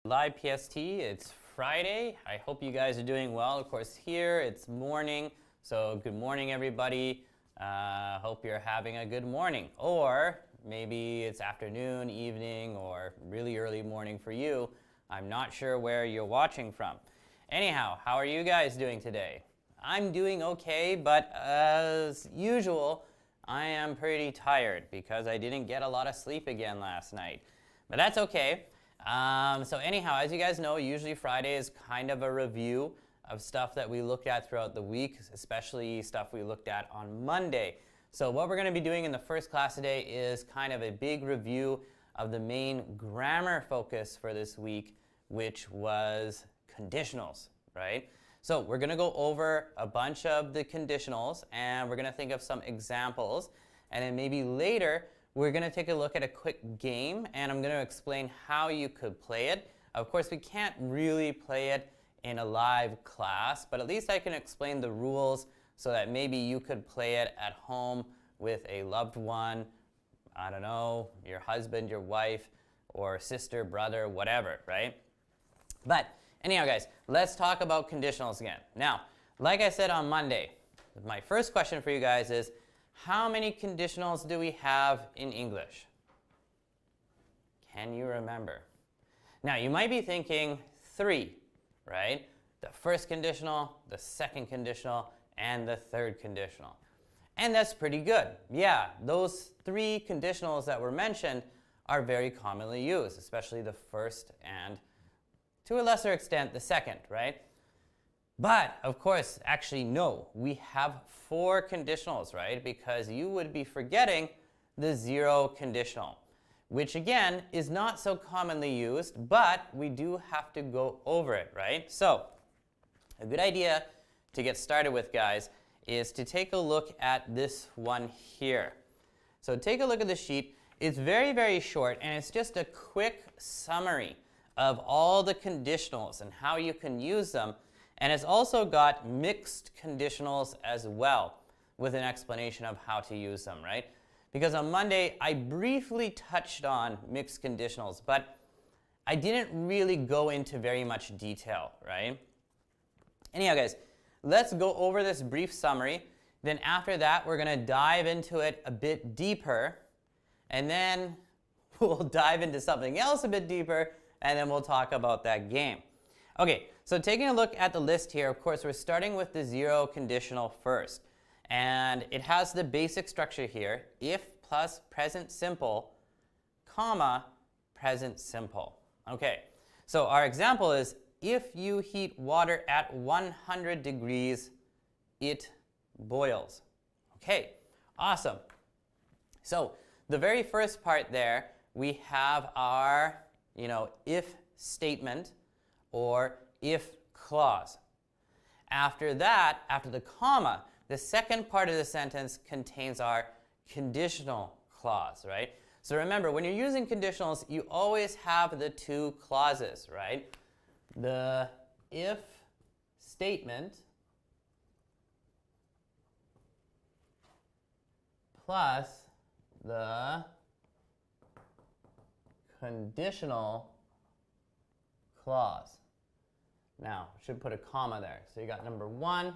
Live PST. It's Friday. I hope you guys are doing well. Of course, here it's morning, so good morning, everybody. Hope you're having a good morning. Or maybe it's afternoon, evening, or really early morning for you. I'm not sure where you're watching from. Anyhow, how are you guys doing today? I'm doing okay, but as usual, I am pretty tired because I didn't get a lot of sleep again last night. But that's okay. So anyhow, as you guys know, usually Friday is kind of a review of stuff that we looked at throughout the week, especially stuff we looked at on Monday. So what we're going to be doing in the first class today is kind of a big review of the main grammar focus for this week, which was conditionals, right? So we're going to go over a bunch of the conditionals, and we're going to think of some examples, and then maybe later we're going to take a look at a quick game, and I'm going to explain how you could play it. Of course, we can't really play it in a live class, but at least I can explain the rules so that maybe you could play it at home with a loved one, I don't know, your husband, your wife, or sister, brother, whatever, right? But anyhow, guys, let's talk about conditionals again. Now, like I said on Monday, my first question for you guys is, how many conditionals do we have in English? Can you remember? Now, you might be thinking 3, right? The first conditional, the second conditional, and the third conditional. And that's pretty good. Yeah, those 3 conditionals that were mentioned are very commonly used, especially the first and, to a lesser extent, the second, right? But, of course, actually, no, we have 4 conditionals, right? Because you would be forgetting the 0 conditional, which, again, is not so commonly used, but we do have to go over it, right? So, a good idea to get started with, guys, is to take a look at this one here. So, take a look at the sheet. It's very, very short, and it's just a quick summary of all the conditionals and how you can use them. And it's also got mixed conditionals as well, with an explanation of how to use them, right? Because on Monday, I briefly touched on mixed conditionals, but I didn't really go into very much detail, right? Anyhow, guys, let's go over this brief summary. Then after that, we're going to dive into it a bit deeper, and then we'll dive into something else a bit deeper, and then we'll talk about that game. Okay, so taking a look at the list here, of course, we're starting with the 0 conditional first. And it has the basic structure here, if plus present simple, comma, present simple. Okay, so our example is, if you heat water at 100 degrees, it boils. Okay, awesome. So the very first part there, we have our, if statement, or if clause. After that, after the comma, the second part of the sentence contains our conditional clause, right? So remember, when you're using conditionals, you always have the 2 clauses, right? The if statement plus the conditional clause. Now, I should put a comma there. So you got number 1,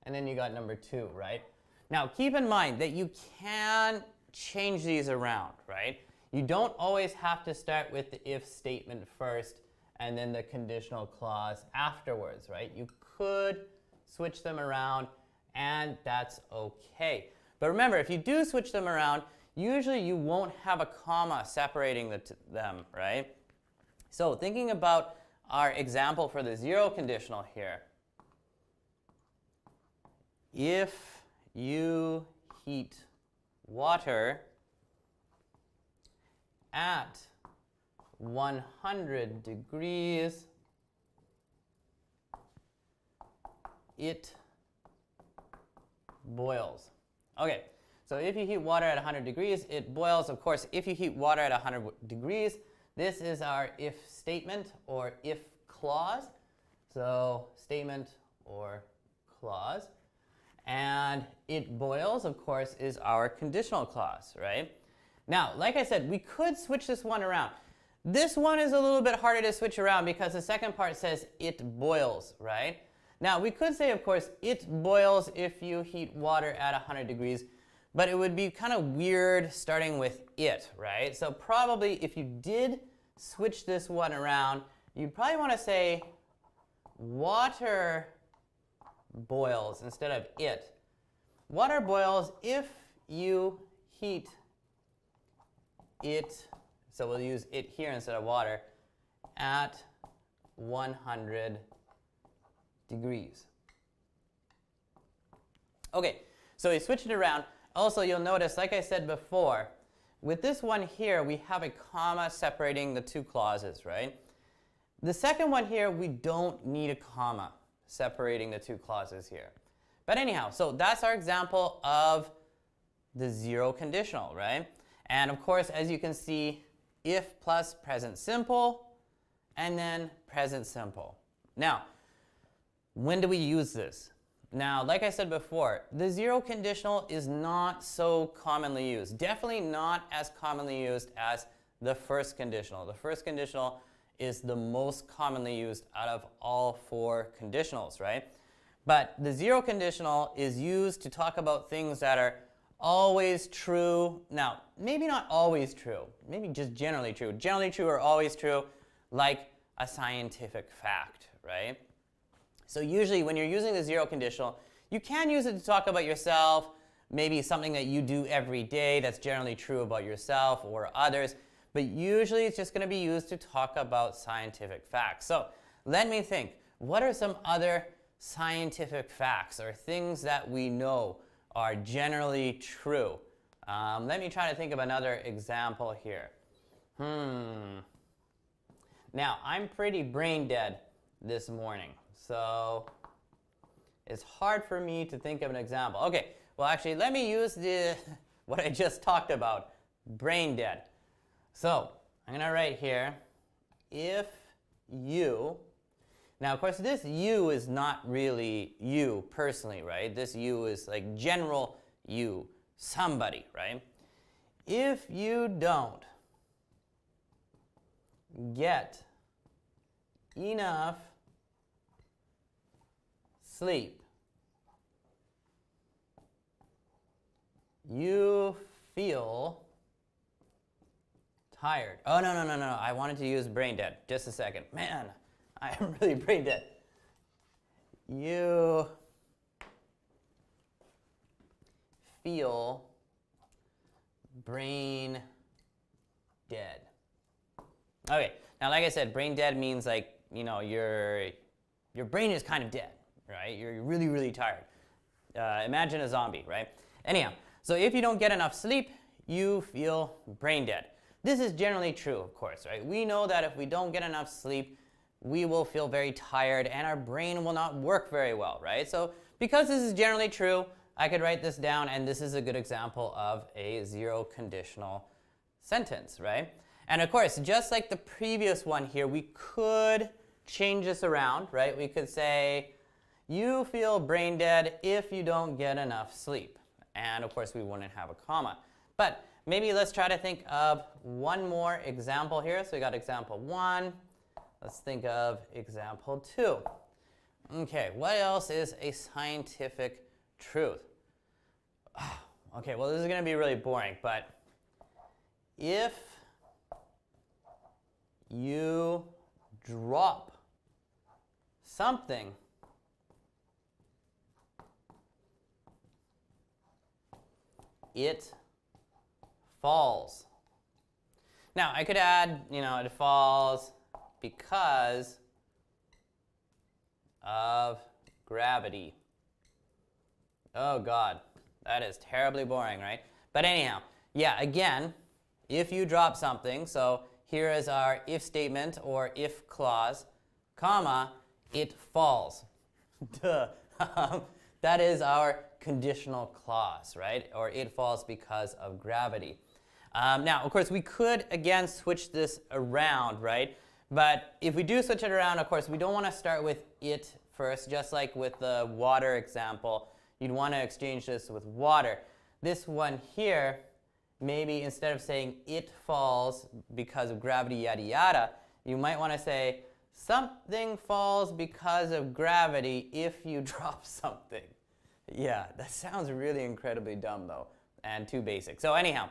and then you got number 2, right? Now, keep in mind that you can change these around, right? You don't always have to start with the if statement first and then the conditional clause afterwards, right? You could switch them around, and that's okay. But remember, if you do switch them around, usually you won't have a comma separating them, right? So thinking about our example for the 0 conditional here. If you heat water at 100 degrees, it boils. Okay, so if you heat water at 100 degrees, it boils. Of course, if you heat water at 100 degrees, this is our if statement or if clause. So statement or clause. And it boils, of course, is our conditional clause, right? Now, like I said, we could switch this one around. This one is a little bit harder to switch around because the second part says it boils, right? Now, we could say, of course, it boils if you heat water at 100 degrees, but it would be kind of weird starting with it, right? So probably if you did switch this one around, you'd probably want to say water boils instead of it. Water boils if you heat it, so we'll use it here instead of water, at 100 degrees. Okay, so we switched it around. Also, you'll notice, like I said before, with this one here, we have a comma separating the two clauses, right? The second one here, we don't need a comma separating the two clauses here. But anyhow, so that's our example of the zero conditional, right? And of course, as you can see, if plus present simple, and then present simple. Now, when do we use this? Now, like I said before, the zero conditional is not so commonly used. Definitely not as commonly used as the first conditional. The first conditional is the most commonly used out of all four conditionals, right? But the zero conditional is used to talk about things that are always true. Now, maybe not always true, maybe just generally true. Generally true or always true, like a scientific fact, right? So usually when you're using the zero conditional, you can use it to talk about yourself, maybe something that you do every day that's generally true about yourself or others, but usually it's just going to be used to talk about scientific facts. So let me think, what are some other scientific facts or things that we know are generally true? Let me try to think of another example here. Now, I'm pretty brain dead this morning, so it's hard for me to think of an example. Okay, well actually let me use what I just talked about, brain dead. So I'm going to write here, if you, now of course this you is not really you personally, right? This you is like general you, somebody, right? If you don't get enough sleep, you feel tired. Oh, no. I wanted to use brain dead. Just a second. Man, I am really brain dead. You feel brain dead. Okay, now like I said, brain dead means like, you know, your brain is kind of dead, right? You're really, really tired. Imagine a zombie, right? Anyhow, so if you don't get enough sleep, you feel brain dead. This is generally true, of course, right? We know that if we don't get enough sleep, we will feel very tired and our brain will not work very well, right? So because this is generally true, I could write this down, and this is a good example of a zero conditional sentence, right? And of course, just like the previous one here, we could change this around, right? We could say, you feel brain dead if you don't get enough sleep. And of course, we wouldn't have a comma. But maybe let's try to think of one more example here. So we got example 1. Let's think of example 2. Okay, what else is a scientific truth? Okay, well, this is going to be really boring, but if you drop something, it falls. Now, I could add, you know, it falls because of gravity. Oh, God, that is terribly boring, right? But anyhow, yeah, again, if you drop something, so here is our if statement or if clause, comma, it falls. Duh. That is our conditional clause, right? Or it falls because of gravity. Now, of course, we could, again, switch this around, right? But if we do switch it around, of course, we don't want to start with it first, just like with the water example. You'd want to exchange this with water. This one here maybe instead of saying it falls because of gravity, yada yada, you might want to say something falls because of gravity if you drop something. Yeah, that sounds really incredibly dumb though, and too basic. So anyhow,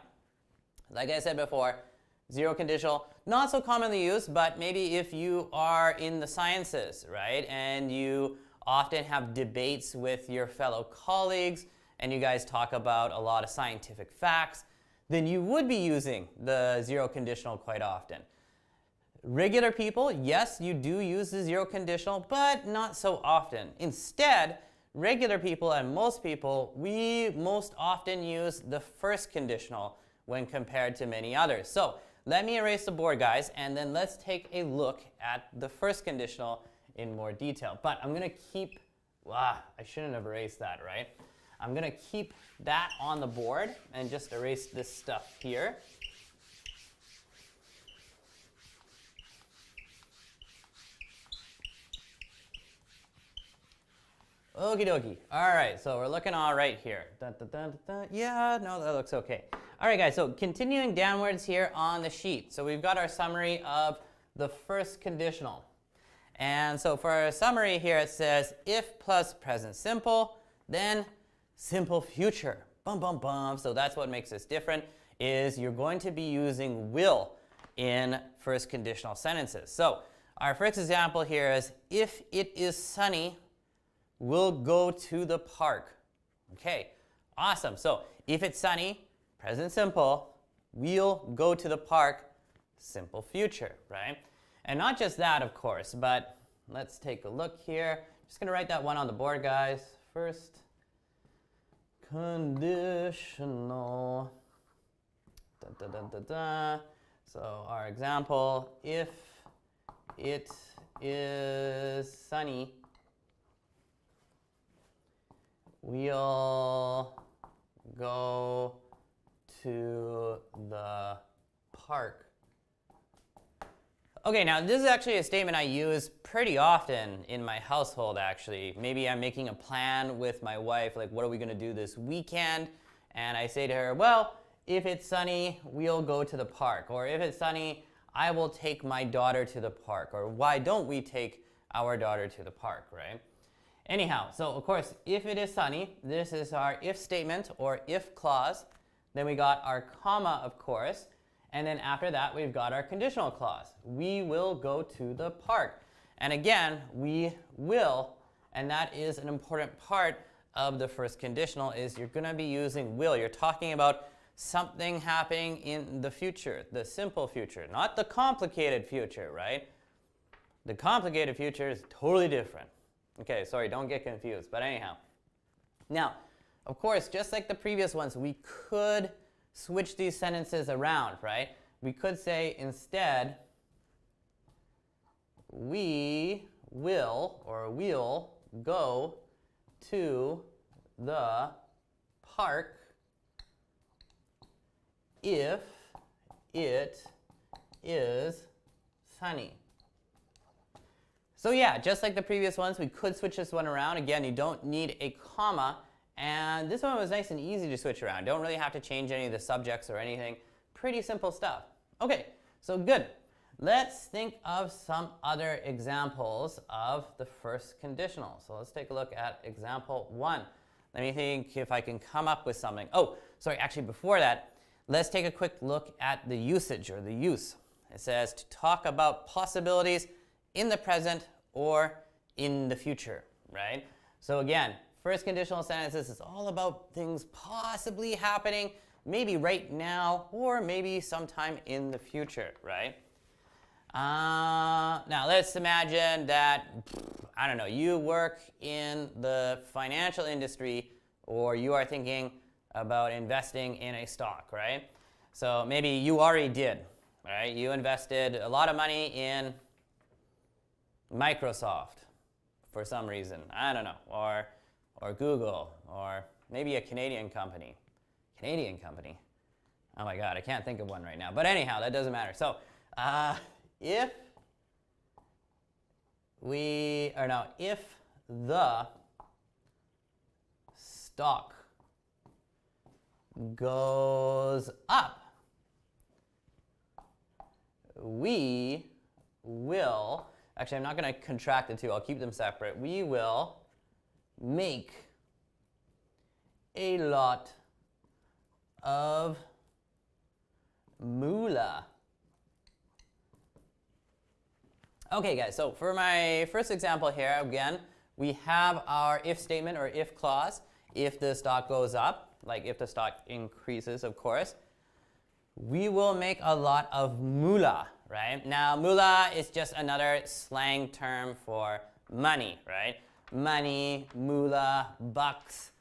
like I said before, zero conditional, not so commonly used, but maybe if you are in the sciences, right, and you often have debates with your fellow colleagues, and you guys talk about a lot of scientific facts, then you would be using the zero conditional quite often. Regular people, yes, you do use the zero conditional, but not so often. Instead, regular people and most people, we most often use the first conditional when compared to many others. So let me erase the board, guys, and then let's take a look at the first conditional in more detail. But I'm going to keep, I shouldn't have erased that, right? I'm going to keep that on the board and just erase this stuff here. Okie dokie. All right, so we're looking all right here. Yeah, no, that looks okay. All right, guys, so continuing downwards here on the sheet. So we've got our summary of the first conditional. And so for our summary here, it says if plus present simple, then simple future. Bum, bum, bum. So that's what makes this different, is you're going to be using will in first conditional sentences. So our first example here is if it is sunny, we'll go to the park. Okay, awesome. So if it's sunny, present simple, we'll go to the park, simple future, right? And not just that, of course, but let's take a look here. Just going to write that one on the board, guys. First conditional. So our example, if it is sunny, we'll go to the park. Okay, now this is actually a statement I use pretty often in my household, actually. Maybe I'm making a plan with my wife, like what are we going to do this weekend? And I say to her, well, if it's sunny, we'll go to the park. Or if it's sunny, I will take my daughter to the park. Or why don't we take our daughter to the park, right? Anyhow, so of course, if it is sunny, this is our if statement or if clause. Then we got our comma, of course. And then after that, we've got our conditional clause. We will go to the park. And again, we will, and that is an important part of the first conditional, is you're going to be using will. You're talking about something happening in the future, the simple future, not the complicated future, right? The complicated future is totally different. Okay, sorry, don't get confused, but anyhow. Now, of course, just like the previous ones, we could switch these sentences around, right? We could say instead, we will or we'll go to the park if it is sunny. So yeah, just like the previous ones, we could switch this one around. Again, you don't need a comma. And this one was nice and easy to switch around. Don't really have to change any of the subjects or anything. Pretty simple stuff. Okay, so good. Let's think of some other examples of the first conditional. So let's take a look at example 1. Let me think if I can come up with something. Oh, sorry, actually before that, let's take a quick look at the usage or the use. It says to talk about possibilities in the present or in the future, right? So again, first conditional sentences is all about things possibly happening, maybe right now or maybe sometime in the future, right? Now let's imagine that, I don't know, you work in the financial industry or you are thinking about investing in a stock, right? So maybe you already did, right? You invested a lot of money in Microsoft for some reason, I don't know, or Google, or maybe a Canadian company. Canadian company? Oh my God, I can't think of one right now. But anyhow, that doesn't matter. So if the stock goes up, we will, actually I'm not going to contract the two, I'll keep them separate. We will make a lot of moolah. Okay guys, so for my first example here, again, we have our if statement or if clause. If the stock goes up, like if the stock increases, of course, we will make a lot of moolah, right? Now, moolah is just another slang term for money, right? Money, moolah, bucks,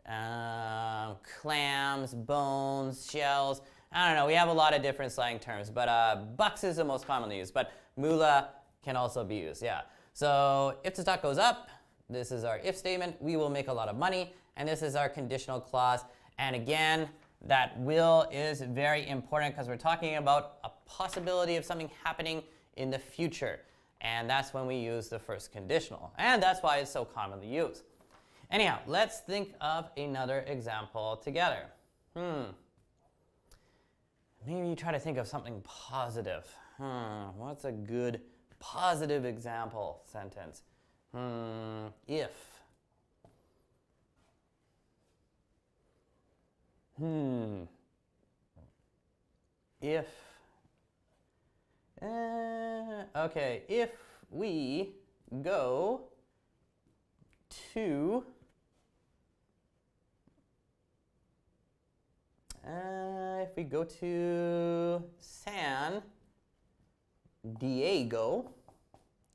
clams, bones, shells. I don't know, we have a lot of different slang terms, but bucks is the most commonly used, but moolah can also be used, yeah. So if the stock goes up, this is our if statement, we will make a lot of money, and this is our conditional clause. And again, that will is very important because we're talking about a possibility of something happening in the future. And that's when we use the first conditional. And that's why it's so commonly used. Anyhow, let's think of another example together. Maybe you try to think of something positive. What's a good positive example sentence? If. If. Okay, if we go to San Diego,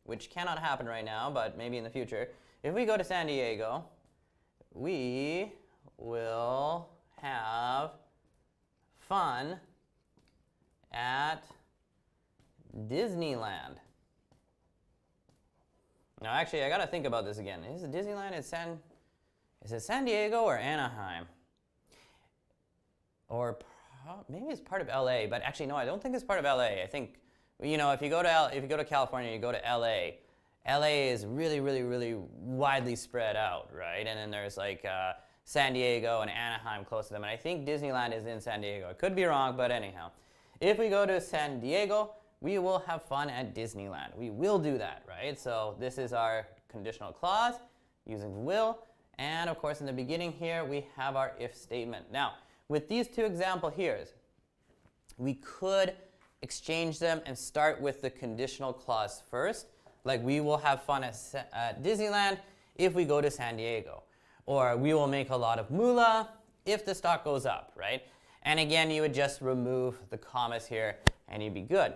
which cannot happen right now, but maybe in the future. If we go to San Diego, we will have fun at Disneyland. Now, actually, I gotta think about this again. Is it Disneyland is it San Diego or Anaheim? Or maybe it's part of LA, but actually, no, I don't think it's part of LA. I think, you know, if you go to California, you go to LA. LA is really, really, really widely spread out, right? And then there's like San Diego and Anaheim close to them. And I think Disneyland is in San Diego. I could be wrong, but anyhow. If we go to San Diego, we will have fun at Disneyland. We will do that, right? So this is our conditional clause using will. And of course, in the beginning here, we have our if statement. Now, with these two examples here, we could exchange them and start with the conditional clause first. Like, we will have fun at Disneyland if we go to San Diego. Or we will make a lot of moolah if the stock goes up, right? And again, you would just remove the commas here and you'd be good.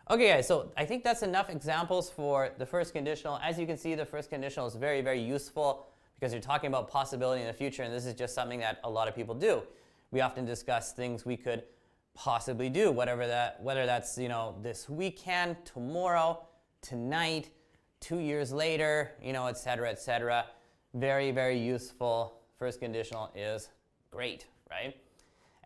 Okay guys, so I think that's enough examples for the first conditional. As you can see, the first conditional is very, very useful because you're talking about possibility in the future, and this is just something that a lot of people do. We often discuss things we could possibly do, whether that's, you know, this weekend, tomorrow, tonight, 2 years later, you know, et cetera, et cetera. Very, very useful. First conditional is great, right?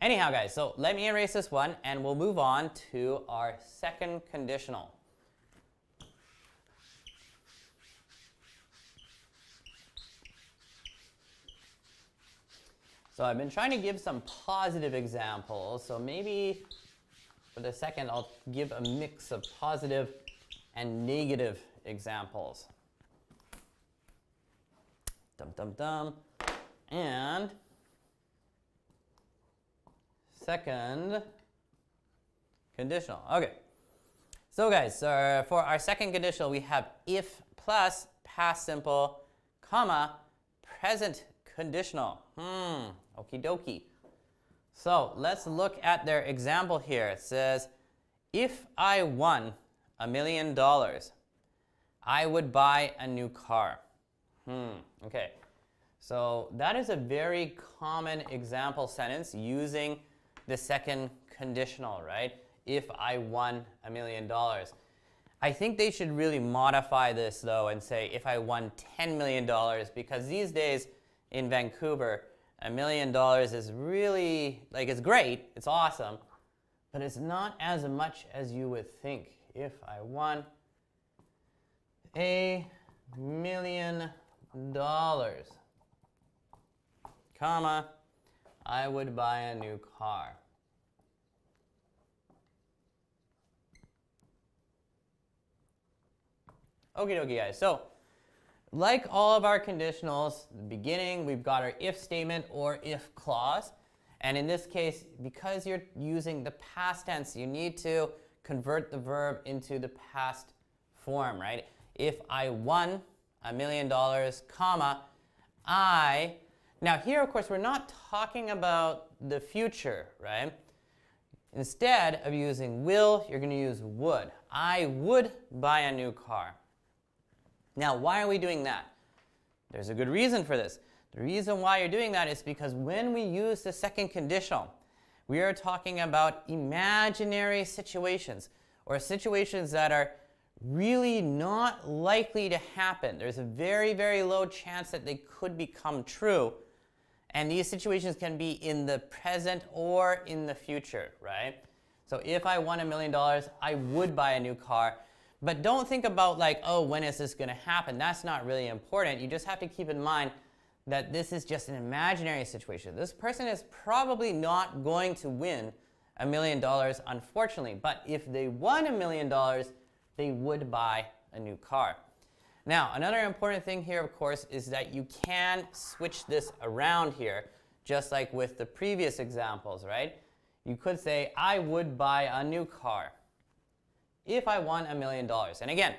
Anyhow, guys, so let me erase this one, and we'll move on to our second conditional. So I've been trying to give some positive examples, so maybe for the second I'll give a mix of positive and negative examples. And second conditional. Okay. So guys, for our second conditional, we have if plus past simple, comma, present conditional. Okie dokie. So let's look at their example here. It says, if I won $1 million, I would buy a new car. Okay. So that is a very common example sentence using the second conditional, right? If I won $1 million. I think they should really modify this though and say if I won $10 million, because these days in Vancouver, $1 million is really, like, it's great, it's awesome, but it's not as much as you would think. If I won $1 million, comma, I would buy a new car. Okie dokie, guys. So, like all of our conditionals, the beginning, we've got our if statement or if clause. And in this case, because you're using the past tense, you need to convert the verb into the past form, right? If I won $1 million, comma, I... Now here, of course, we're not talking about the future, right? Instead of using will, you're going to use would. I would buy a new car. Now, why are we doing that? There's a good reason for this. The reason why you're doing that is because when we use the second conditional, we are talking about imaginary situations or situations that are really not likely to happen. There's a very, very low chance that they could become true. And these situations can be in the present or in the future, right? So if I won $1 million, I would buy a new car. But don't think about like, oh, when is this going to happen? That's not really important. You just have to keep in mind that this is just an imaginary situation. This person is probably not going to win $1 million, unfortunately. But if they won $1 million, they would buy a new car. Now, another important thing here, of course, is that you can switch this around here, just like with the previous examples, right? You could say, I would buy a new car if I won $1 million. And again,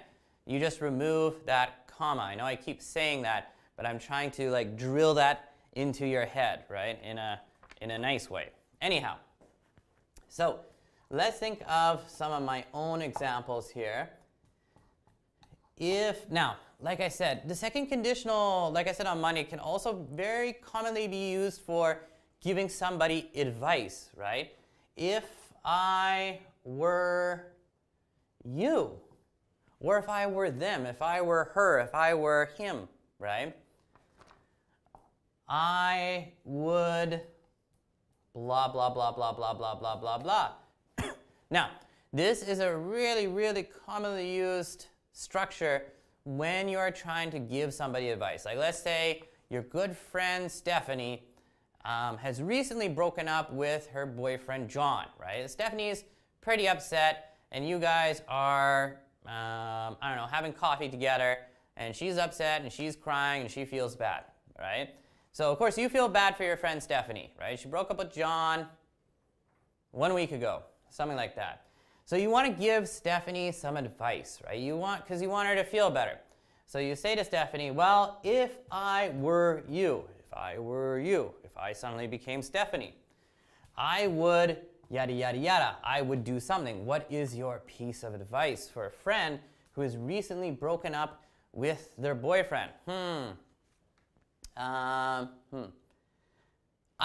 you just remove that comma. I know I keep saying that, but I'm trying to like drill that into your head, right? In a nice way. Anyhow, so let's think of some of my own examples here. Now, like I said, the second conditional, like I said on Monday, can also very commonly be used for giving somebody advice, right? If I were you, or if I were them, if I were her, if I were him, right? I would blah, blah, blah, blah, blah, blah, blah, blah, blah. Now, this is a really, really commonly used structure when you are trying to give somebody advice. Like let's say your good friend Stephanie has recently broken up with her boyfriend John, right? Stephanie's pretty upset, and you guys are, I don't know, having coffee together, and she's upset, and she's crying, and she feels bad, right? So, of course, you feel bad for your friend Stephanie, right? She broke up with John 1 week ago, something like that. So you want to give Stephanie some advice, right? Because you want her to feel better. So you say to Stephanie, well, if I were you, if I suddenly became Stephanie, I would yada, yada, yada. I would do something. What is your piece of advice for a friend who has recently broken up with their boyfriend? I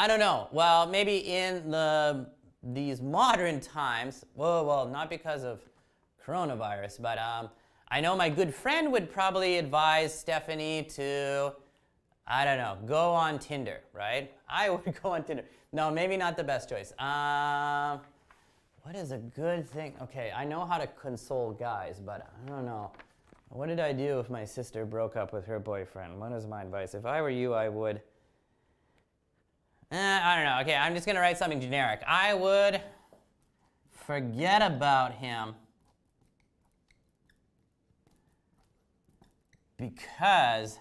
don't know. Well, maybe in these modern times, well, not because of coronavirus, but I know my good friend would probably advise Stephanie to, I don't know, go on Tinder, right? I would go on Tinder. No, maybe not the best choice. What is a good thing? Okay, I know how to console guys, but I don't know. What did I do if my sister broke up with her boyfriend? What is my advice? If I were you, I would... I don't know. Okay, I'm just going to write something generic. I would forget about him because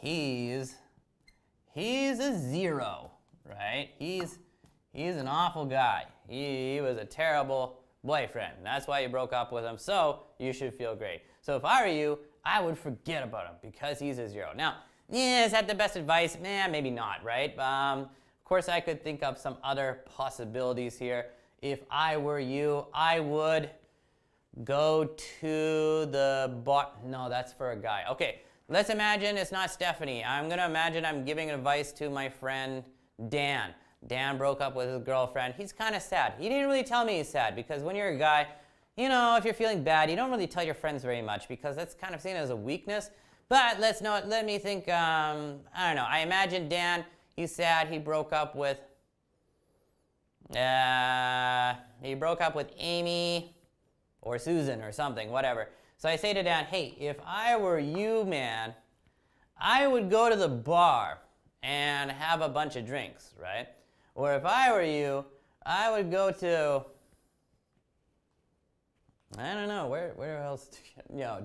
he's a zero, right? He's an awful guy. He was a terrible boyfriend. That's why you broke up with him, so you should feel great. So if I were you, I would forget about him because he's a zero. Now, is that the best advice? Maybe not, right? Of course, I could think of some other possibilities here. If I were you, I would go to the no, that's for a guy. Okay, let's imagine it's not Stephanie. I'm going to imagine I'm giving advice to my friend Dan. Dan broke up with his girlfriend. He's kind of sad. He didn't really tell me he's sad because when you're a guy, you know, if you're feeling bad, you don't really tell your friends very much because that's kind of seen as a weakness. But let me think, I don't know. I imagine Dan, he's sad. He broke up with Amy or Susan or something, whatever. So I say to Dan, hey, if I were you, man, I would go to the bar and have a bunch of drinks, right? Or if I were you, I would go to, I don't know, where else?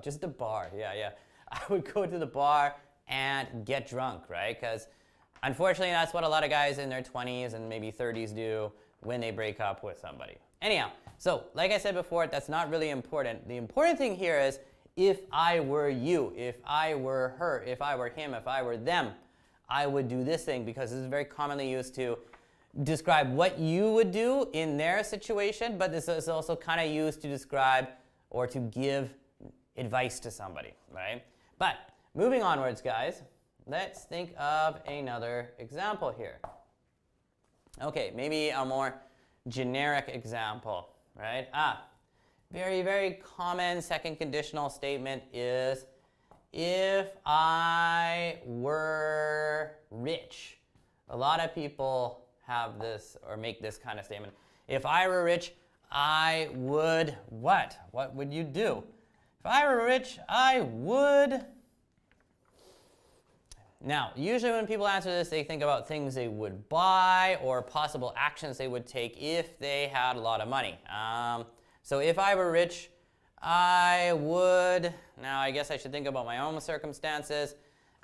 Just a bar. Yeah. I would go to the bar and get drunk, right? Because unfortunately, that's what a lot of guys in their 20s and maybe 30s do when they break up with somebody. Anyhow, so like I said before, that's not really important. The important thing here is if I were you, if I were her, if I were him, if I were them, I would do this thing, because this is very commonly used to describe what you would do in their situation, but this is also kind of used to describe or to give advice to somebody, right? But moving onwards, guys, let's think of another example here. Okay, maybe a more generic example, right? Very, very common second conditional statement is, if I were rich. A lot of people have this or make this kind of statement. If I were rich, I would what? What would you do? If I were rich, I would... Now, usually when people answer this, they think about things they would buy or possible actions they would take if they had a lot of money. So if I were rich, I would... Now, I guess I should think about my own circumstances.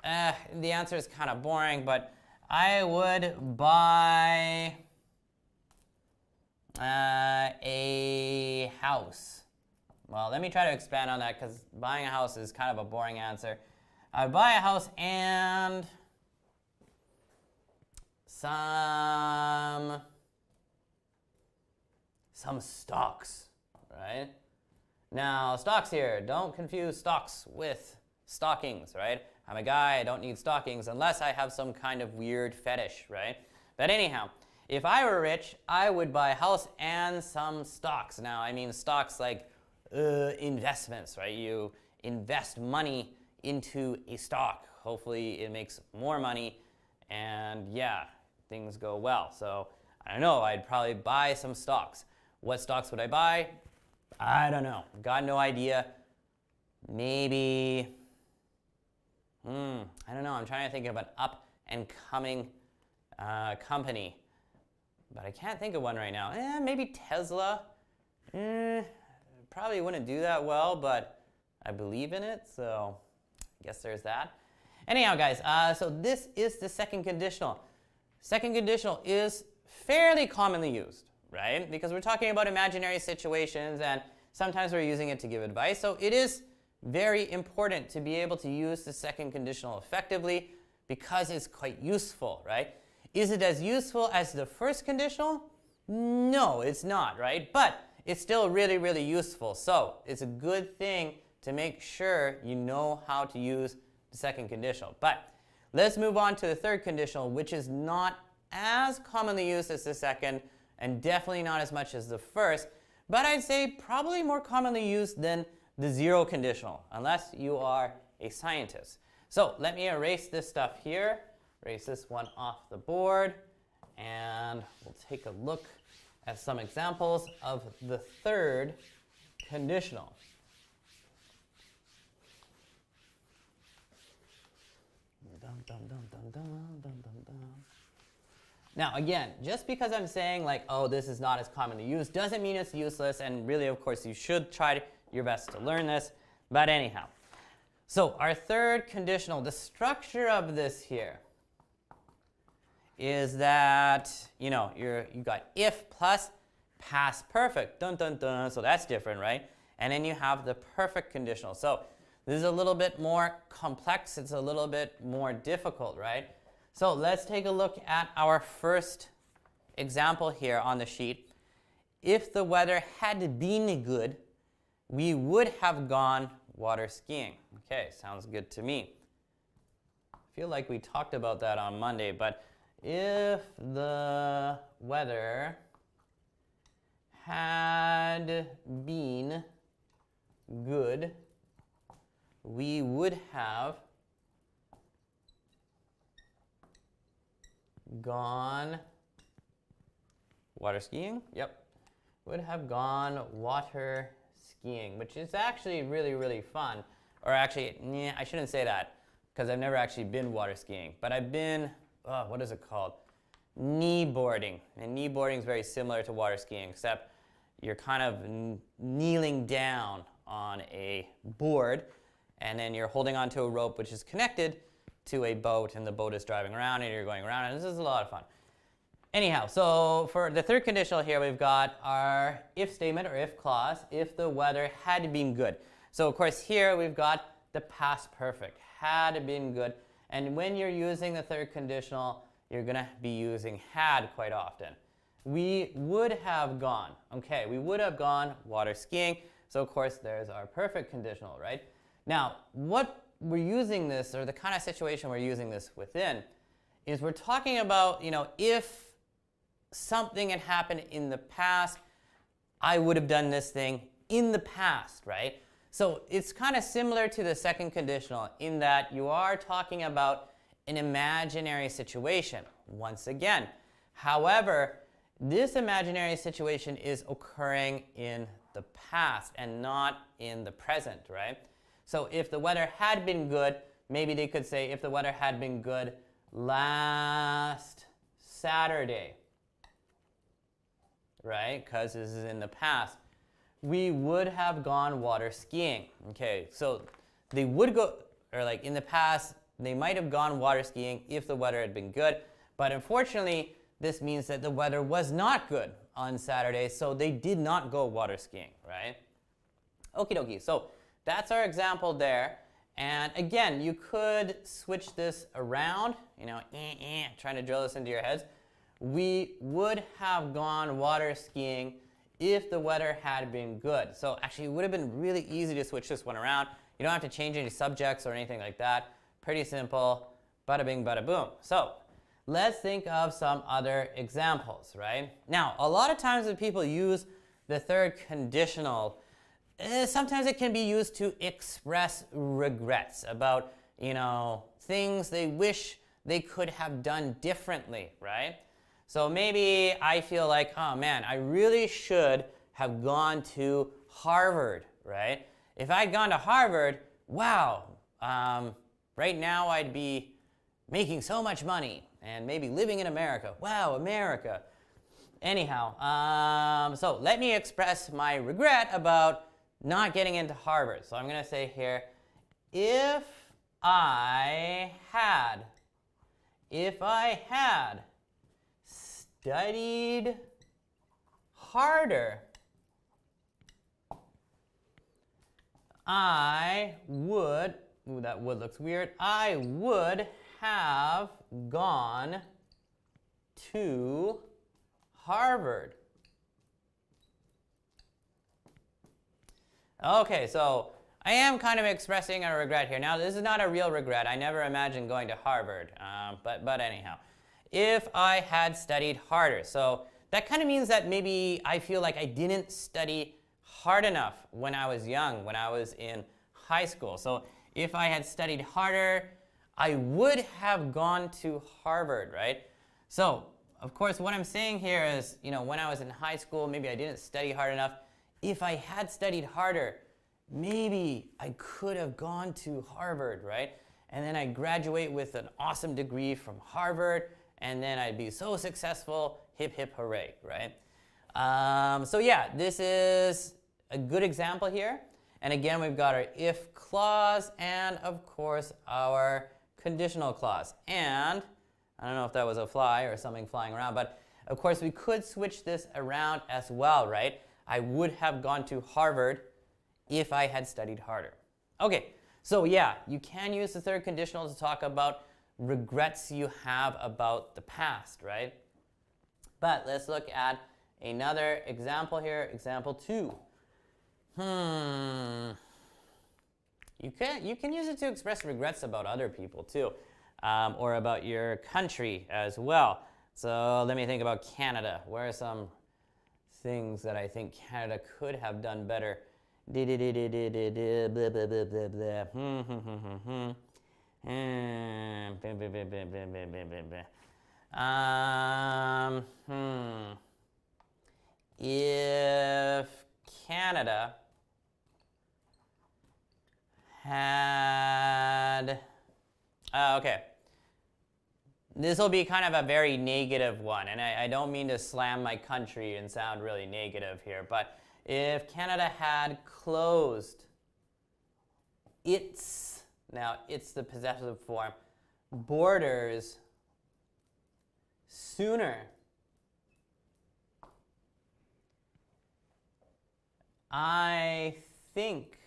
The answer is kind of boring, but I would buy a house. Well, let me try to expand on that, because buying a house is kind of a boring answer. I'd buy a house and some stocks, right? Now, stocks here, don't confuse stocks with stockings, right? I'm a guy, I don't need stockings unless I have some kind of weird fetish, right? But anyhow, if I were rich, I would buy a house and some stocks. Now, I mean stocks like investments, right? You invest money into a stock. Hopefully it makes more money, and yeah, things go well. So I don't know, I'd probably buy some stocks. What stocks would I buy? I don't know. Got no idea. Maybe, I don't know. I'm trying to think of an up and coming company, but I can't think of one right now. Maybe Tesla. Probably wouldn't do that well, but I believe in it, so I guess there's that. Anyhow, guys, so this is the second conditional. Second conditional is fairly commonly used, right? Because we're talking about imaginary situations, and sometimes we're using it to give advice. So it is very important to be able to use the second conditional effectively, because it's quite useful, right? Is it as useful as the first conditional? No, it's not, right? But it's still really, really useful. So it's a good thing to make sure you know how to use the second conditional. But let's move on to the third conditional, which is not as commonly used as the second, and definitely not as much as the first, but I'd say probably more commonly used than the zero conditional, unless you are a scientist. So let me erase this stuff here, erase this one off the board, and we'll take a look at some examples of the third conditional. Now again, just because I'm saying like, oh, this is not as commonly used, doesn't mean it's useless, and really, of course, you should try your best to learn this. But anyhow, so our third conditional, the structure of this here is that, you know, you got if plus past perfect, dun dun dun, so that's different, right? And then you have the perfect conditional. So this is a little bit more complex, it's a little bit more difficult, right? So let's take a look at our first example here on the sheet. If the weather had been good, we would have gone water skiing. Okay, sounds good to me. I feel like we talked about that on Monday, but if the weather had been good, we would have gone water skiing? Yep. Would have gone water skiing, which is actually really, really fun. Or actually, I shouldn't say that, because I've never actually been water skiing. But I've been what is it called? Kneeboarding. And kneeboarding is very similar to water skiing, except you're kind of kneeling down on a board, and then you're holding onto a rope which is connected to a boat, and the boat is driving around, and you're going around, and this is a lot of fun. Anyhow, so for the third conditional here, we've got our if statement or if clause, if the weather had been good. So of course here we've got the past perfect, had been good. And when you're using the third conditional, you're going to be using had quite often. We would have gone. Okay, we would have gone water skiing. So of course there's our perfect conditional, right? Now, what we're using this, or the kind of situation we're using this within, is we're talking about, if something had happened in the past, I would have done this thing in the past, right? So it's kind of similar to the second conditional in that you are talking about an imaginary situation, once again. However, this imaginary situation is occurring in the past and not in the present, right? So if the weather had been good, maybe they could say if the weather had been good last Saturday, right? Because this is in the past. We would have gone water skiing. Okay, so they would go, or like in the past, they might have gone water skiing if the weather had been good. But unfortunately, this means that the weather was not good on Saturday, so they did not go water skiing, right? Okie dokie. So that's our example there. And again, you could switch this around, trying to drill this into your heads. We would have gone water skiing if the weather had been good. So actually, it would have been really easy to switch this one around. You don't have to change any subjects or anything like that. Pretty simple. Bada bing, bada boom. So let's think of some other examples, right? Now, a lot of times when people use the third conditional, sometimes it can be used to express regrets about, things they wish they could have done differently, right? So maybe I feel like, oh man, I really should have gone to Harvard, right? If I'd gone to Harvard, wow, right now I'd be making so much money and maybe living in America. Wow, America. Anyhow, so let me express my regret about not getting into Harvard. So I'm going to say here, if I had studied harder, I would, that would looks weird, I would have gone to Harvard. Okay, so I am kind of expressing a regret here. Now, this is not a real regret. I never imagined going to Harvard, but anyhow. If I had studied harder. So that kind of means that maybe I feel like I didn't study hard enough when I was young, when I was in high school. So if I had studied harder, I would have gone to Harvard, right? So, of course, what I'm saying here is, when I was in high school, maybe I didn't study hard enough. If I had studied harder, maybe I could have gone to Harvard, right? And then I'd graduate with an awesome degree from Harvard, and then I'd be so successful, hip, hip, hooray, right? So yeah, this is a good example here. And again, we've got our if clause and, of course, our conditional clause. And I don't know if that was a fly or something flying around, but of course, we could switch this around as well, right? I would have gone to Harvard if I had studied harder. Okay, so yeah, you can use the third conditional to talk about regrets you have about the past, right? But let's look at another example here, example 2. You can use it to express regrets about other people too, or about your country as well. So let me think about Canada. Where are some things that I think Canada could have done better? If Canada had, okay, this will be kind of a very negative one, and I don't mean to slam my country and sound really negative here, but if Canada had closed its, now it's the possessive form, borders sooner, I think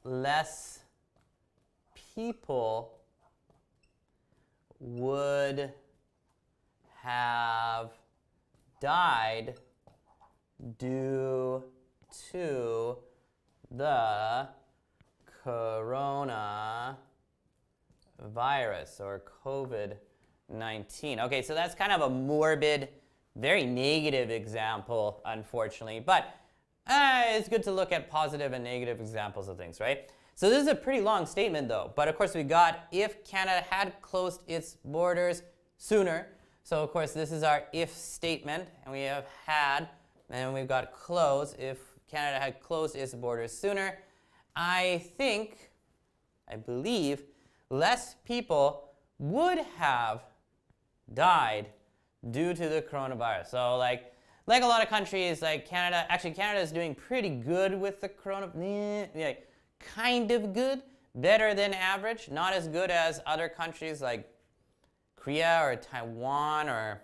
less people would have died due to the coronavirus or COVID-19. Okay, so that's kind of a morbid, very negative example, unfortunately, but it's good to look at positive and negative examples of things, right? So this is a pretty long statement though, but of course we got if Canada had closed its borders sooner. So of course this is our if statement, and we have had, and we've got close, if Canada had closed its borders sooner. I believe less people would have died due to the coronavirus. So like a lot of countries, like Canada, actually Canada is doing pretty good with the coronavirus. Kind of good, better than average, not as good as other countries like Korea or Taiwan, or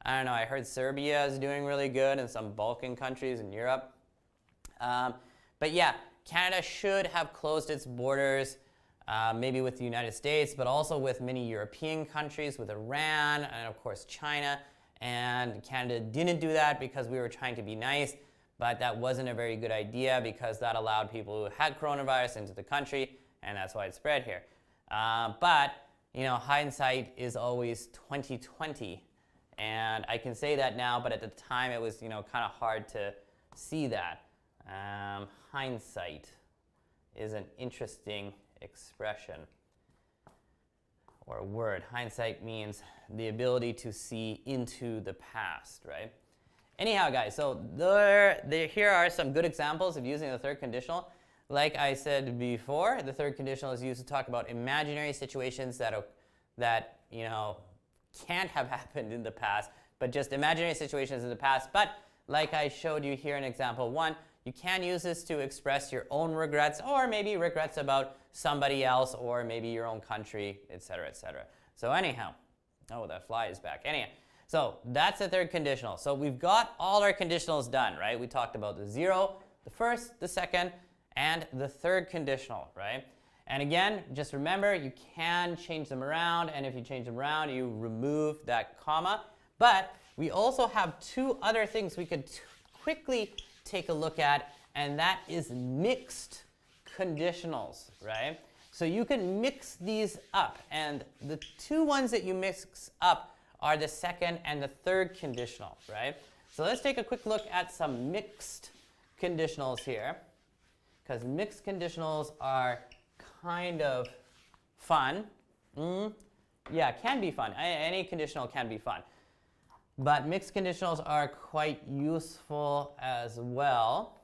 I don't know, I heard Serbia is doing really good, and some Balkan countries in Europe. But yeah, Canada should have closed its borders, maybe with the United States, but also with many European countries, with Iran, and of course China. And Canada didn't do that because we were trying to be nice. But that wasn't a very good idea because that allowed people who had coronavirus into the country, and that's why it spread here. But you know, hindsight is always 20/20, and I can say that now. But at the time, it was kind of hard to see that. Hindsight is an interesting expression or word. Hindsight means the ability to see into the past, right? Anyhow, guys, so here are some good examples of using the third conditional. Like I said before, the third conditional is used to talk about imaginary situations that can't have happened in the past, but just imaginary situations in the past. But like I showed you here in example 1, you can use this to express your own regrets, or maybe regrets about somebody else, or maybe your own country, etc., etc. So anyhow, oh, that fly is back. Anyhow. So that's the third conditional. So we've got all our conditionals done, right? We talked about the 0, the first, the second, and the third conditional, right? And again, just remember, you can change them around, and if you change them around, you remove that comma. But we also have two other things we could quickly take a look at, and that is mixed conditionals, right? So you can mix these up, and the two ones that you mix up are the second and the third conditional, right? So let's take a quick look at some mixed conditionals here, because mixed conditionals are kind of fun. Yeah, can be fun. Any conditional can be fun. But mixed conditionals are quite useful as well.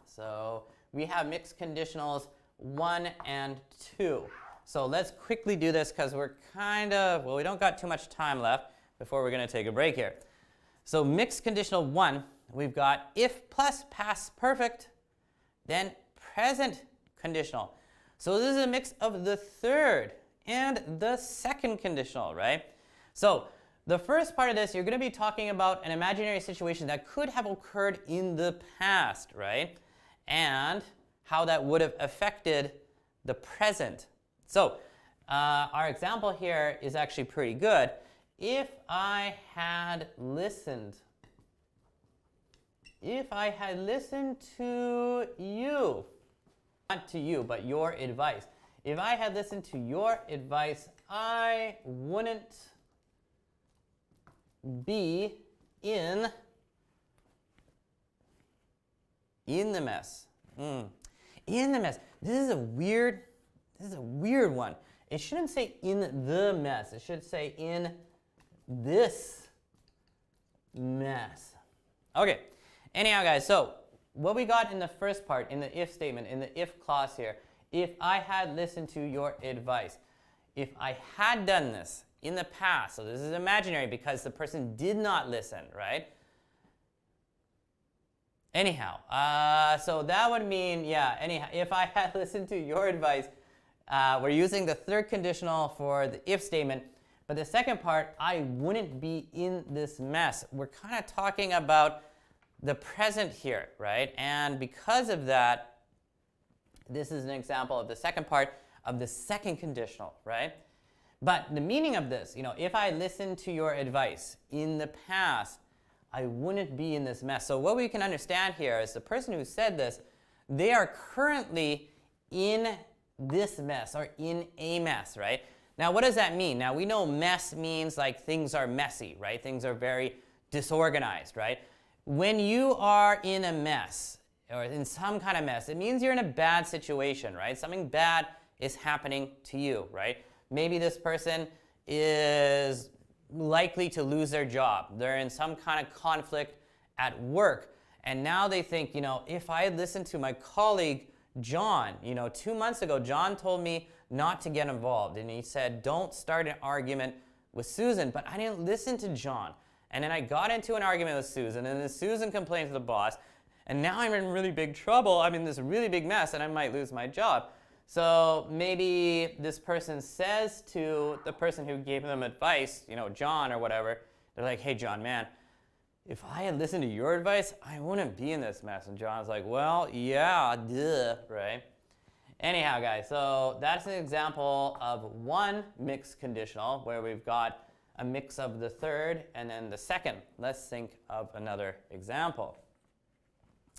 So we have mixed conditionals 1 and 2. So let's quickly do this because we're we don't got too much time left before we're going to take a break here. So mixed conditional 1, we've got if plus past perfect, then present conditional. So this is a mix of the third and the second conditional, right? So the first part of this, you're going to be talking about an imaginary situation that could have occurred in the past, right? And how that would have affected the present. So our example here is actually pretty good. If I had listened to you, not to you, but your advice. If I had listened to your advice, I wouldn't be in the mess. In the mess. This is a weird one. It shouldn't say in the mess. It should say in this mess. Okay. Anyhow, guys, so what we got in the first part, in the if statement, in the if clause here, if I had listened to your advice. If I had done this in the past, so this is imaginary because the person did not listen, right? Anyhow, so that would mean, yeah, anyhow, if I had listened to your advice, we're using the third conditional for the if statement, but the second part, I wouldn't be in this mess. We're kind of talking about the present here, right? And because of that, this is an example of the second part of the second conditional, right? But the meaning of this, if I listened to your advice in the past, I wouldn't be in this mess. So what we can understand here is the person who said this, they are currently in this mess or in a mess, right? Now, what does that mean? Now, we know mess means like things are messy, right? Things are very disorganized, right? When you are in a mess or in some kind of mess, it means you're in a bad situation, right? Something bad is happening to you, right? Maybe this person is likely to lose their job. They're in some kind of conflict at work. And now they think, if I had listened to my colleague, John, 2 months ago, John told me not to get involved. And he said, don't start an argument with Susan. But I didn't listen to John. And then I got into an argument with Susan. And then Susan complained to the boss. And now I'm in really big trouble. I'm in this really big mess. And I might lose my job. So maybe this person says to the person who gave them advice, John or whatever, they're like, hey, John, man, if I had listened to your advice, I wouldn't be in this mess. And John's like, well, yeah, duh, right? Anyhow, guys, so that's an example of one mixed conditional where we've got a mix of the third and then the second. Let's think of another example.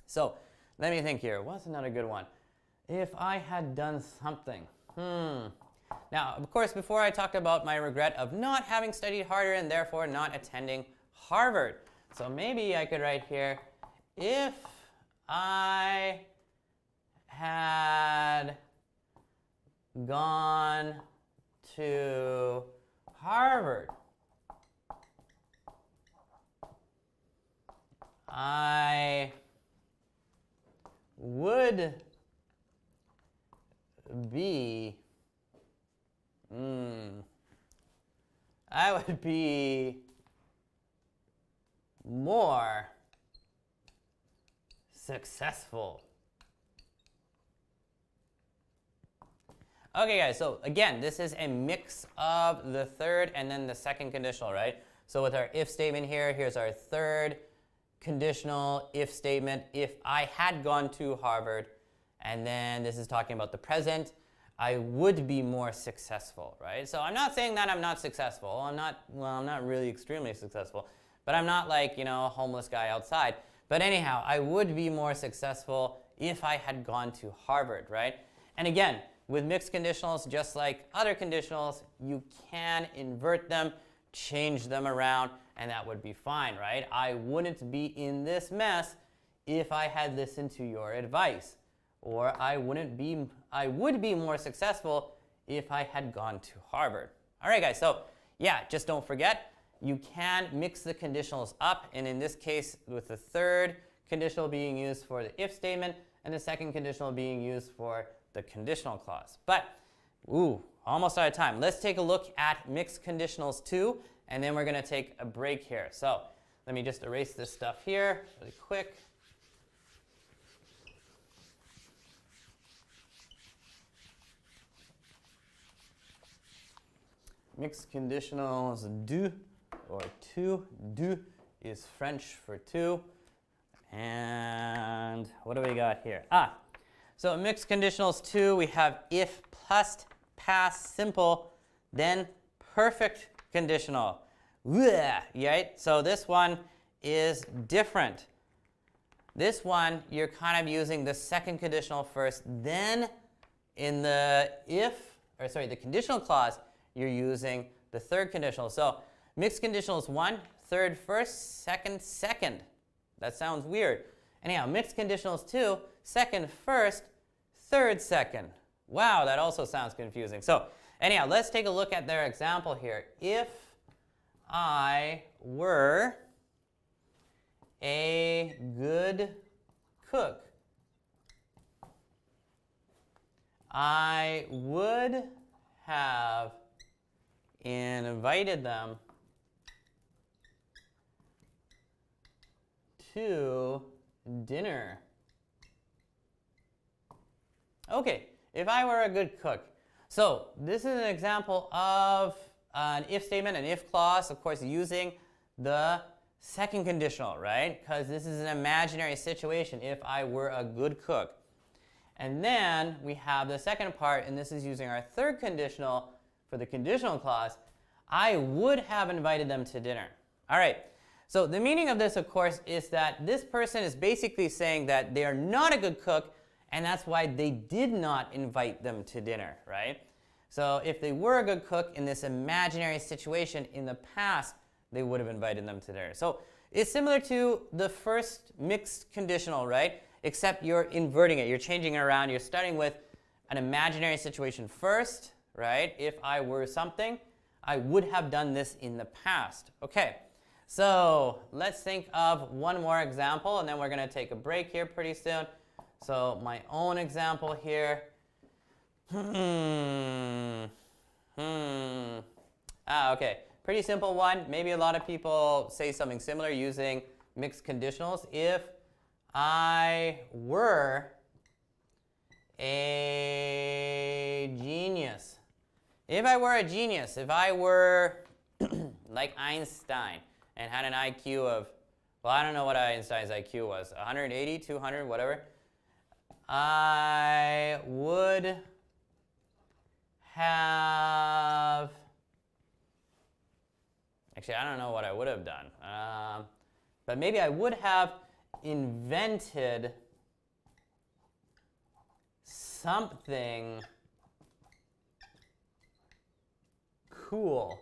So let me think here. What's another good one? If I had done something. Now, of course, before I talked about my regret of not having studied harder and therefore not attending Harvard. So maybe I could write here, if I had gone to Harvard, I would be more successful. Okay, guys, so again, this is a mix of the third and then the second conditional, right? So with our if statement here, here's our third conditional if statement, if I had gone to Harvard. And then this is talking about the present. I would be more successful, right? So I'm not saying that I'm not successful. I'm not really extremely successful. But I'm not like, a homeless guy outside. But anyhow, I would be more successful if I had gone to Harvard, right? And again, with mixed conditionals, just like other conditionals, you can invert them, change them around, and that would be fine, right? I wouldn't be in this mess if I had listened to your advice. Or I would be more successful if I had gone to Harvard. All right, guys, so yeah, just don't forget, you can mix the conditionals up, and in this case, with the third conditional being used for the if statement and the second conditional being used for the conditional clause. But, almost out of time. Let's take a look at mixed conditionals 2, and then we're going to take a break here. So let me just erase this stuff here really quick. Mixed conditionals do, or two, do is French for two. And what do we got here? So mixed conditionals 2, we have if plus past simple, then perfect conditional. Right? So this one is different. This one, you're kind of using the second conditional first, then in the the conditional clause, you're using the third conditional. So mixed conditionals 1, third first, second second. That sounds weird. Anyhow, mixed conditionals 2, second first, third second. Wow, that also sounds confusing. So anyhow, let's take a look at their example here. If I were a good cook, I would have invited them to dinner. Okay, if I were a good cook. So this is an example of an if statement, an if clause, of course, using the second conditional, right? Because this is an imaginary situation, if I were a good cook. And then we have the second part, and this is using our third conditional for the conditional clause. I would have invited them to dinner. All right, so the meaning of this, of course, is that this person is basically saying that they are not a good cook, and that's why they did not invite them to dinner, right? So if they were a good cook in this imaginary situation in the past, they would have invited them to dinner. So it's similar to the first mixed conditional, right? Except you're inverting it. You're changing it around. You're starting with an imaginary situation first, right? If I were something, I would have done this in the past. Okay, so let's think of one more example, and then we're going to take a break here pretty soon. So my own example here. Okay, pretty simple one. Maybe a lot of people say something similar using mixed conditionals. If I were a genius. If I were a genius, if I were like Einstein and had an IQ of, well, I don't know what Einstein's IQ was, 180, 200, whatever. I would have, actually, I don't know what I would have done, but maybe I would have invented something cool.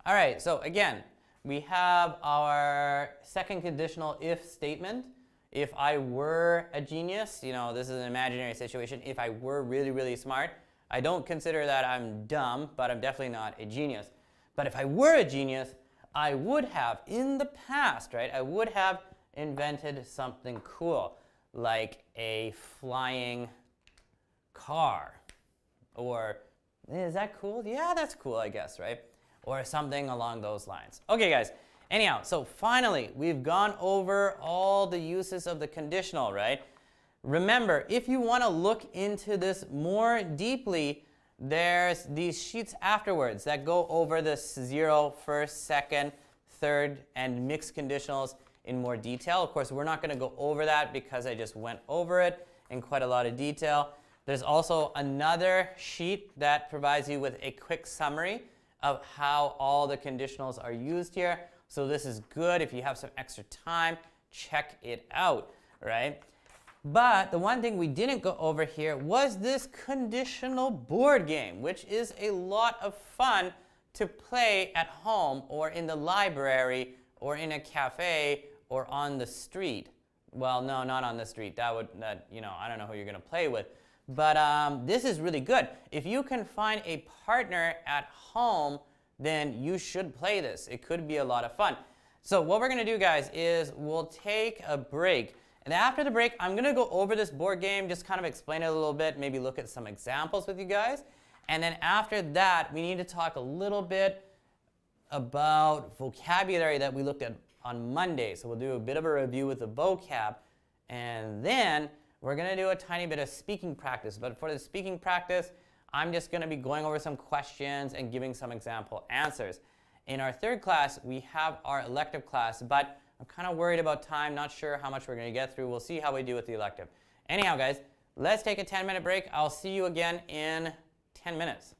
All right, so again, we have our second conditional if statement. If I were a genius, you know, this is an imaginary situation. If I were really, really smart, I don't consider that I'm dumb, but I'm definitely not a genius. But if I were a genius, I would have, in the past, right, I would have invented something cool, like a flying car. Or, is that cool? Yeah, that's cool, I guess, right? Or something along those lines. Okay, guys. Anyhow, so finally, we've gone over all the uses of the conditional, right? Remember, if you want to look into this more deeply, there's these sheets afterwards that go over the 0, first, second, third, and mixed conditionals in more detail. Of course, we're not going to go over that because I just went over it in quite a lot of detail. There's also another sheet that provides you with a quick summary of how all the conditionals are used here. So this is good. If you have some extra time, check it out, right? But the one thing we didn't go over here was this conditional board game, which is a lot of fun to play at home or in the library or in a cafe or on the street. Well, no, not on the street. You know, I don't know who you're going to play with. But this is really good. If you can find a partner at home, then you should play this. It could be a lot of fun. So what we're going to do, guys, is we'll take a break. And after the break, I'm going to go over this board game, just kind of explain it a little bit, maybe look at some examples with you guys. And then after that, we need to talk a little bit about vocabulary that we looked at on Monday. So we'll do a bit of a review with the vocab. And then we're going to do a tiny bit of speaking practice. But for the speaking practice, I'm just going to be going over some questions and giving some example answers. In our third class, we have our elective class, but I'm kind of worried about time, not sure how much we're going to get through. We'll see how we do with the elective. Anyhow, guys, let's take a 10-minute break. I'll see you again in 10 minutes.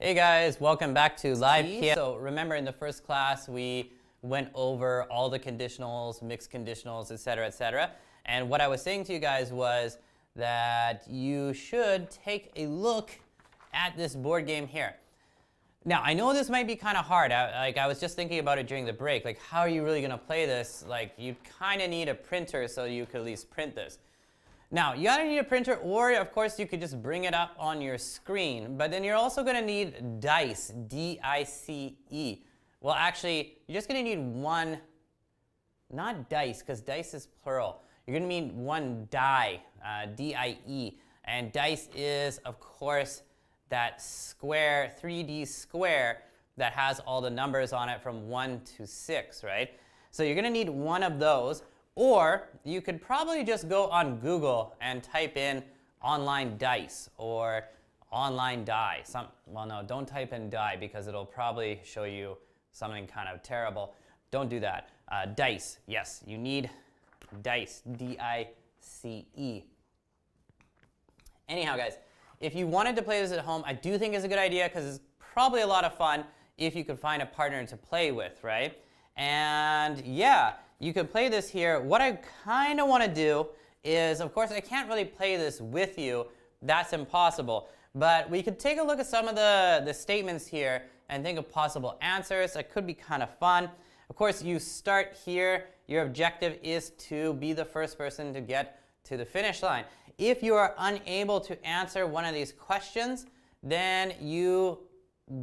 Hey guys, welcome back to Live PST. So remember in the first class we went over all the conditionals, mixed conditionals, etc., etc. And what I was saying to you guys was that you should take a look at this board game here. Now, I know this might be kind of hard. I was just thinking about it during the break. Like, how are you really going to play this? Like, you kind of need a printer so you could at least print this. Now, you either need a printer or, of course, you could just bring it up on your screen. But then you're also going to need dice, D-I-C-E. Well, actually, you're just going to need one, not dice, because dice is plural. You're going to need one die, D-I-E. And dice is, of course, that square, 3D square that has all the numbers on it from 1 to 6, right? So you're going to need one of those. Or you could probably just go on Google and type in online dice or online die. Well, no, don't type in die because it'll probably show you something kind of terrible. Don't do that. Dice, yes, you need dice, D-I-C-E. Anyhow, guys, if you wanted to play this at home, I do think it's a good idea because it's probably a lot of fun if you could find a partner to play with, right? And yeah, you could play this here. What I kind of want to do is, of course, I can't really play this with you. That's impossible. But we could take a look at some of the statements here and think of possible answers. That could be kind of fun. Of course, you start here. Your objective is to be the first person to get to the finish line. If you are unable to answer one of these questions, then you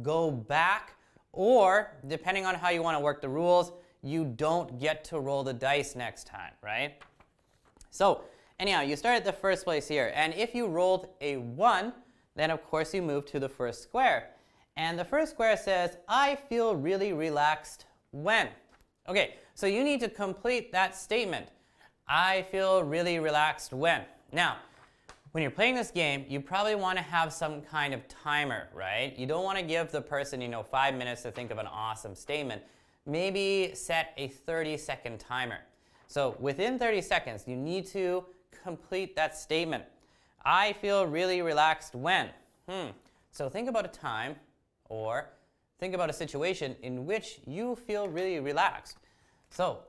go back, or depending on how you want to work the rules, you don't get to roll the dice next time, right? So anyhow, you start at the first place here, and if you rolled a 1, then of course you move to the first square. And the first square says, I feel really relaxed when. Okay, so you need to complete that statement. I feel really relaxed when. Now, when you're playing this game, you probably want to have some kind of timer, right? You don't want to give the person, 5 minutes to think of an awesome statement. Maybe set a 30-second timer. So within 30 seconds, you need to complete that statement. I feel really relaxed when. So think about a time or think about a situation in which you feel really relaxed. So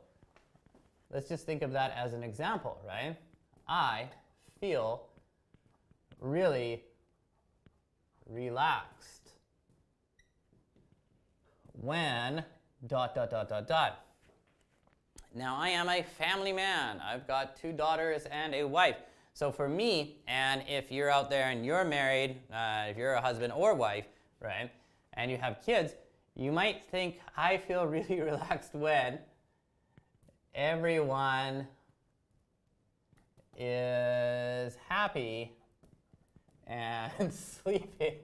let's just think of that as an example, right? I feel really relaxed when ... Now, I am a family man. I've got 2 daughters and a wife. So for me, and if you're out there and you're married, if you're a husband or wife, right, and you have kids, you might think, I feel really relaxed when everyone is happy and sleeping.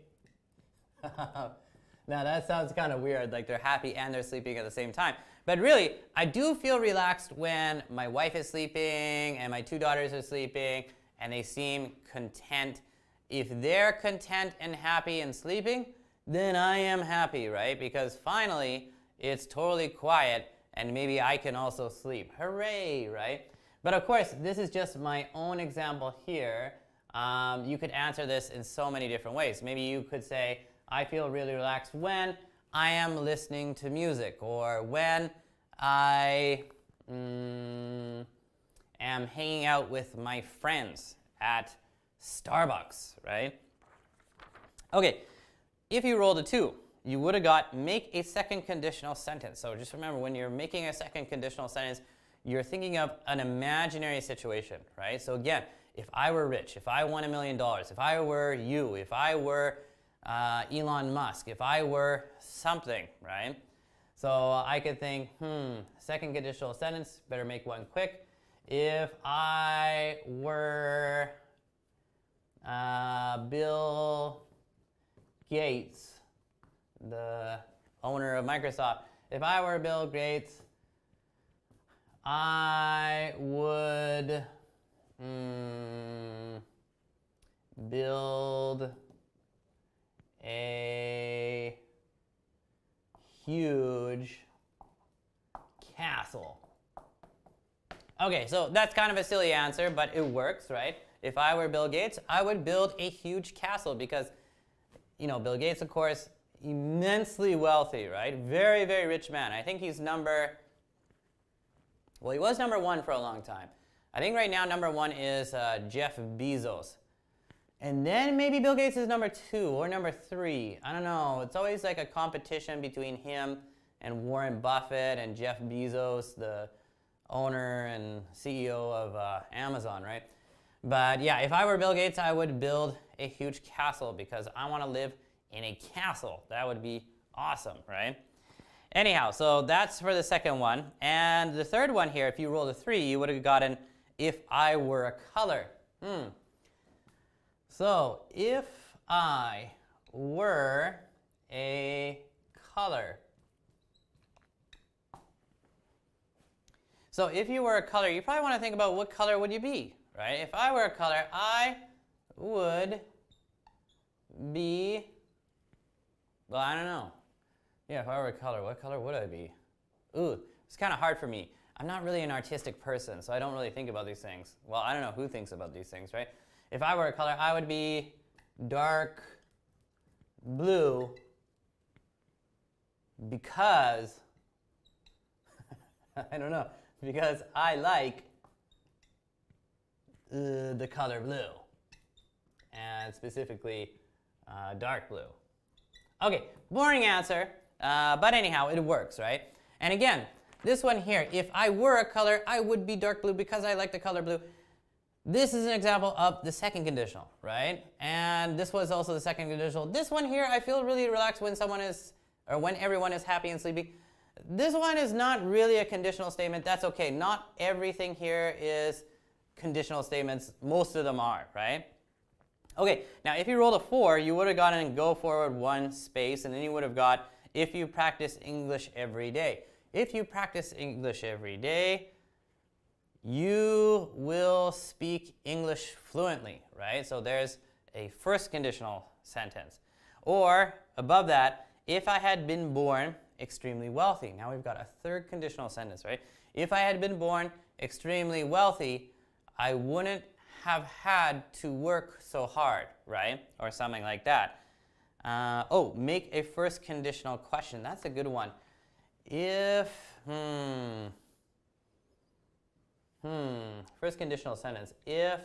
Now that sounds kind of weird, like they're happy and they're sleeping at the same time. But really, I do feel relaxed when my wife is sleeping and my 2 daughters are sleeping and they seem content. If they're content and happy and sleeping, then I am happy, right? Because finally, it's totally quiet and maybe I can also sleep. Hooray, right? But of course, this is just my own example here. You could answer this in so many different ways. Maybe you could say, I feel really relaxed when I am listening to music, or when I am hanging out with my friends at Starbucks, right? Okay, if you rolled a 2, you would have got make a second conditional sentence. So just remember, when you're making a second conditional sentence, you're thinking of an imaginary situation, right? So again, if I were rich, if I won $1 million, if I were you, if I were Elon Musk, if I were something, right? So I could think, second conditional sentence, better make one quick. If I were Bill Gates, the owner of Microsoft, if I were Bill Gates, I would build a huge castle. Okay, so that's kind of a silly answer, but it works, right? If I were Bill Gates, I would build a huge castle because, Bill Gates, of course, immensely wealthy, right? Very, very rich man. I think he's well, he was number 1 for a long time. I think right now number 1 is Jeff Bezos. And then maybe Bill Gates is number 2 or number 3. I don't know. It's always like a competition between him and Warren Buffett and Jeff Bezos, the owner and CEO of Amazon, right? But yeah, if I were Bill Gates, I would build a huge castle because I want to live in a castle. That would be awesome, right? Anyhow, so that's for the second one. And the third one here, if you rolled a 3, you would have gotten if I were a color. So if I were a color. So if you were a color, you probably want to think about what color would you be, right? If I were a color, I would be, well, I don't know. Yeah, if I were a color, what color would I be? Ooh, it's kind of hard for me. I'm not really an artistic person, so I don't really think about these things. Well, I don't know who thinks about these things, right? If I were a color, I would be dark blue because, I don't know, because I like the color blue, and specifically dark blue. Okay, boring answer, but anyhow, it works, right? And again, this one here, if I were a color, I would be dark blue because I like the color blue. This is an example of the second conditional, right? And this was also the second conditional. This one here, I feel really relaxed when someone is, or when everyone is happy and sleepy. This one is not really a conditional statement. That's okay. Not everything here is conditional statements. Most of them are, right? Okay, now if you rolled a 4, you would have gotten go forward 1 space, and then you would have got if you practice English every day. If you practice English every day, you will speak English fluently, right? So there's a first conditional sentence. Or above that, if I had been born extremely wealthy. Now we've got a third conditional sentence, right? If I had been born extremely wealthy, I wouldn't have had to work so hard, right? Or something like that. Make a first conditional question. That's a good one. If, first conditional sentence. If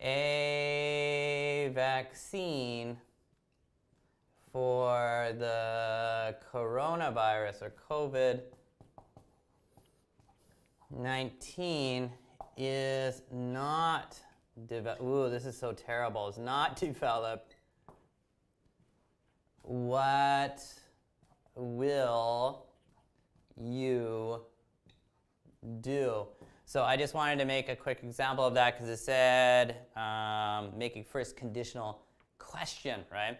a vaccine for the coronavirus or COVID-19 is not developed, ooh, this is so terrible, is not developed, what will you do? So I just wanted to make a quick example of that because it said making first conditional question, right?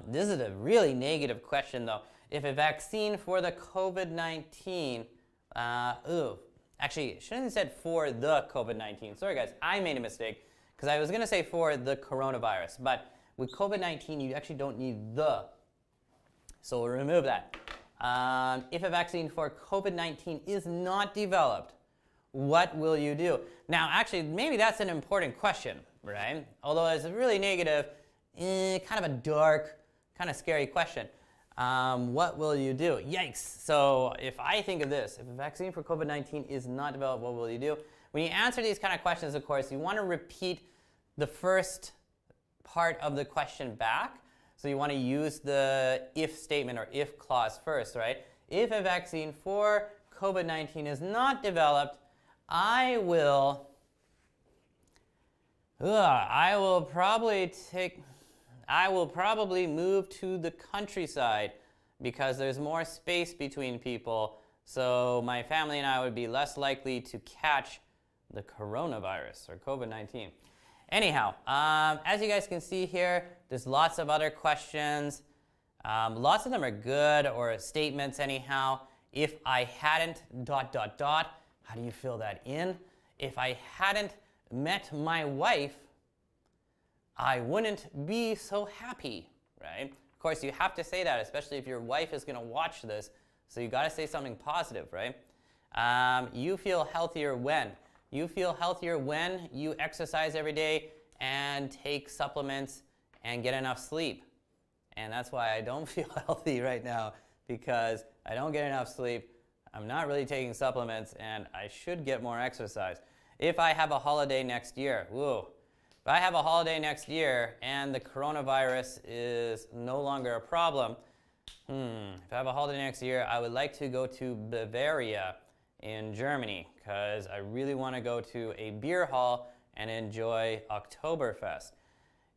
This is a really negative question though. If a vaccine for the COVID-19, actually, shouldn't have said for the COVID-19. Sorry guys, I made a mistake because I was going to say for the coronavirus, but with COVID-19 you actually don't need the, so we'll remove that. If a vaccine for COVID-19 is not developed, what will you do? Now actually, maybe that's an important question, right? Although it's really negative, kind of a dark, kind of scary question. What will you do? Yikes. So if I think of this, if a vaccine for COVID-19 is not developed, what will you do? When you answer these kind of questions, of course, you want to repeat the first part of the question back. So you want to use the if statement or if clause first, right? If a vaccine for COVID-19 is not developed, I will probably move to the countryside because there's more space between people, so my family and I would be less likely to catch the coronavirus or COVID-19. Anyhow, as you guys can see here, there's lots of other questions. Lots of them are good or statements anyhow. If I hadn't ... how do you fill that in? If I hadn't met my wife, I wouldn't be so happy, right? Of course, you have to say that, especially if your wife is going to watch this. So you got to say something positive, right? You feel healthier when? You feel healthier when you exercise every day and take supplements and get enough sleep. and that's why I don't feel healthy right now, because I don't get enough sleep, I'm not really taking supplements, and I should get more exercise. If I have a holiday next year, if I have a holiday next year and the coronavirus is no longer a problem, if I have a holiday next year, I would like to go to Bavaria in Germany, because I really want to go to a beer hall and enjoy Oktoberfest.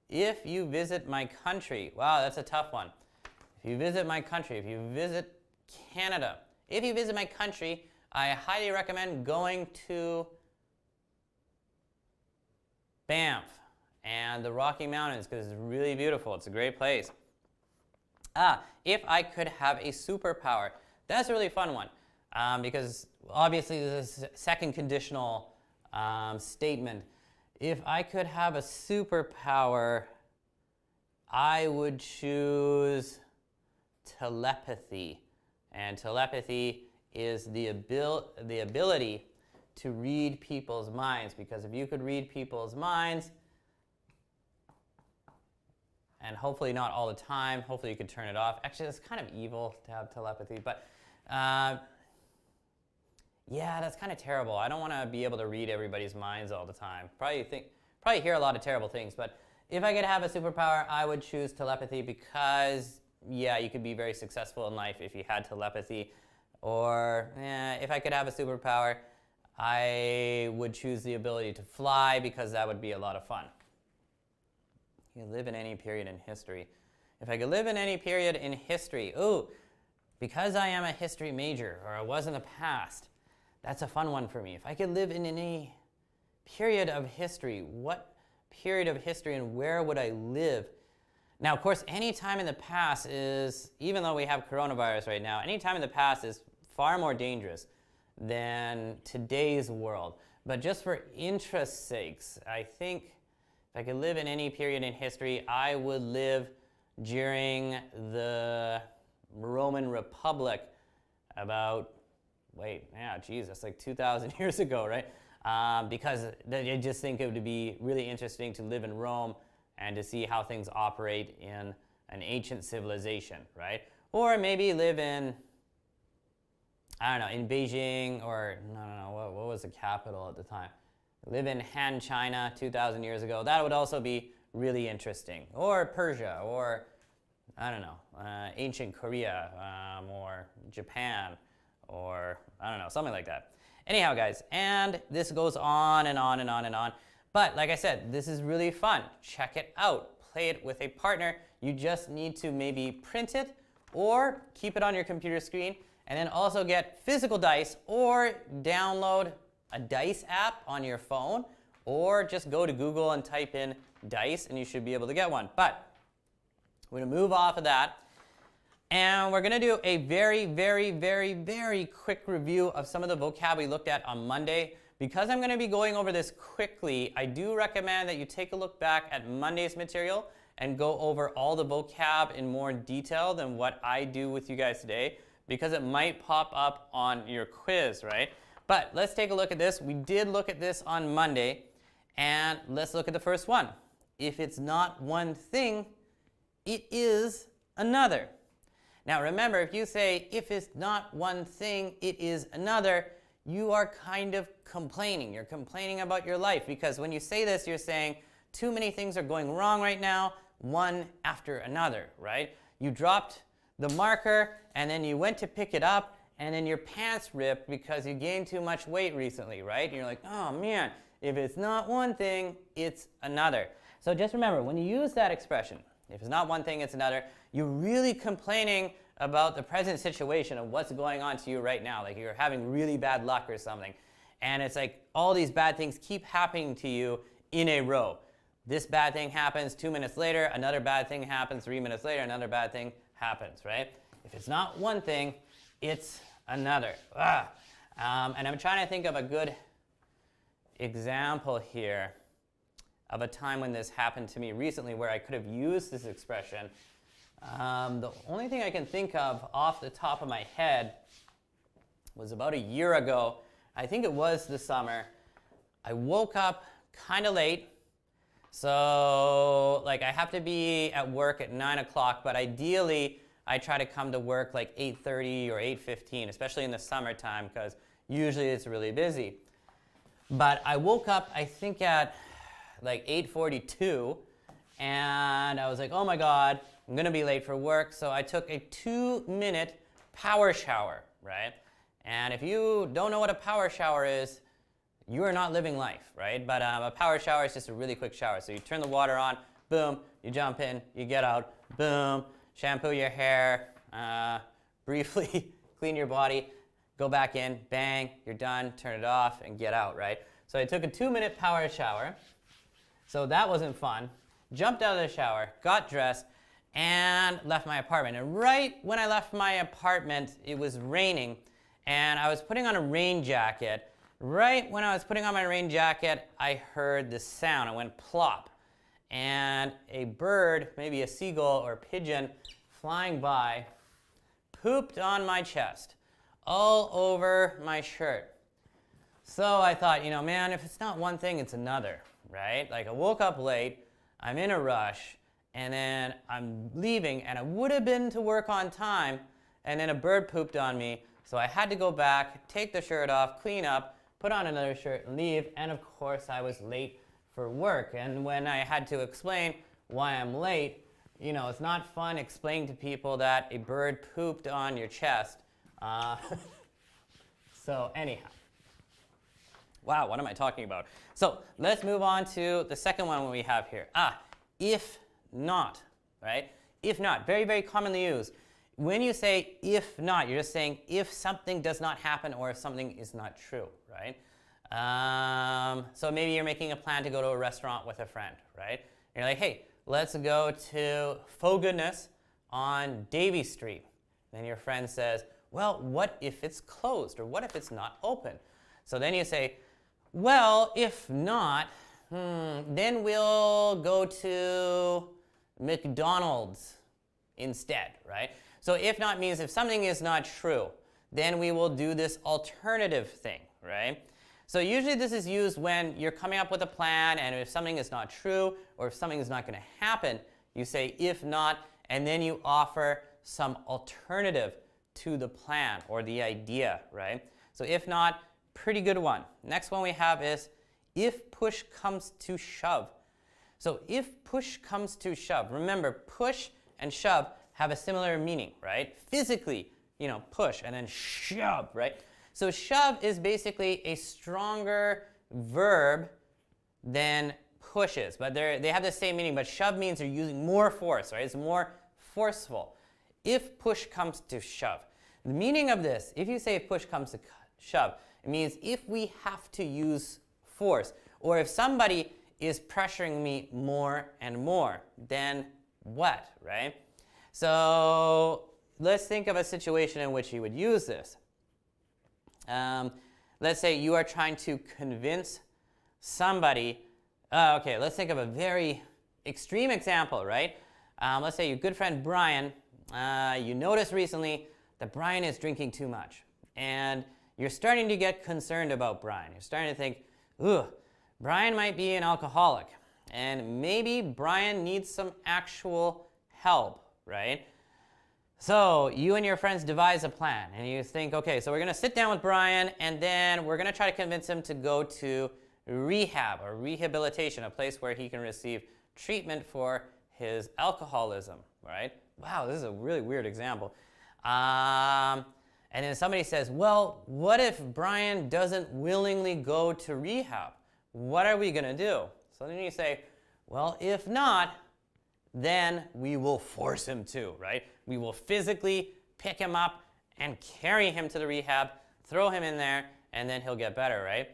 If you visit my country, wow, that's a tough one. If you visit my country, if you visit Canada, if you visit my country, I highly recommend going to Banff and the Rocky Mountains, because it's really beautiful. It's a great place. If I could have a superpower, that's a really fun one, because obviously this is a second conditional statement. If I could have a superpower, I would choose telepathy. And telepathy is the ability to read people's minds, because if you could read people's minds, and hopefully not all the time, hopefully you could turn it off. Actually, it's kind of evil to have telepathy, but yeah, that's kind of terrible. I don't want to be able to read everybody's minds all the time. Probably hear a lot of terrible things, but if I could have a superpower, I would choose telepathy, because yeah, you could be very successful in life if you had telepathy. Or if I could have a superpower, I would choose the ability to fly, because that would be a lot of fun. You can live in any period in history. If I could live in any period in history, because I am a history major, or I was in the past, that's a fun one for me. If I could live in any period of history, what period of history and where would I live? Now, of course, any time in the past is, even though we have coronavirus right now, any time in the past is far more dangerous than today's world. But just for interest's sakes, I think if I could live in any period in history, I would live during the Roman Republic about, that's like 2,000 years ago, right? Because I just think it would be really interesting to live in Rome and to see how things operate in an ancient civilization, right? Or maybe live in, I don't know, in Beijing, or what was the capital at the time? Live in Han, China 2,000 years ago. That would also be really interesting. Or Persia, or I don't know, ancient Korea, or Japan, or I don't know, something like that. Anyhow, guys, and this goes on and on and on and on. But like I said, this is really fun. Check it out. Play it with a partner. You just need to maybe print it or keep it on your computer screen, and then also get physical dice, or download a dice app on your phone, or just go to Google and type in dice and you should be able to get one. But we're going to move off of that, and we're going to do a very, very, very, very quick review of some of the vocab we looked at on Monday. Because I'm going to be going over this quickly, I do recommend that you take a look back at Monday's material and go over all the vocab in more detail than what I do with you guys today, because it might pop up on your quiz, right? But let's take a look at this. We did look at this on Monday, and let's look at the first one. If it's not one thing, it is another. Now remember, if you say, if it's not one thing, it is another, you are kind of complaining. You're complaining about your life, because when you say this, you're saying too many things are going wrong right now, one after another, right? You dropped the marker, and then you went to pick it up, and then your pants ripped because you gained too much weight recently, right? And you're like, oh man, if it's not one thing, it's another. So just remember, when you use that expression, if it's not one thing, it's another, you're really complaining about the present situation of what's going on to you right now. Like you're having really bad luck or something. And it's like all these bad things keep happening to you in a row. This bad thing happens, 2 minutes later, another bad thing happens, 3 minutes later, another bad thing happens, right? If it's not one thing, it's another. And I'm trying to think of a good example here of a time when this happened to me recently where I could have used this expression. The only thing I can think of off the top of my head was about a year ago. I think it was the summer. I woke up kind of late, So like I have to be at work at 9 o'clock, but ideally I try to come to work like 8:30 or 8:15, especially in the summertime because usually it's really busy. But I woke up, I think at like 8:42, and I was like, oh my God, I'm gonna be late for work. So I took a 2-minute power shower, right? And if you don't know what a power shower is, you are not living life, right? But a power shower is just a really quick shower. So you turn the water on, boom, you jump in, you get out, boom, shampoo your hair, briefly clean your body, go back in, bang, you're done, turn it off, and get out, right? So I took a 2-minute power shower. So that wasn't fun. Jumped out of the shower, got dressed, and left my apartment. And right when I left my apartment, it was raining, and I was putting on a rain jacket. Right when I was putting on my rain jacket, I heard this sound. It went plop. And a bird, maybe a seagull or a pigeon, flying by, pooped on my chest, all over my shirt. So I thought, man, if it's not one thing, it's another, right? Like I woke up late, I'm in a rush, and then I'm leaving, and I would have been to work on time, and then a bird pooped on me. So I had to go back, take the shirt off, clean up, put on another shirt, and leave. And of course, I was late for work. And when I had to explain why I'm late, it's not fun explaining to people that a bird pooped on your chest. So anyhow. Wow, what am I talking about? So let's move on to the second one we have here. If not, right? If not, very, very commonly used. When you say if not, you're just saying if something does not happen or if something is not true, right? So maybe you're making a plan to go to a restaurant with a friend, right? And you're like, hey, let's go to Faux Goodness on Davie Street. Then your friend says, well, what if it's closed or what if it's not open? So then you say, well, if not, then we'll go to McDonald's instead, right? So if not means if something is not true, then we will do this alternative thing, right? So usually this is used when you're coming up with a plan, and if something is not true or if something is not going to happen, you say if not, and then you offer some alternative to the plan or the idea, right? So if not, pretty good one. Next one we have is if push comes to shove. So if push comes to shove, remember push and shove have a similar meaning, right? Physically, push and then shove, right? So shove is basically a stronger verb than push is, but they have the same meaning, but shove means you're using more force, right? It's more forceful. If push comes to shove. The meaning of this, if you say if push comes to shove, it means if we have to use force, or if somebody is pressuring me more and more, then what, right? So let's think of a situation in which you would use this. Let's say you are trying to convince somebody. Okay, let's think of a very extreme example, right? Let's say your good friend Brian, you noticed recently that Brian is drinking too much. And you're starting to get concerned about Brian. You're starting to think, ooh, Brian might be an alcoholic. And maybe Brian needs some actual help, right? So you and your friends devise a plan, and you think, okay, so we're going to sit down with Brian, and then we're going to try to convince him to go to rehab or rehabilitation, a place where he can receive treatment for his alcoholism, right? Wow, this is a really weird example. And then somebody says, well, what if Brian doesn't willingly go to rehab? What are we going to do? So then you say, well, if not, then we will force him to, right? We will physically pick him up and carry him to the rehab, throw him in there, and then he'll get better, right?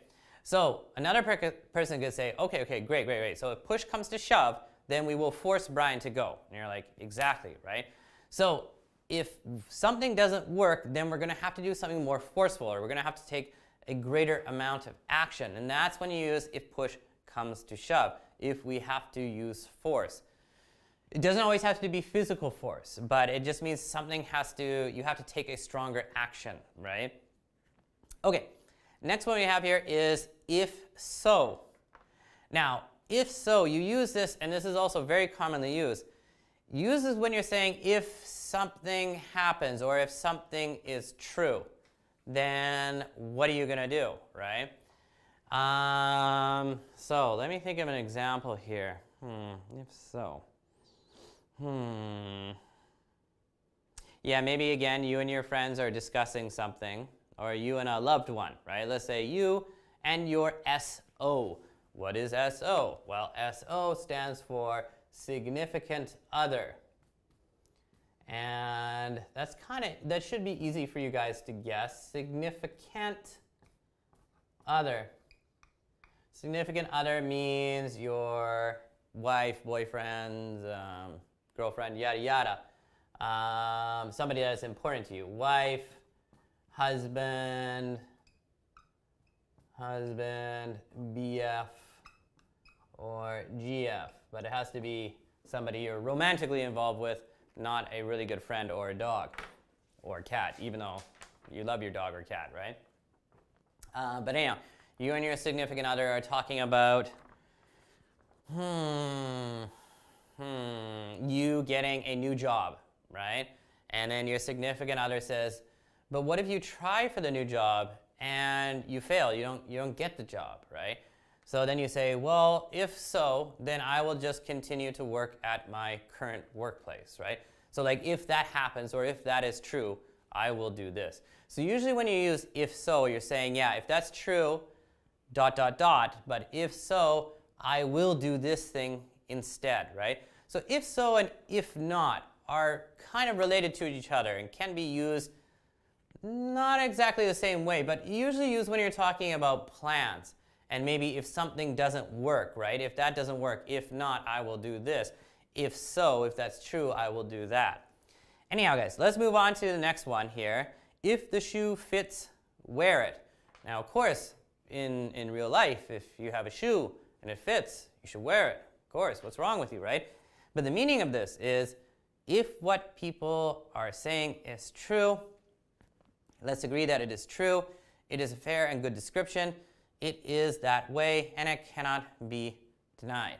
So another person could say, okay, great. So if push comes to shove, then we will force Brian to go. And you're like, exactly, right? So if something doesn't work, then we're going to have to do something more forceful, or we're going to have to take a greater amount of action. And that's when you use if push comes to shove, if we have to use force. It doesn't always have to be physical force, but it just means you have to take a stronger action, right? Okay, next one we have here is if so. Now, if so, you use this, and this is also very commonly used. Use this when you're saying if something happens or if something is true, then what are you going to do, right? So let me think of an example here. If so. Yeah, maybe again, you and your friends are discussing something, or you and a loved one, right? Let's say you and your SO. What is SO? Well, SO stands for significant other. And that should be easy for you guys to guess. Significant other. Significant other means your wife, boyfriend, girlfriend, yada yada. Somebody that is important to you. Wife, husband, BF, or GF. But it has to be somebody you're romantically involved with, not a really good friend or a dog or a cat, even though you love your dog or cat, right? But anyhow, you and your significant other are talking about you getting a new job, right? And then your significant other says, but what if you try for the new job and you fail, you don't get the job, right? So then you say, well, if so, then I will just continue to work at my current workplace, right? So like if that happens or if that is true, I will do this. So usually when you use if so, you're saying, yeah, if that's true, ... but if so, I will do this thing instead, right? So if so and if not are kind of related to each other and can be used not exactly the same way, but usually used when you're talking about plans. And maybe if something doesn't work, right? If that doesn't work, if not, I will do this. If so, if that's true, I will do that. Anyhow, guys, let's move on to the next one here. If the shoe fits, wear it. Now, of course, in real life, if you have a shoe and it fits, you should wear it. Of course, what's wrong with you, right? But the meaning of this is, if what people are saying is true, let's agree that it is true, it is a fair and good description, it is that way, and it cannot be denied,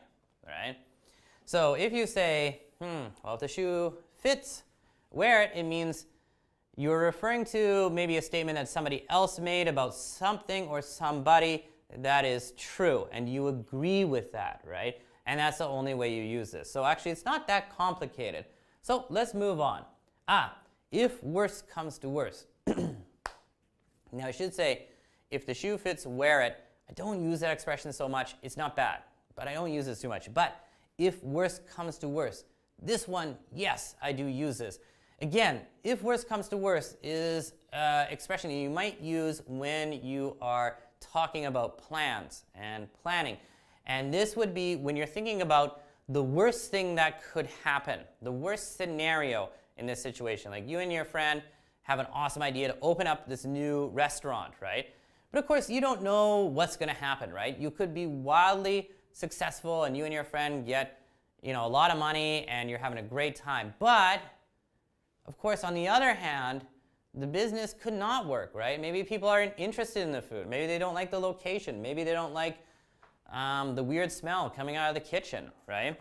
right? So if you say, well, if the shoe fits, wear it, it means you're referring to maybe a statement that somebody else made about something or somebody that is true, and you agree with that, right? And that's the only way you use this. So actually, it's not that complicated. So let's move on. If worse comes to worse. Now, I should say, if the shoe fits, wear it. I don't use that expression so much. It's not bad, but I don't use this too much. But if worse comes to worse, this one, yes, I do use this. Again, if worse comes to worse is an expression you might use when you are talking about plans and planning. And this would be when you're thinking about the worst thing that could happen, the worst scenario in this situation. Like you and your friend have an awesome idea to open up this new restaurant, right? But of course, you don't know what's going to happen, right? You could be wildly successful and you and your friend get, a lot of money and you're having a great time. But of course, on the other hand, the business could not work, right? Maybe people aren't interested in the food. Maybe they don't like the location. Maybe they don't like the weird smell coming out of the kitchen, right?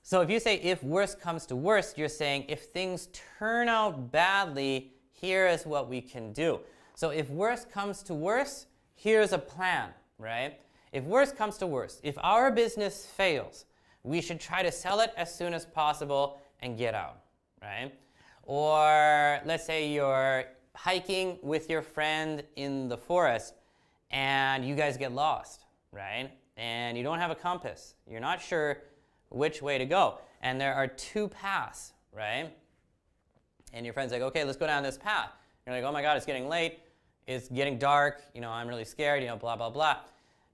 So if you say if worse comes to worst, you're saying if things turn out badly, here is what we can do. So if worse comes to worse, here's a plan, right? If worse comes to worst, if our business fails, we should try to sell it as soon as possible and get out, right? Or let's say you're hiking with your friend in the forest and you guys get lost, right? And you don't have a compass. You're not sure which way to go. And there are two paths, right? And your friend's like, okay, let's go down this path. You're like, oh my God, it's getting late. It's getting dark. I'm really scared, blah, blah, blah.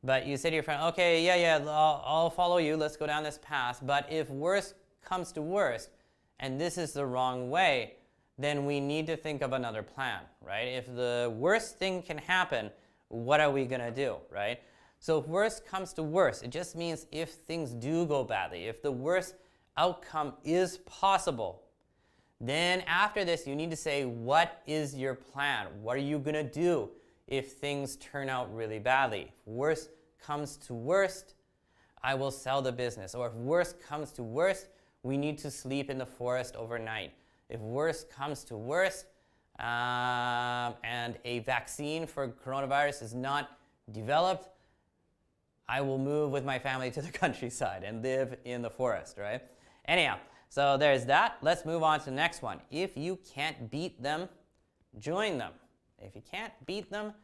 But you say to your friend, okay, yeah, I'll follow you. Let's go down this path. But if worst comes to worst, and this is the wrong way, then we need to think of another plan, right? If the worst thing can happen, what are we going to do, right? So if worst comes to worst, it just means if things do go badly, if the worst outcome is possible, then after this, you need to say, what is your plan? What are you going to do if things turn out really badly? If worst comes to worst, I will sell the business. Or if worst comes to worst, we need to sleep in the forest overnight. If worst comes to worst, and a vaccine for coronavirus is not developed, I will move with my family to the countryside and live in the forest, right? Anyhow, so there's that. Let's move on to the next one. If you can't beat them, join them. If you can't beat them,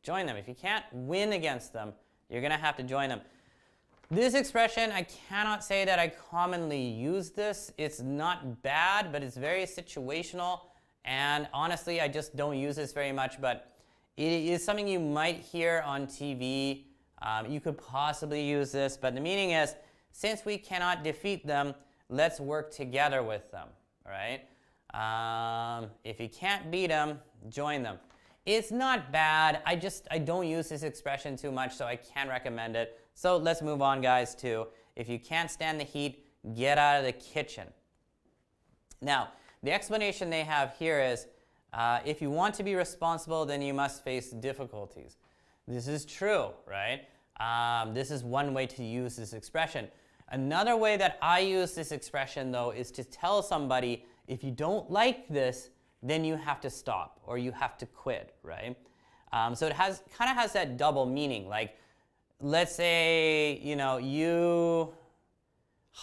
join them. If you can't win against them, you're going to have to join them. This expression, I cannot say that I commonly use this. It's not bad, but it's very situational. And honestly, I just don't use this very much, but it is something you might hear on TV. You could possibly use this, but the meaning is, since we cannot defeat them, let's work together with them, all right? If you can't beat them, join them. It's not bad. I don't use this expression too much, so I can recommend it. So let's move on, guys, to if you can't stand the heat, get out of the kitchen. Now, the explanation they have here is, if you want to be responsible, then you must face difficulties. This is true, right? This is one way to use this expression. Another way that I use this expression, though, is to tell somebody, if you don't like this, then you have to stop or you have to quit, right? So it kind of has that double meaning. Like, let's say,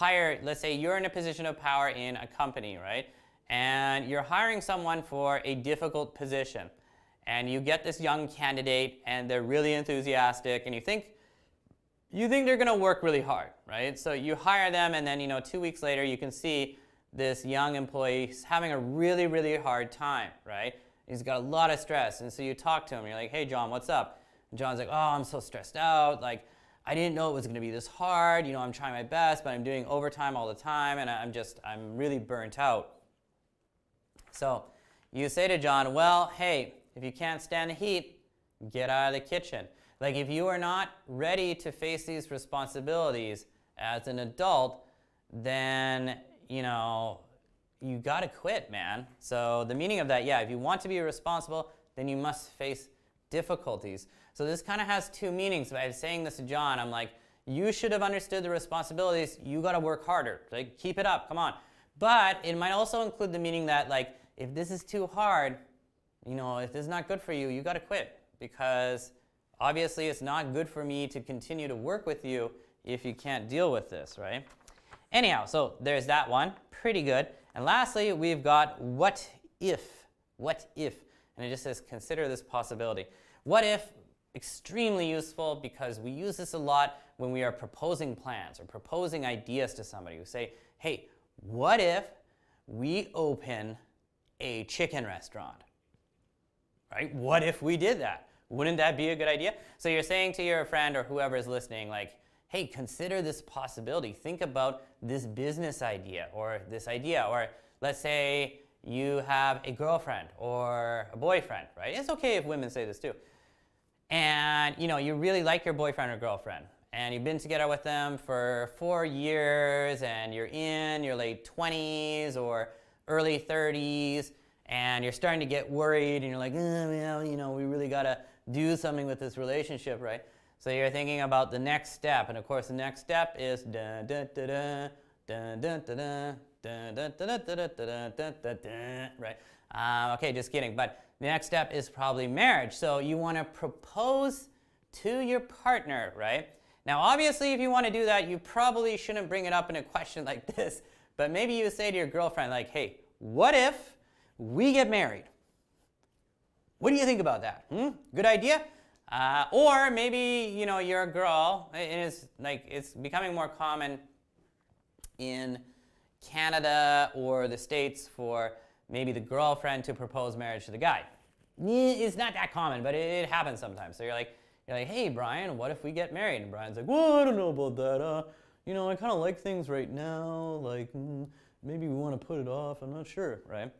let's say you're in a position of power in a company, right? And you're hiring someone for a difficult position. And you get this young candidate, and they're really enthusiastic, and you think they're going to work really hard, right? So you hire them, and then 2 weeks later, you can see this young employee having a really, really hard time, right? He's got a lot of stress, and so you talk to him. You're like, "Hey, John, what's up?" And John's like, "Oh, I'm so stressed out. Like, I didn't know it was going to be this hard. I'm trying my best, but I'm doing overtime all the time, and I'm really burnt out." So you say to John, "Well, hey, if you can't stand the heat, get out of the kitchen." Like, if you are not ready to face these responsibilities as an adult, then, you got to quit, man. So the meaning of that, if you want to be responsible, then you must face difficulties. So this kind of has two meanings. By saying this to John, I'm like, you should have understood the responsibilities. You got to work harder. Like, keep it up. Come on. But it might also include the meaning that, like, if this is too hard, if this is not good for you, you got to quit, because obviously it's not good for me to continue to work with you if you can't deal with this, right? Anyhow, so there's that one. Pretty good. And lastly, we've got what if. What if? And it just says, consider this possibility. What if, extremely useful, because we use this a lot when we are proposing plans or proposing ideas to somebody. We say, hey, what if we open a chicken restaurant? Right? What if we did that? Wouldn't that be a good idea? So you're saying to your friend or whoever is listening, like, hey, consider this possibility. Think about this business idea or this idea. Or let's say you have a girlfriend or a boyfriend, right? It's okay if women say this too. And you really like your boyfriend or girlfriend, and you've been together with them for 4 years, and you're in your late 20s or early 30s, and you're starting to get worried, and you're like, we really got to do something with this relationship, right? So you're thinking about the next step, and of course the next step is right? Okay, just kidding. But the next step is probably marriage. So you want to propose to your partner, right? Now, obviously, if you want to do that, you probably shouldn't bring it up in a question like this. But maybe you say to your girlfriend, like, hey, what if we get married? What do you think about that? Good idea? Or maybe, you're a girl, and it's becoming more common in Canada or the States for maybe the girlfriend to propose marriage to the guy. It's not that common, but it happens sometimes. So you're like, hey, Brian, what if we get married? And Brian's like, well, I don't know about that. I kind of like things right now. Like, maybe we want to put it off. I'm not sure, right?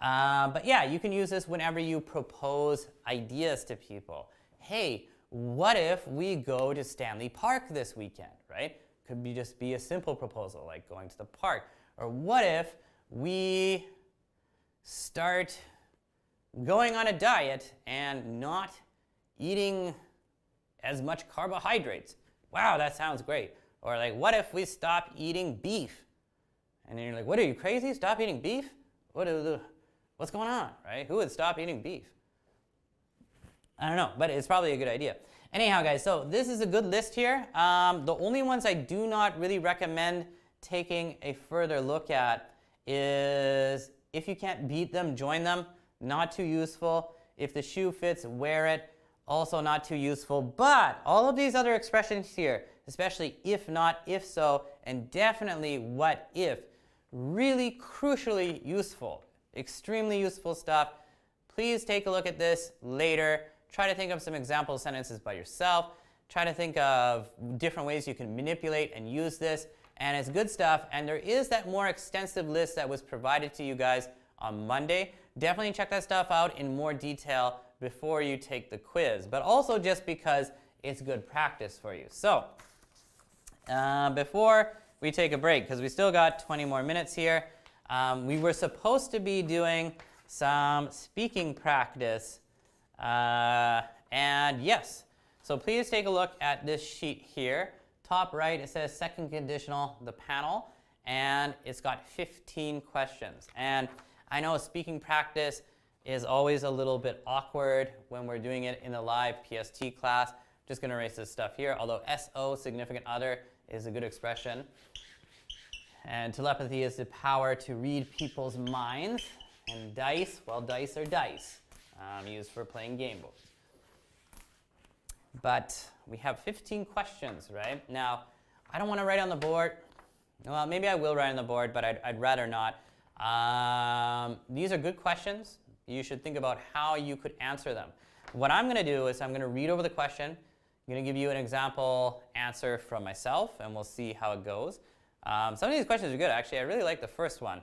But yeah, you can use this whenever you propose ideas to people. Hey, what if we go to Stanley Park this weekend, right? Could just be a simple proposal, like going to the park. Or what if we start going on a diet and not eating as much carbohydrates? Wow, that sounds great. Or like, what if we stop eating beef? And then you're like, what, are you crazy? Stop eating beef? What's going on, right? Who would stop eating beef? I don't know, but it's probably a good idea. Anyhow, guys, so this is a good list here. The only ones I do not really recommend taking a further look at is if you can't beat them, join them. Not too useful. If the shoe fits, wear it. Also not too useful. But all of these other expressions here, especially if not, if so, and definitely what if, really crucially useful. Extremely useful stuff. Please take a look at this later. Try to think of some example sentences by yourself. Try to think of different ways you can manipulate and use this. And it's good stuff. And there is that more extensive list that was provided to you guys on Monday. Definitely check that stuff out in more detail before you take the quiz. But also just because it's good practice for you. So before we take a break, because we still got 20 more minutes here, we were supposed to be doing some speaking practice. And yes, so please take a look at this sheet here. Top right, it says second conditional, the panel, and it's got 15 questions. And I know speaking practice is always a little bit awkward when we're doing it in a live PST class. I'm just going to erase this stuff here, although SO, significant other, is a good expression. And telepathy is the power to read people's minds. And dice, well, dice are dice. Used for playing game boards. But we have 15 questions, right? Now, I don't want to write on the board. Well, maybe I will write on the board, but I'd rather not. These are good questions. You should think about how you could answer them. What I'm going to do is I'm going to read over the question. I'm going to give you an example answer from myself, and we'll see how it goes. Some of these questions are good, actually. I really like the first one.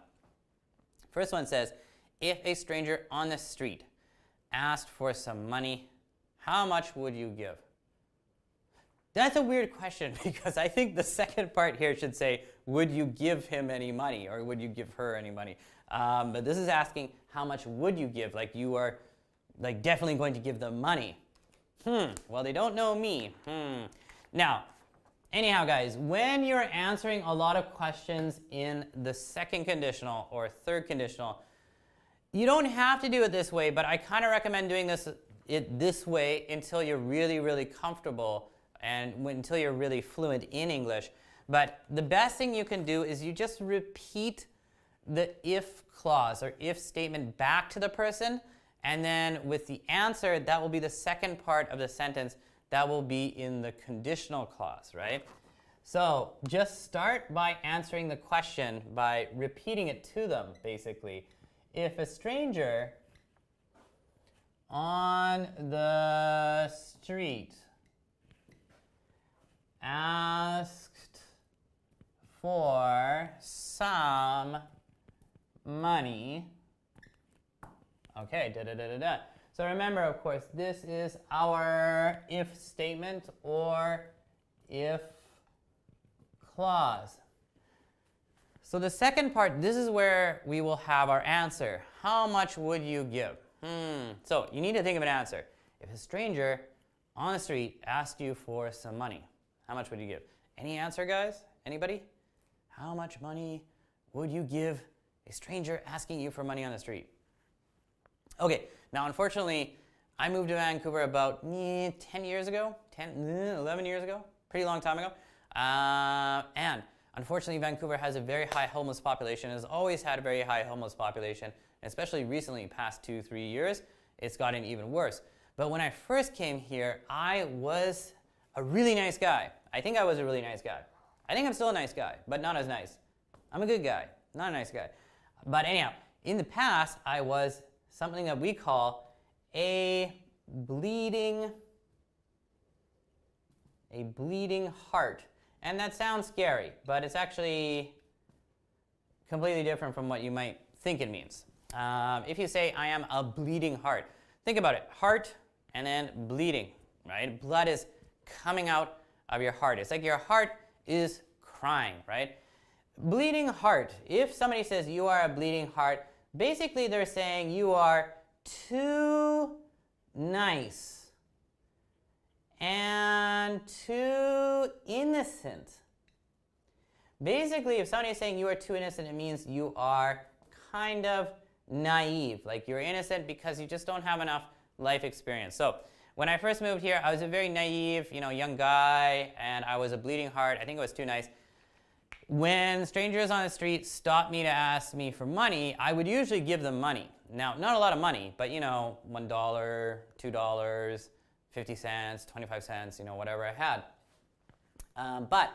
First one says, if a stranger on the street asked for some money, how much would you give? That's a weird question because I think the second part here should say, would you give him any money or would you give her any money? But this is asking, how much would you give? Like you are like definitely going to give them money. Well, they don't know me. Now, anyhow, guys, when you're answering a lot of questions in the second conditional or third conditional, you don't have to do it this way, but I kind of recommend doing this way until you're really, really comfortable and until you're really fluent in English. But the best thing you can do is you just repeat the if clause or if statement back to the person, and then with the answer, that will be the second part of the sentence that will be in the conditional clause, right? So just start by answering the question by repeating it to them, basically. If a stranger on the street asked for some money, okay, So remember, of course, this is our if statement or if clause. So the second part, this is where we will have our answer. How much would you give? So you need to think of an answer. If a stranger on the street asked you for some money, how much would you give? Any answer, guys? Anybody? How much money would you give a stranger asking you for money on the street? Okay, now unfortunately, I moved to Vancouver about 10 years ago, 11 years ago, pretty long time ago. And unfortunately, Vancouver has a very high homeless population, has always had a very high homeless population, and especially recently, past 2-3 years, it's gotten even worse. But when I first came here, I was a really nice guy. I think I was a really nice guy. I think I'm still a nice guy, but not as nice. I'm a good guy, not a nice guy. But anyhow, in the past, I was something that we call a bleeding heart. And that sounds scary, but it's actually completely different from what you might think it means. If you say, I am a bleeding heart, think about it. Heart and then bleeding, right? Blood is coming out of your heart. It's like your heart is crying, right? Bleeding heart. If somebody says you are a bleeding heart, basically they're saying you are too nice and too innocent Basically, if somebody is saying you are too innocent, it means you are kind of naive. Like you're innocent because you just don't have enough life experience. So when I first moved here, I was a very naive, young guy, and I was a bleeding heart. I think it was too nice. When strangers on the street stopped me to ask me for money, I would usually give them money. Now, not a lot of money, but $1, $2, 50 cents, 25 cents, whatever I had. But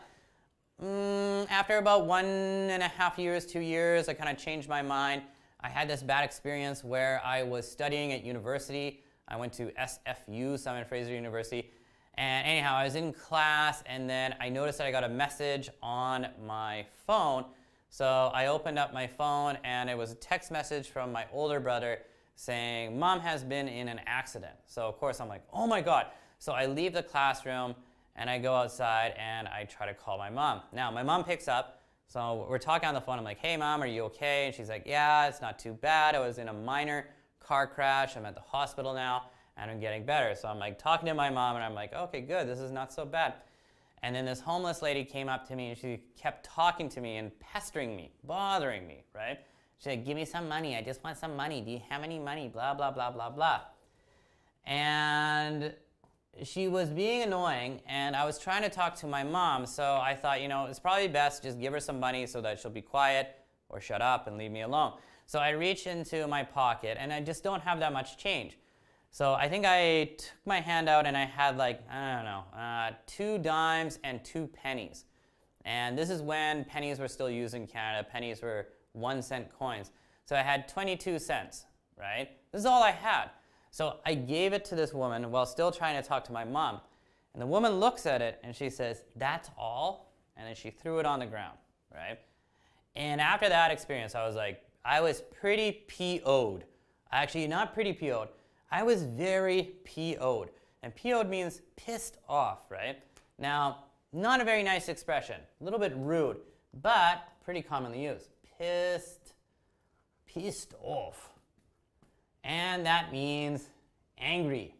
after about 1.5 years, 2 years, I kind of changed my mind. I had this bad experience where I was studying at university. I went to SFU, Simon Fraser University. And anyhow, I was in class, and then I noticed that I got a message on my phone. So I opened up my phone, and it was a text message from my older brother saying, "Mom has been in an accident." So of course I'm like, oh my God. So I leave the classroom, and I go outside, and I try to call my mom. Now, my mom picks up. So we're talking on the phone. I'm like, "Hey, Mom, are you okay?" And she's like, "Yeah, it's not too bad. I was in a minor car crash. I'm at the hospital now, and I'm getting better." So I'm like talking to my mom, and I'm like, "Okay, good. This is not so bad." And then this homeless lady came up to me, and she kept talking to me and pestering me, bothering me, right? She said, "Give me some money. I just want some money. Do you have any money? Blah, blah, blah, blah, blah." And she was being annoying, and I was trying to talk to my mom, so I thought, it's probably best just give her some money so that she'll be quiet or shut up and leave me alone. So I reached into my pocket, and I just don't have that much change. So I think I took my hand out, and I had 2 dimes and 2 pennies. And this is when pennies were still used in Canada. Pennies were 1-cent coins. So I had 22 cents, right? This is all I had. So I gave it to this woman while still trying to talk to my mom. And the woman looks at it, and she says, "That's all?" And then she threw it on the ground, right? And after that experience, I was pretty PO'd. Actually, not pretty PO'd. I was very PO'd. And PO'd means pissed off, right? Now, not a very nice expression. A little bit rude, but pretty commonly used. Pissed off. And that means angry.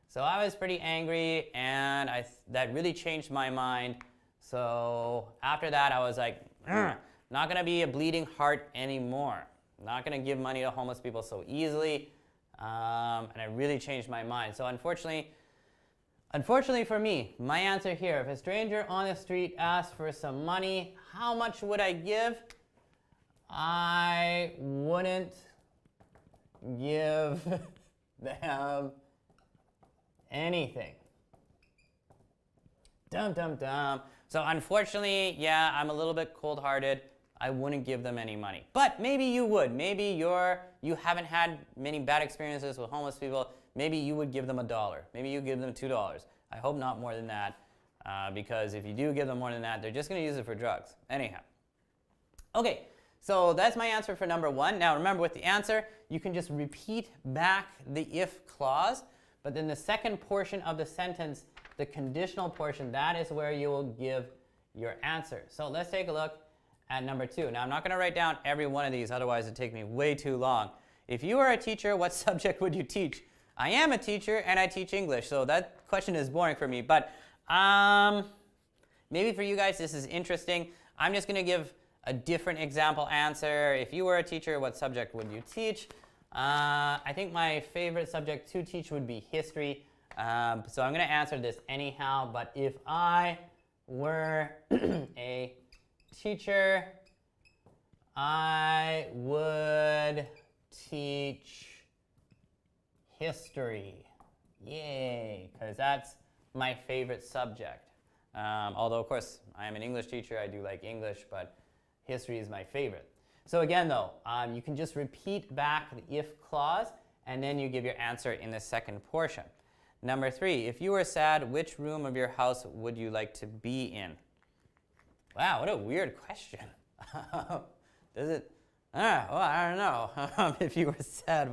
So I was pretty angry, and that really changed my mind. So after that, I was like, not going to be a bleeding heart anymore. Not going to give money to homeless people so easily. And I really changed my mind. So unfortunately for me, my answer here, if a stranger on the street asked for some money, how much would I give? I wouldn't give them anything. Dum, dum, dum. So unfortunately, yeah, I'm a little bit cold-hearted. I wouldn't give them any money. But maybe you would. Maybe you haven't had many bad experiences with homeless people. Maybe you would give them $1. Maybe you give them $2. I hope not more than that, because if you do give them more than that, they're just going to use it for drugs. Anyhow. Okay, so that's my answer for number 1. Now remember, with the answer, you can just repeat back the if clause, but then the second portion of the sentence, the conditional portion, that is where you will give your answer. So let's take a look at number 2. Now I'm not going to write down every one of these, otherwise it'd take me way too long. If you were a teacher, what subject would you teach? I am a teacher, and I teach English, so that question is boring for me, but maybe for you guys this is interesting. I'm just going to give a different example answer. If you were a teacher, what subject would you teach? I think my favorite subject to teach would be history, so I'm going to answer this anyhow, but if I were a teacher, I would teach history. Yay, because that's my favorite subject. Although, of course, I am an English teacher. I do like English, but history is my favorite. So again, though, you can just repeat back the if clause, and then you give your answer in the second portion. Number 3, if you were sad, which room of your house would you like to be in? Wow, what a weird question. Does it? I don't know. If you were sad,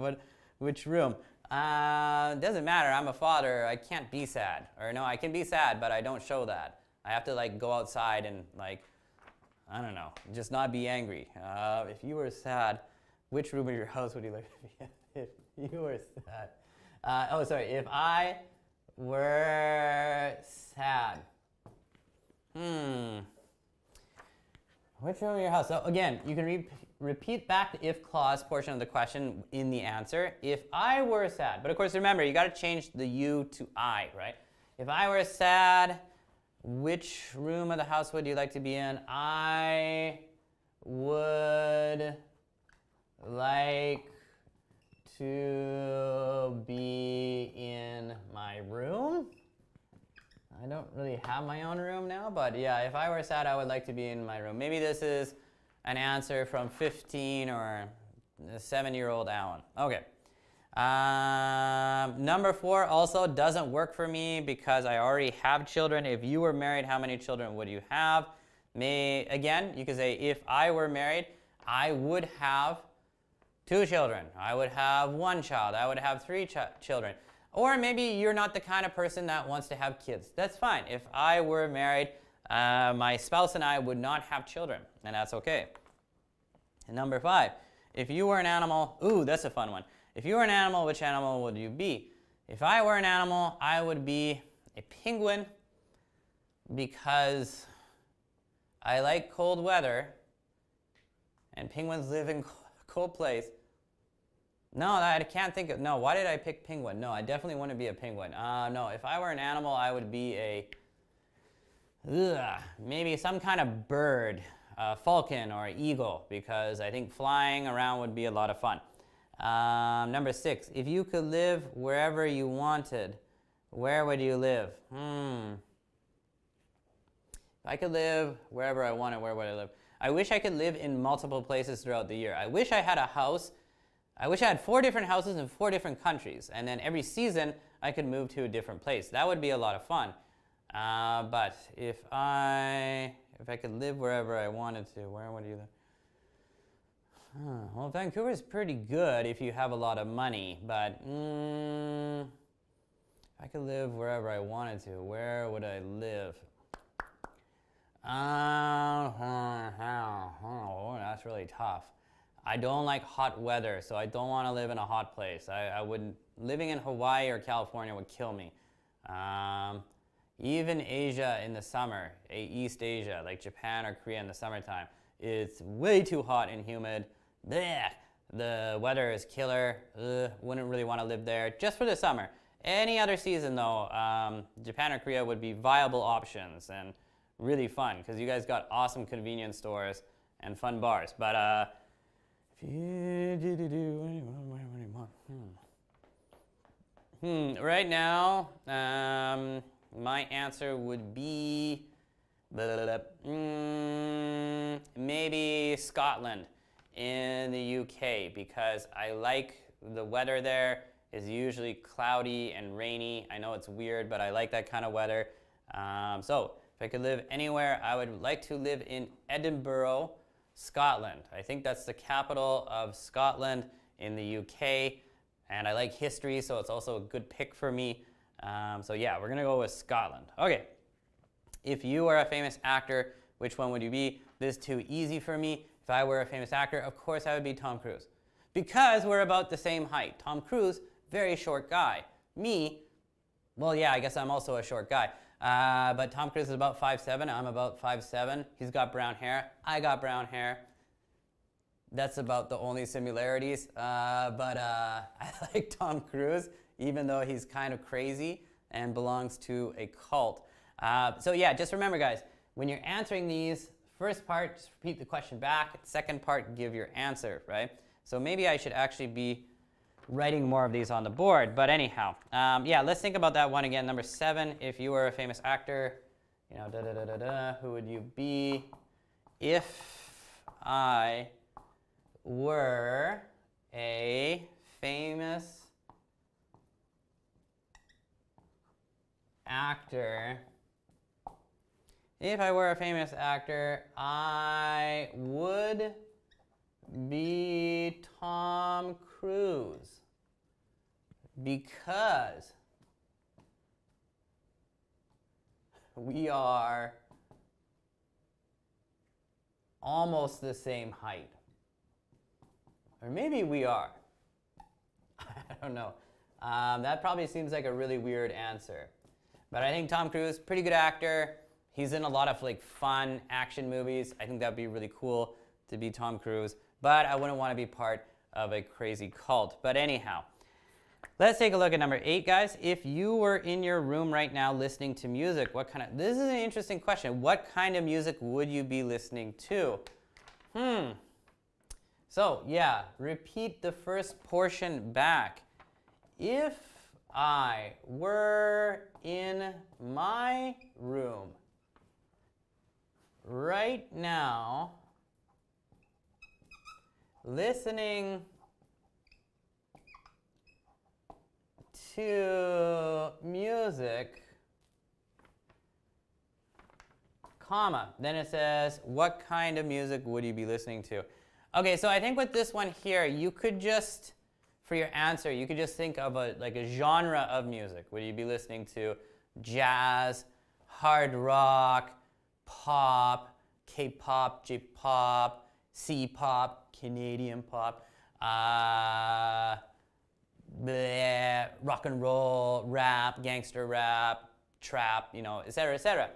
which room? Doesn't matter. I'm a father. I can't be sad. Or no, I can be sad, but I don't show that. I have to go outside and I don't know, just not be angry. If you were sad, which room of your house would you like to be in? If you were sad. If I were sad. Which room of your house? So again, you can repeat back the if clause portion of the question in the answer. If I were sad, but of course remember, you got to change the you to I, right? If I were sad, which room of the house would you like to be in? I would like to be in my room. I don't really have my own room now, but yeah, if I were sad, I would like to be in my room. Maybe this is an answer from 15 or a 7-year-old Allan. Okay. Number 4 also doesn't work for me because I already have children. If you were married, how many children would you have? Again, you could say if I were married, I would have 2 children. I would have 1 child. I would have 3 children. Or maybe you're not the kind of person that wants to have kids. That's fine. If I were married, my spouse and I would not have children, and that's okay. And number 5, if you were an animal, ooh, that's a fun one. If you were an animal, which animal would you be? If I were an animal, I would be a penguin because I like cold weather, and penguins live in cold place. No, I can't think of, no, why did I pick penguin? No, I definitely want to be a penguin. No, if I were an animal, I would be maybe some kind of bird, falcon or eagle, because I think flying around would be a lot of fun. Number 6, if you could live wherever you wanted, where would you live? If I could live wherever I wanted, where would I live? I wish I could live in multiple places throughout the year. I wish I had a house. I wish I had 4 different houses in 4 different countries, and then every season I could move to a different place. That would be a lot of fun. But if I could live wherever I wanted to, where would you live? Well, Vancouver is pretty good if you have a lot of money, but if I could live wherever I wanted to, where would I live? Oh, that's really tough. I don't like hot weather, so I don't want to live in a hot place. Living in Hawaii or California would kill me. Even Asia in the summer, East Asia, like Japan or Korea in the summertime, it's way too hot and humid. Blech. The weather is killer. Wouldn't really want to live there just for the summer. Any other season though, Japan or Korea would be viable options and really fun because you guys got awesome convenience stores and fun bars. But right now, my answer would be maybe Scotland in the UK because I like the weather there is usually cloudy and rainy. I know it's weird, but I like that kind of weather. So if I could live anywhere, I would like to live in Edinburgh, Scotland. I think that's the capital of Scotland in the UK, and I like history, so it's also a good pick for me. So yeah, we're gonna go with Scotland. Okay, if you were a famous actor, which one would you be? This is too easy for me. If I were a famous actor, of course I would be Tom Cruise. Because we're about the same height. Tom Cruise, very short guy. Me, well yeah, I guess I'm also a short guy. But Tom Cruise is about 5'7", I'm about 5'7". He's got brown hair, I got brown hair. That's about the only similarities. But I like Tom Cruise, even though he's kind of crazy and belongs to a cult. So yeah, just remember guys, when you're answering these, first part, just repeat the question back. Second part, give your answer, right? So maybe I should actually be writing more of these on the board, but anyhow. Yeah, let's think about that one again. Number 7, if you were a famous actor, you know, who would you be? If I were a famous actor, I would be Tom Cruise because we are almost the same height. Or maybe we are. I don't know. That probably seems like a really weird answer. But I think Tom Cruise, pretty good actor. He's in a lot of like fun action movies. I think that'd be really cool to be Tom Cruise, but I wouldn't want to be part of a crazy cult. But anyhow, let's take a look at number 8, guys. If you were in your room right now listening to music, this is an interesting question. What kind of music would you be listening to? So yeah, repeat the first portion back. If I were in my room right now listening to music, comma, then it says, what kind of music would you be listening to? Okay, so I think with this one here, you could just, for your answer, you could just think of a genre of music. Would you be listening to jazz, hard rock, pop, K-pop, J-pop, C-pop, Canadian pop, rock and roll, rap, gangster rap, trap, etc., etc.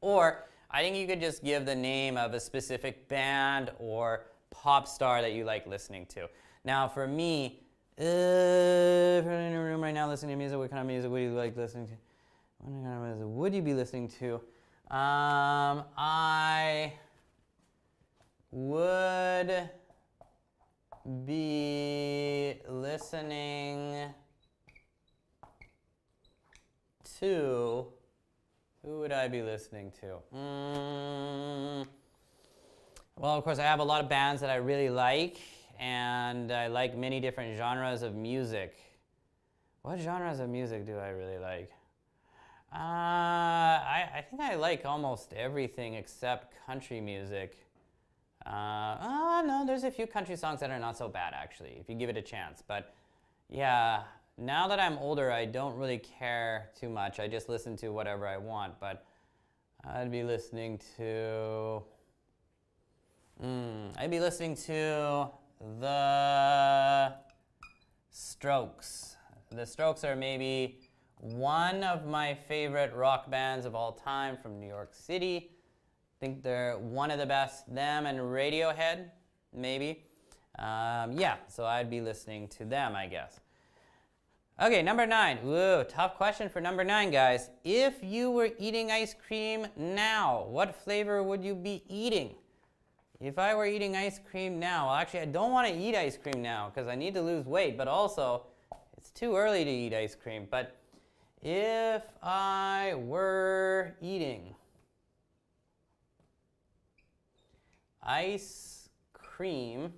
Or I think you could just give the name of a specific band or pop star that you like listening to. Now for me, if you're in a room right now listening to music, what kind of music would you like listening to? What kind of music would you be listening to? I would be listening to, who would I be listening to? Well, of course, I have a lot of bands that I really like, and I like many different genres of music. What genres of music do I really like? I think I like almost everything except country music. No, there's a few country songs that are not so bad, actually, if you give it a chance. But yeah, now that I'm older, I don't really care too much. I just listen to whatever I want. But I'd be listening to the Strokes. The Strokes are maybe one of my favorite rock bands of all time from New York City. I think they're one of the best. Them and Radiohead, maybe. Yeah, so I'd be listening to them, I guess. Okay, number 9. Whoa, tough question for number 9, guys. If you were eating ice cream now, what flavor would you be eating? If I were eating ice cream now, well, actually, I don't want to eat ice cream now because I need to lose weight, but also it's too early to eat ice cream. But if I were eating ice cream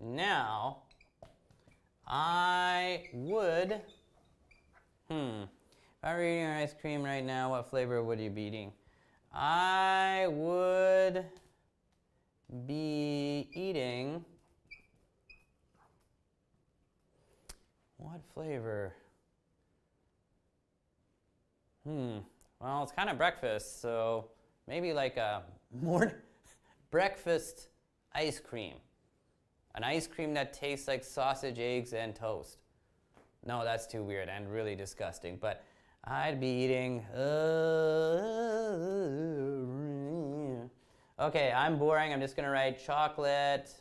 now, I would, if I were eating ice cream right now, what flavor would you be eating? I would be eating, what flavor? Well, it's kind of breakfast, so maybe like a breakfast ice cream. An ice cream that tastes like sausage, eggs, and toast. No, that's too weird and really disgusting, but I'd be eating, okay, I'm boring. I'm just going to write chocolate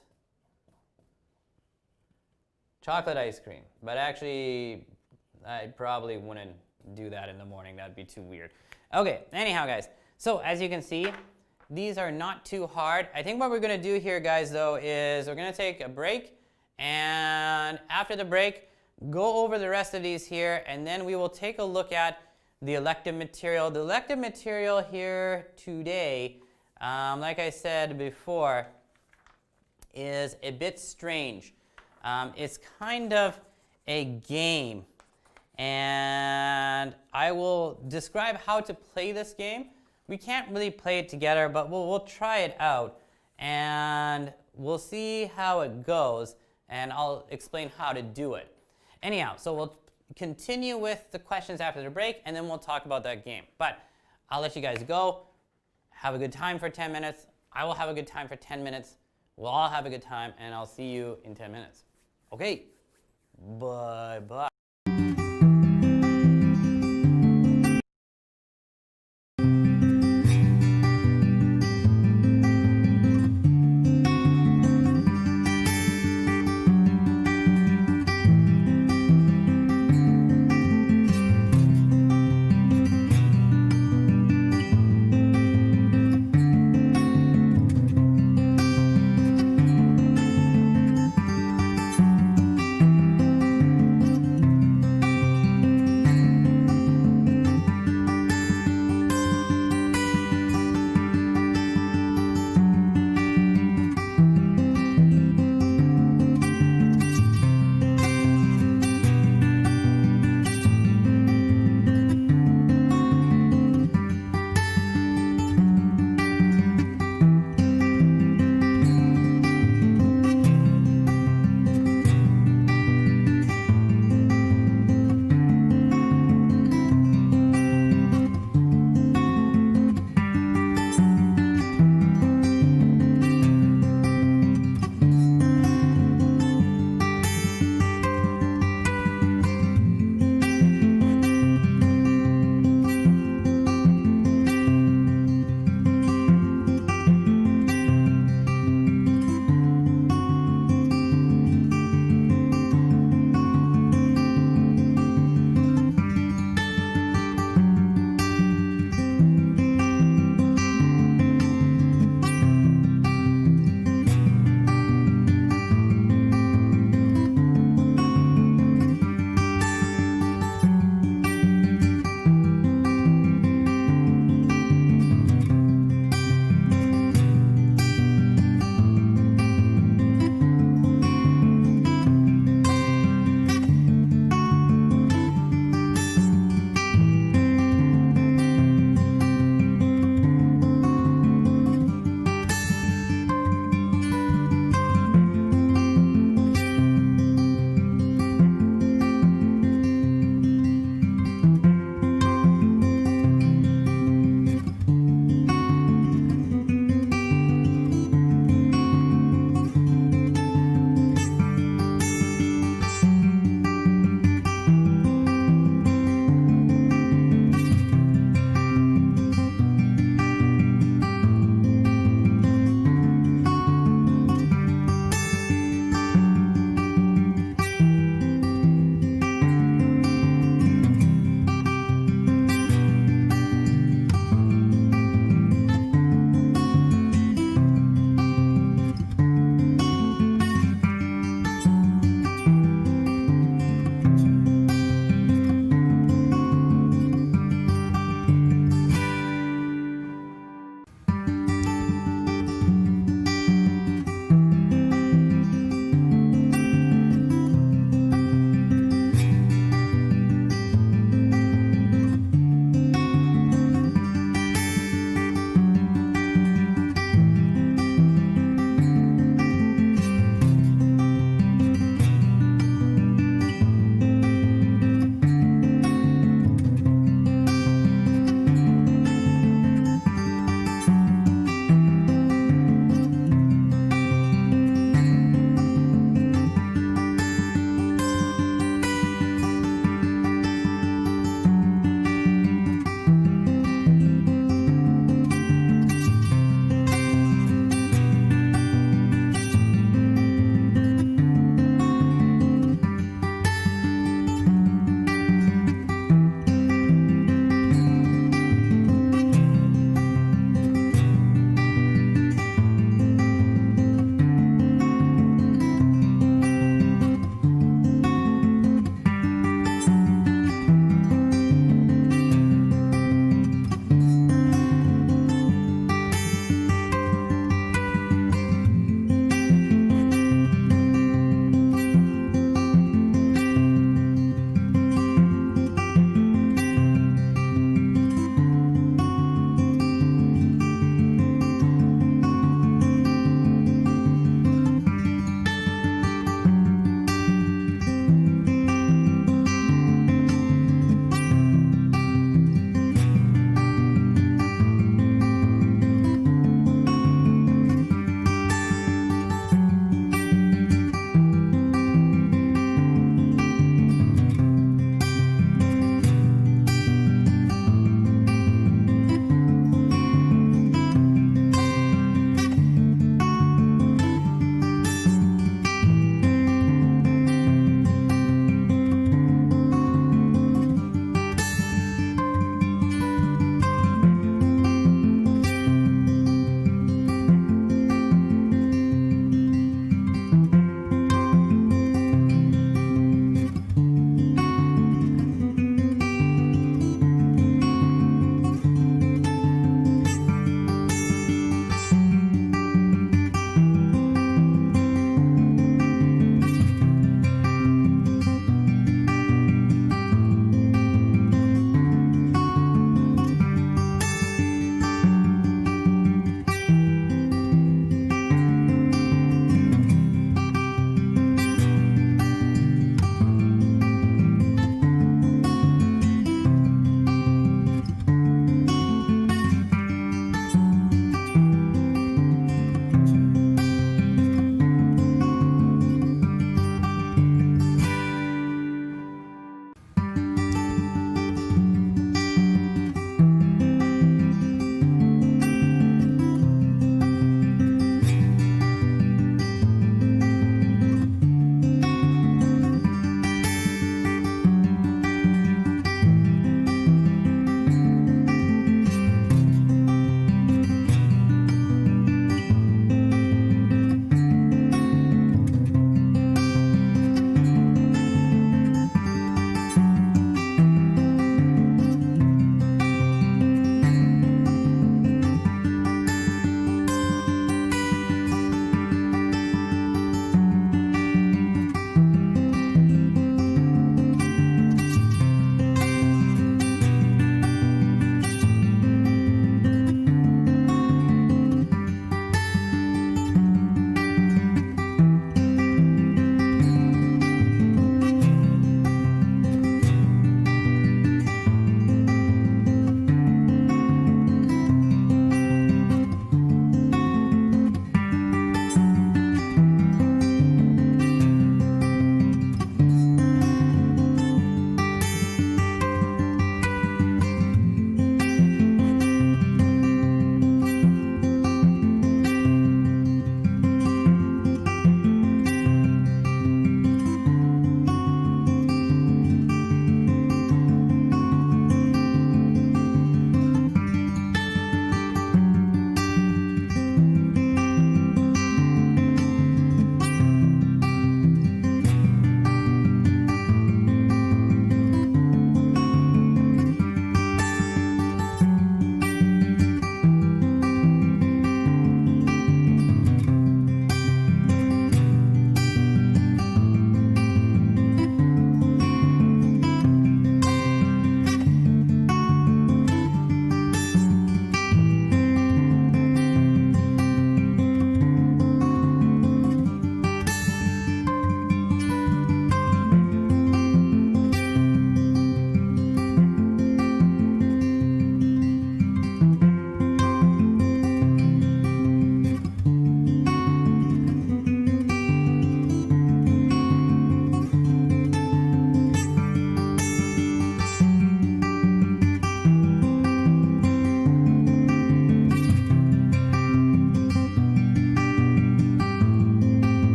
ice cream. But actually, I probably wouldn't do that in the morning. That'd be too weird. Okay, anyhow, guys. So as you can see, these are not too hard. I think what we're going to do here, guys, though, is we're going to take a break. And after the break, go over the rest of these here, and then we will take a look at the elective material. The elective material here today, like I said before, is a bit strange. It's kind of a game, and I will describe how to play this game. We can't really play it together, but we'll try it out, and we'll see how it goes, and I'll explain how to do it. Anyhow, so we'll continue with the questions after the break, and then we'll talk about that game. But I'll let you guys go. Have a good time for 10 minutes. I will have a good time for 10 minutes. We'll all have a good time, and I'll see you in 10 minutes. Okay, bye-bye.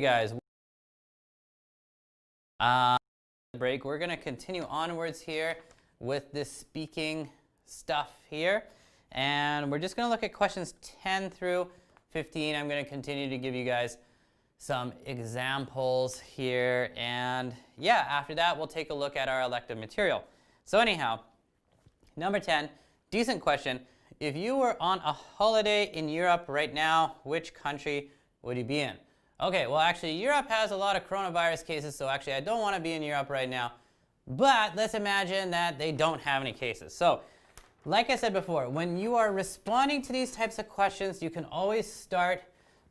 guys. Break. We're going to continue onwards here with this speaking stuff here. And we're just going to look at questions 10 through 15. I'm going to continue to give you guys some examples here. And yeah, after that, we'll take a look at our elective material. So anyhow, number 10, decent question. If you were on a holiday in Europe right now, which country would you be in? Okay, well actually Europe has a lot of coronavirus cases, so actually I don't want to be in Europe right now. But let's imagine that they don't have any cases. So, like I said before, when you are responding to these types of questions, you can always start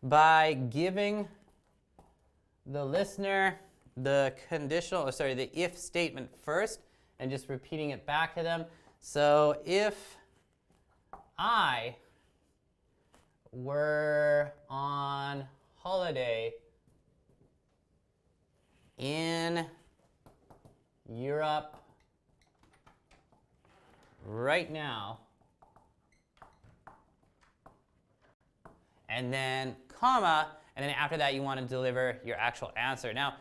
by giving the listener the conditional, the if statement first, and just repeating it back to them. So if I were on holiday in Europe right now, and then comma, and then after that you want to deliver your actual answer. Now,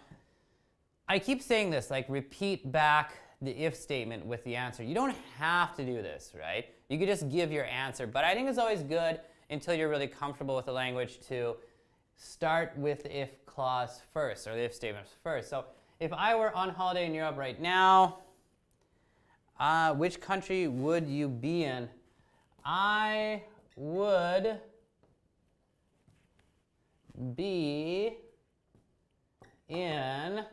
I keep saying this, like repeat back the if statement with the answer. You don't have to do this, right? You could just give your answer, but I think it's always good until you're really comfortable with the language to start with the if clause first, or the if statement first. So if I were on holiday in Europe right now, which country would you be in? I would be in,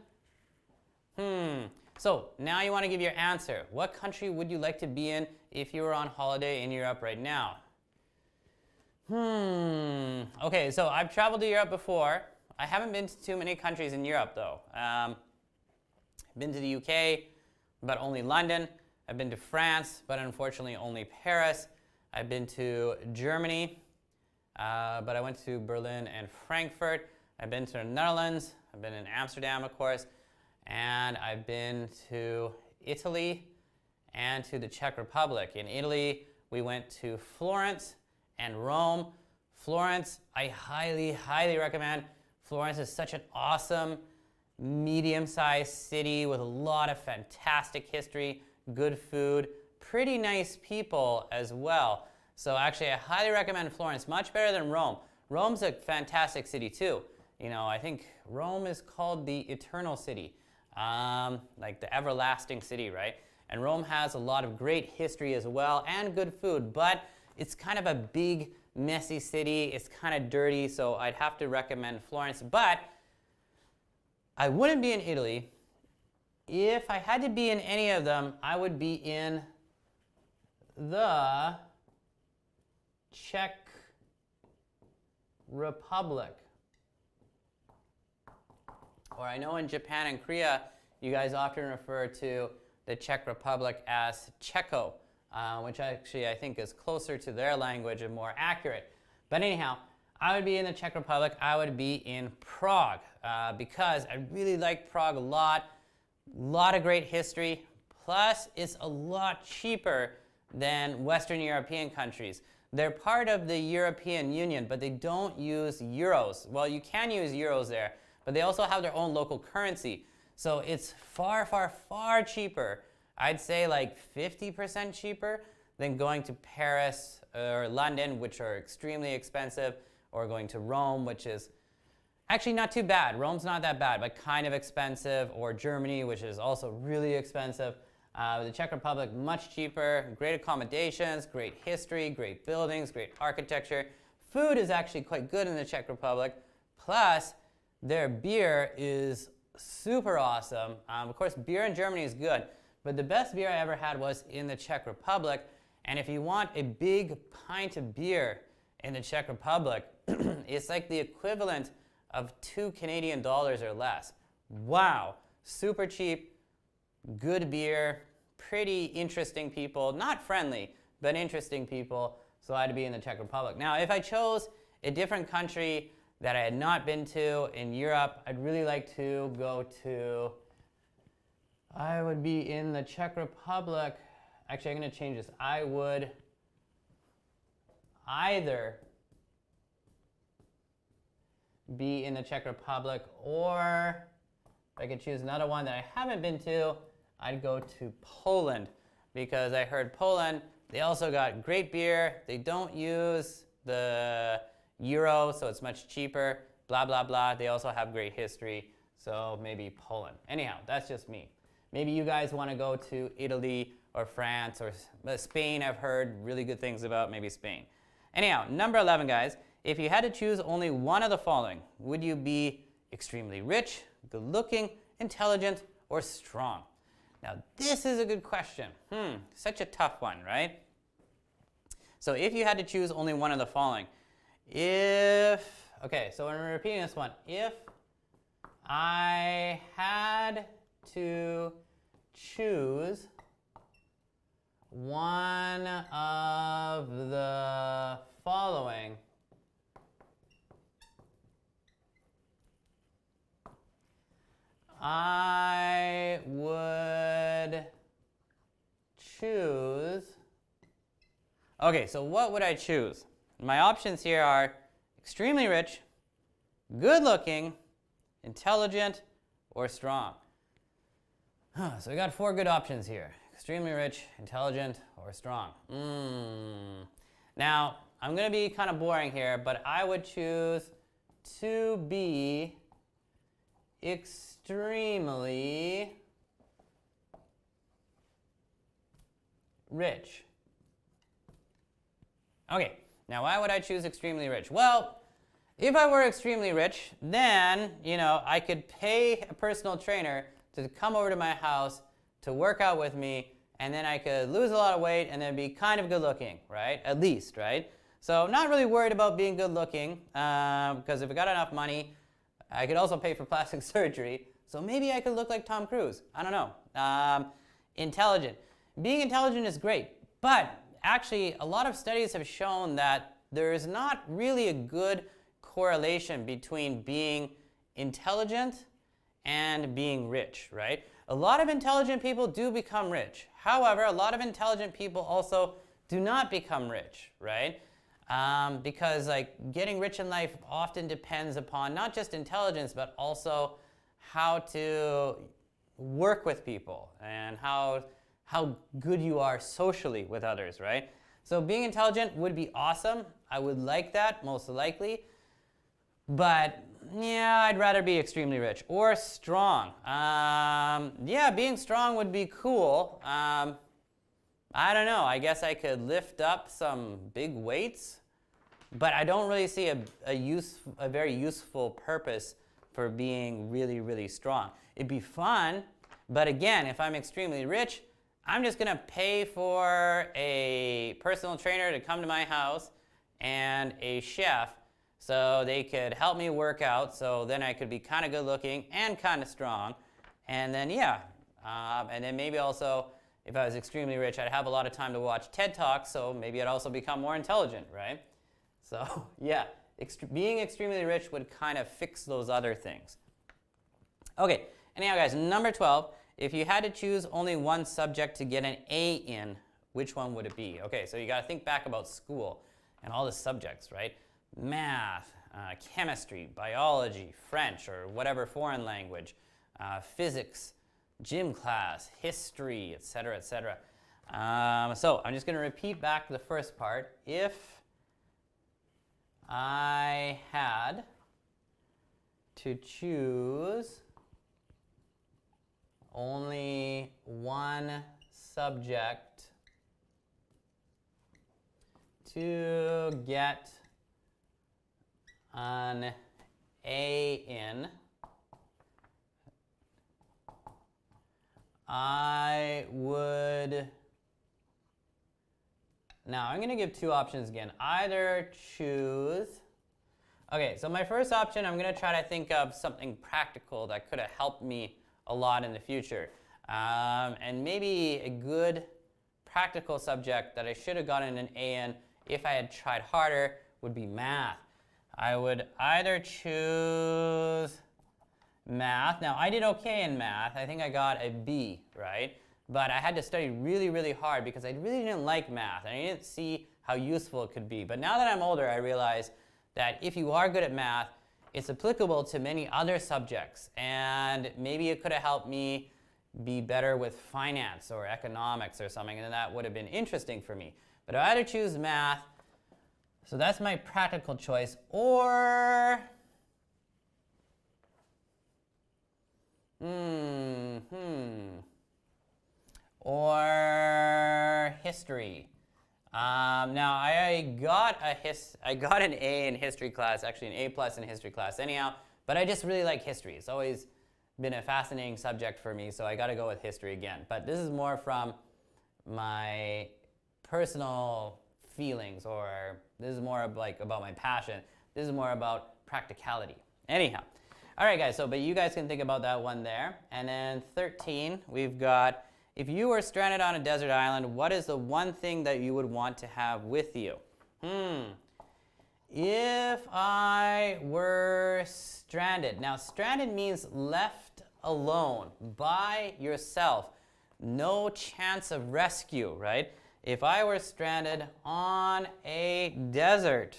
So now you want to give your answer. What country would you like to be in if you were on holiday in Europe right now? Okay, so I've traveled to Europe before. I haven't been to too many countries in Europe though. I've been to the UK, but only London. I've been to France, but unfortunately only Paris. I've been to Germany, but I went to Berlin and Frankfurt. I've been to the Netherlands. I've been in Amsterdam, of course. And I've been to Italy and to the Czech Republic. In Italy, we went to Florence and Rome. Florence, I highly, highly recommend. Florence is such an awesome, medium-sized city with a lot of fantastic history, good food, pretty nice people as well. So actually, I highly recommend Florence, much better than Rome. Rome's a fantastic city too. You know, I think Rome is called the Eternal City, like the everlasting city, right? And Rome has a lot of great history as well and good food, but it's kind of a big, messy city. It's kind of dirty, so I'd have to recommend Florence. But I wouldn't be in Italy. If I had to be in any of them, I would be in the Czech Republic. Or I know in Japan and Korea, you guys often refer to the Czech Republic as Czeko, which actually I think is closer to their language and more accurate. But anyhow, I would be in the Czech Republic. I would be in Prague because I really like Prague a lot. A lot of great history. Plus, it's a lot cheaper than Western European countries. They're part of the European Union, but they don't use euros. Well, you can use euros there, but they also have their own local currency. So it's far, far, far cheaper. I'd say like 50% cheaper than going to Paris or London, which are extremely expensive, or going to Rome, which is actually not too bad. Rome's not that bad, but kind of expensive, or Germany, which is also really expensive. The Czech Republic, much cheaper, great accommodations, great history, great buildings, great architecture. Food is actually quite good in the Czech Republic. Plus, their beer is super awesome. Of course, beer in Germany is good, but the best beer I ever had was in the Czech Republic. And if you want a big pint of beer in the Czech Republic, it's like the equivalent of $2 Canadian or less. Wow, super cheap, good beer, pretty interesting people, not friendly, but interesting people, so I'd be in the Czech Republic. Now, if I chose a different country that I had not been to in Europe, I'd really like to go to, I would be in the Czech Republic. Actually, I'm going to change this. I would either be in the Czech Republic, or if I could choose another one that I haven't been to, I'd go to Poland, because I heard Poland, they also got great beer, they don't use the euro, so it's much cheaper, blah, blah, blah. They also have great history, so maybe Poland. Anyhow, that's just me. Maybe you guys want to go to Italy or France or Spain. I've heard really good things about, maybe Spain. Anyhow, number 11, guys. If you had to choose only one of the following, would you be extremely rich, good looking, intelligent, or strong? Now, this is a good question. Such a tough one, right? So if you had to choose only one of the following, okay, so I'm repeating this one. If I had to choose one of the following, I would choose. Okay, so what would I choose? My options here are extremely rich, good looking, intelligent, or strong. So we got 4 good options here. Extremely rich, intelligent, or strong. Now, I'm going to be kind of boring here, but I would choose to be extremely rich. Okay, now why would I choose extremely rich? Well, if I were extremely rich, then, I could pay a personal trainer to come over to my house to work out with me, and then I could lose a lot of weight and then be kind of good looking, right? At least, right? So I'm not really worried about being good looking, because if I got enough money, I could also pay for plastic surgery. So maybe I could look like Tom Cruise. I don't know. Intelligent. Being intelligent is great, but actually a lot of studies have shown that there is not really a good correlation between being intelligent and being rich, right? A lot of intelligent people do become rich. However, a lot of intelligent people also do not become rich, right? Because getting rich in life often depends upon not just intelligence, but also how to work with people and how good you are socially with others, right? So being intelligent would be awesome. I would like that, most likely. But yeah, I'd rather be extremely rich or strong. Yeah, being strong would be cool. I don't know. I guess I could lift up some big weights, but I don't really see a very useful purpose for being really, really strong. It'd be fun, but again, if I'm extremely rich, I'm just gonna pay for a personal trainer to come to my house and a chef so they could help me work out, so then I could be kind of good looking and kind of strong. And then and then maybe also, if I was extremely rich, I'd have a lot of time to watch TED Talks, so maybe I'd also become more intelligent, right? So yeah, being extremely rich would kind of fix those other things. Okay, anyhow guys, number 12, if you had to choose only one subject to get an A in, which one would it be? Okay, so you gotta think back about school and all the subjects, right? Math, chemistry, biology, French, or whatever foreign language, physics, gym class, history, etc., etc. So I'm just going to repeat back the first part. If I had to choose only one subject to get an A in, I would, now I'm going to give 2 options again. Either choose, okay, so my first option, I'm going to try to think of something practical that could have helped me a lot in the future. And maybe a good practical subject that I should have gotten an A in if I had tried harder would be math. I would either choose math. Now, I did okay in math. I think I got a B, right? But I had to study really, really hard because I really didn't like math, and I didn't see how useful it could be. But now that I'm older, I realize that if you are good at math, it's applicable to many other subjects, and maybe it could have helped me be better with finance or economics or something, and that would have been interesting for me. But I had to choose math, so that's my practical choice, or history. Now I got an A in history class, actually an A+ in history class anyhow, but I just really like history. It's always been a fascinating subject for me, so I got to go with history again. But this is more from my personal feelings, or this is more like about my passion. This is more about practicality. Anyhow, all right guys, but you guys can think about that one there. And then 13, we've got, if you were stranded on a desert island, what is the one thing that you would want to have with you? If I were stranded. Now, stranded means left alone, by yourself. No chance of rescue, right? If I were stranded on a desert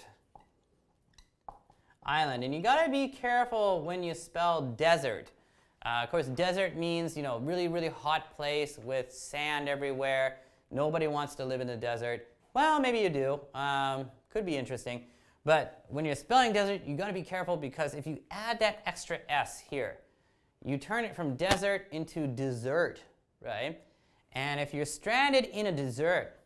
island, and you gotta be careful when you spell desert. Of course, desert means, really, really hot place with sand everywhere. Nobody wants to live in the desert. Well, maybe you do. Could be interesting. But when you're spelling desert, you gotta be careful, because if you add that extra S here, you turn it from desert into dessert, right? And if you're stranded in a dessert,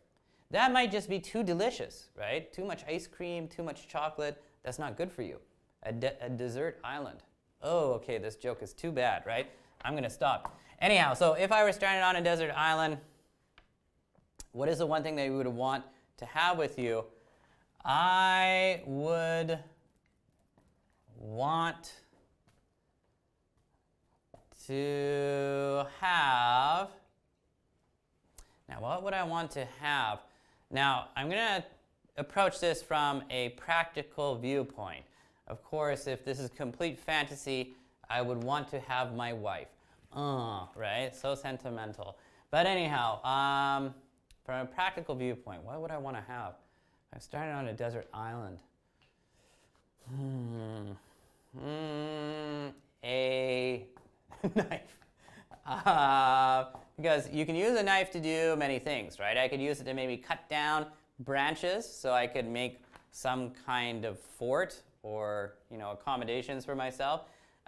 that might just be too delicious, right? Too much ice cream, too much chocolate. That's not good for you. A dessert island. Oh, okay, this joke is too bad, right? I'm going to stop. Anyhow, so if I were stranded on a desert island, what is the one thing that you would want to have with you? I would want to have, now what would I want to have? Now, I'm going to approach this from a practical viewpoint. Of course, if this is complete fantasy, I would want to have my wife. Right? So sentimental. But anyhow, from a practical viewpoint, what would I want to have? I'm stranded on a desert island. A knife. Because you can use a knife to do many things, right? I could use it to maybe cut down branches so I could make some kind of fort or accommodations for myself.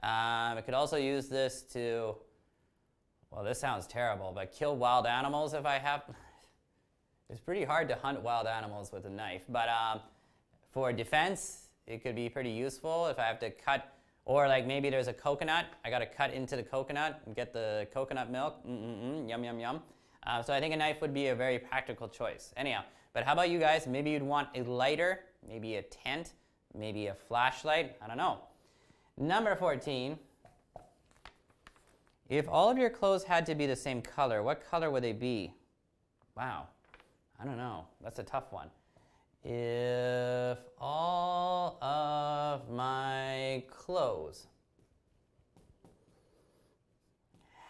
I could also use this to, well, this sounds terrible, but kill wild animals if I have. It's pretty hard to hunt wild animals with a knife, but for defense, it could be pretty useful if I have to cut, or like maybe there's a coconut, I got to cut into the coconut and get the coconut milk. Yum, yum, yum. So I think a knife would be a very practical choice. Anyhow, but how about you guys? Maybe you'd want a lighter, maybe a tent, maybe a flashlight. I don't know. Number 14. If all of your clothes had to be the same color, what color would they be? Wow. I don't know. That's a tough one. If all of my clothes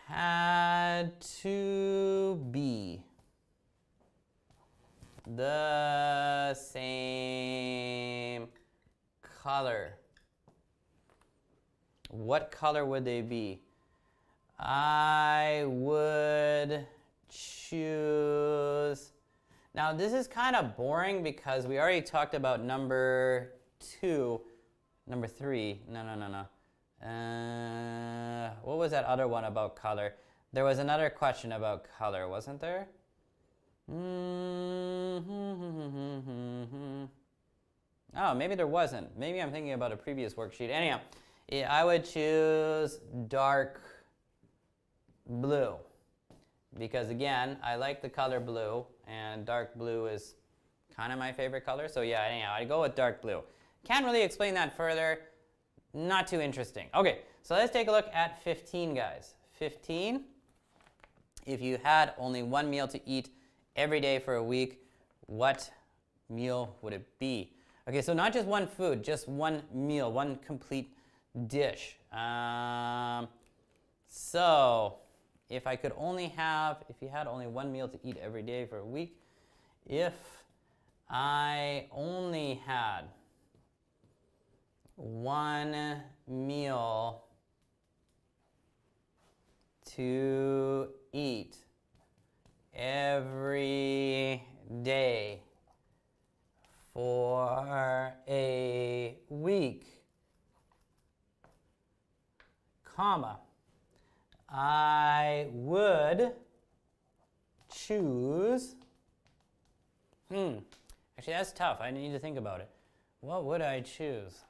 had to be the same color, what color would they be? I would choose. Now this is kind of boring because we already talked about number 3. No. What was that other one about color? There was another question about color, wasn't there? Oh, maybe there wasn't. Maybe I'm thinking about a previous worksheet. Anyhow, I would choose dark blue. Because again, I like the color blue, and dark blue is kind of my favorite color. So yeah, anyhow, I go with dark blue. Can't really explain that further. Not too interesting. Okay, so let's take a look at 15, guys. 15, if you had only one meal to eat every day for a week, what meal would it be? Okay, so not just one food, just one meal, one complete dish. So if I could only have, if you had only one meal to eat every day for a week, if I only had one meal to eat every day for a week, comma, I would choose, actually that's tough, I need to think about it. What would I choose?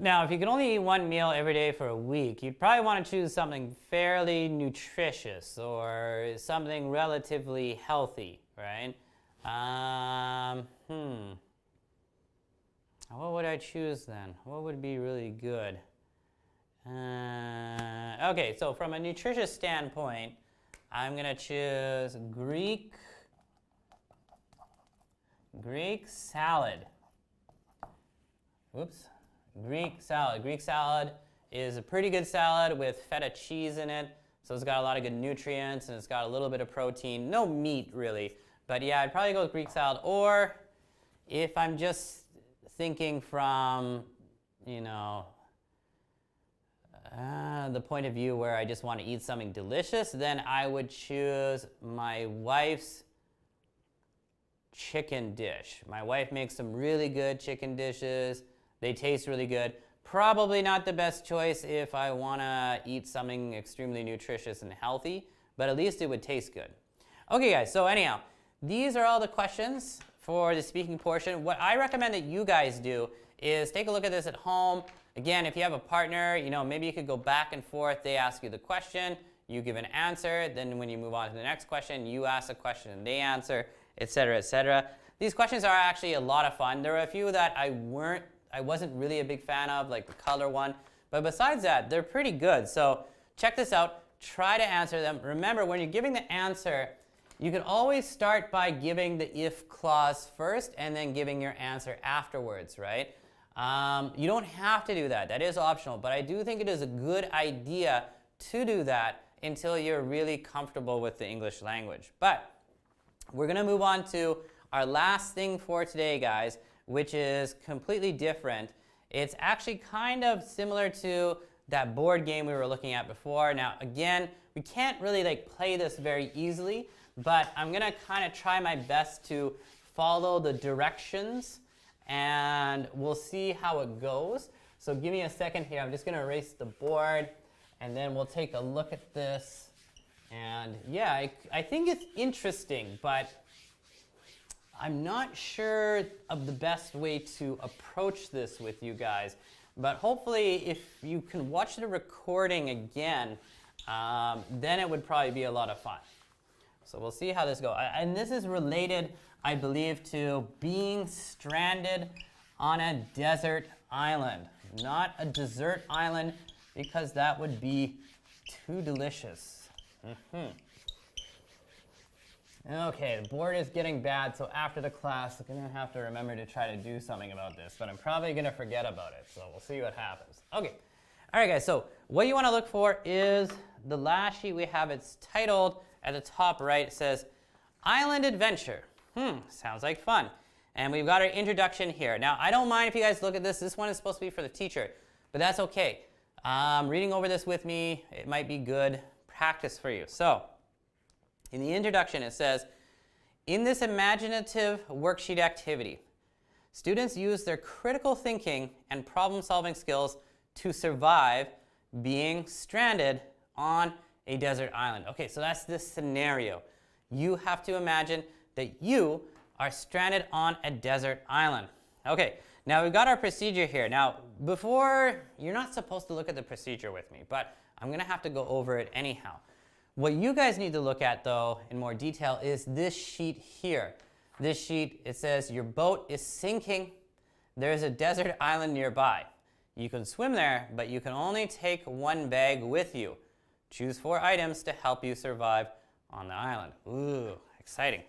Now, if you could only eat one meal every day for a week, you'd probably want to choose something fairly nutritious or something relatively healthy, right? What would I choose then? What would be really good? Okay, so from a nutritious standpoint, I'm going to choose Greek salad. Oops. Greek salad. Greek salad is a pretty good salad with feta cheese in it. So it's got a lot of good nutrients and it's got a little bit of protein. No meat really. But yeah, I'd probably go with Greek salad. Or if I'm just thinking from, you know, the point of view where I just want to eat something delicious, then I would choose my wife's chicken dish. My wife makes some really good chicken dishes. They taste really good. Probably not the best choice if I want to eat something extremely nutritious and healthy, but at least it would taste good. Okay guys, so anyhow, these are all the questions for the speaking portion. What I recommend that you guys do is take a look at this at home. Again, if you have a partner, you know, maybe you could go back and forth. They ask you the question, you give an answer, then when you move on to the next question, you ask a question and they answer, etc., etc. These questions are actually a lot of fun. There are a few that I wasn't really a big fan of, like the color one. But besides that, they're pretty good. So check this out. Try to answer them. Remember, when you're giving the answer, you can always start by giving the if clause first and then giving your answer afterwards, right? You don't have to do that. That is optional. But I do think it is a good idea to do that until you're really comfortable with the English language. But we're going to move on to our last thing for today, guys, which is completely different. It's actually kind of similar to that board game we were looking at before. Now, again, we can't really play this very easily, but I'm gonna kind of try my best to follow the directions and we'll see how it goes. So give me a second here. I'm just gonna erase the board and then we'll take a look at this. And yeah, I think it's interesting, but I'm not sure of the best way to approach this with you guys, but hopefully if you can watch the recording again, then it would probably be a lot of fun. So we'll see how this goes. And this is related, I believe, to being stranded on a desert island. Not a dessert island, because that would be too delicious. Okay, the board is getting bad, so after the class, I'm going to have to remember to try to do something about this, but I'm probably going to forget about it, so we'll see what happens. Okay, all right, guys, so what you want to look for is the last sheet we have. It's titled at the top right. It says, Island Adventure. Sounds like fun. And we've got our introduction here. Now, I don't mind if you guys look at this. This one is supposed to be for the teacher, but that's okay. Reading over this with me, it might be good practice for you. So, in the introduction, it says, in this imaginative worksheet activity, students use their critical thinking and problem-solving skills to survive being stranded on a desert island. Okay, so that's this scenario. You have to imagine that you are stranded on a desert island. Okay, now we've got our procedure here. Now, before, you're not supposed to look at the procedure with me, but I'm going to have to go over it anyhow. What you guys need to look at, though, in more detail is this sheet here. This sheet, it says your boat is sinking. There's a desert island nearby. You can swim there, but you can only take one bag with you. Choose 4 items to help you survive on the island. Ooh, exciting.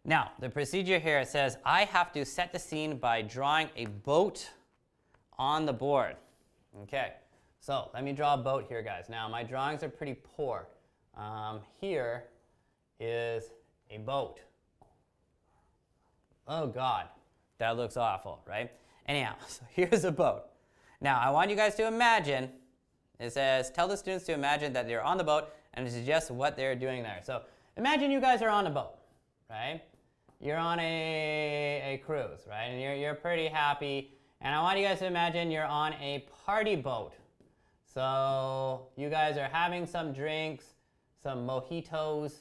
Now, the procedure here, it says, I have to set the scene by drawing a boat on the board. Okay, so let me draw a boat here, guys. Now, my drawings are pretty poor. Here is a boat. Oh God, that looks awful, right? Anyhow, so here's a boat. Now, I want you guys to imagine, it says, tell the students to imagine that they're on the boat and suggest what they're doing there. So imagine you guys are on a boat, right? You're on a cruise, right? And you're pretty happy. And I want you guys to imagine you're on a party boat. So you guys are having some drinks, some mojitos,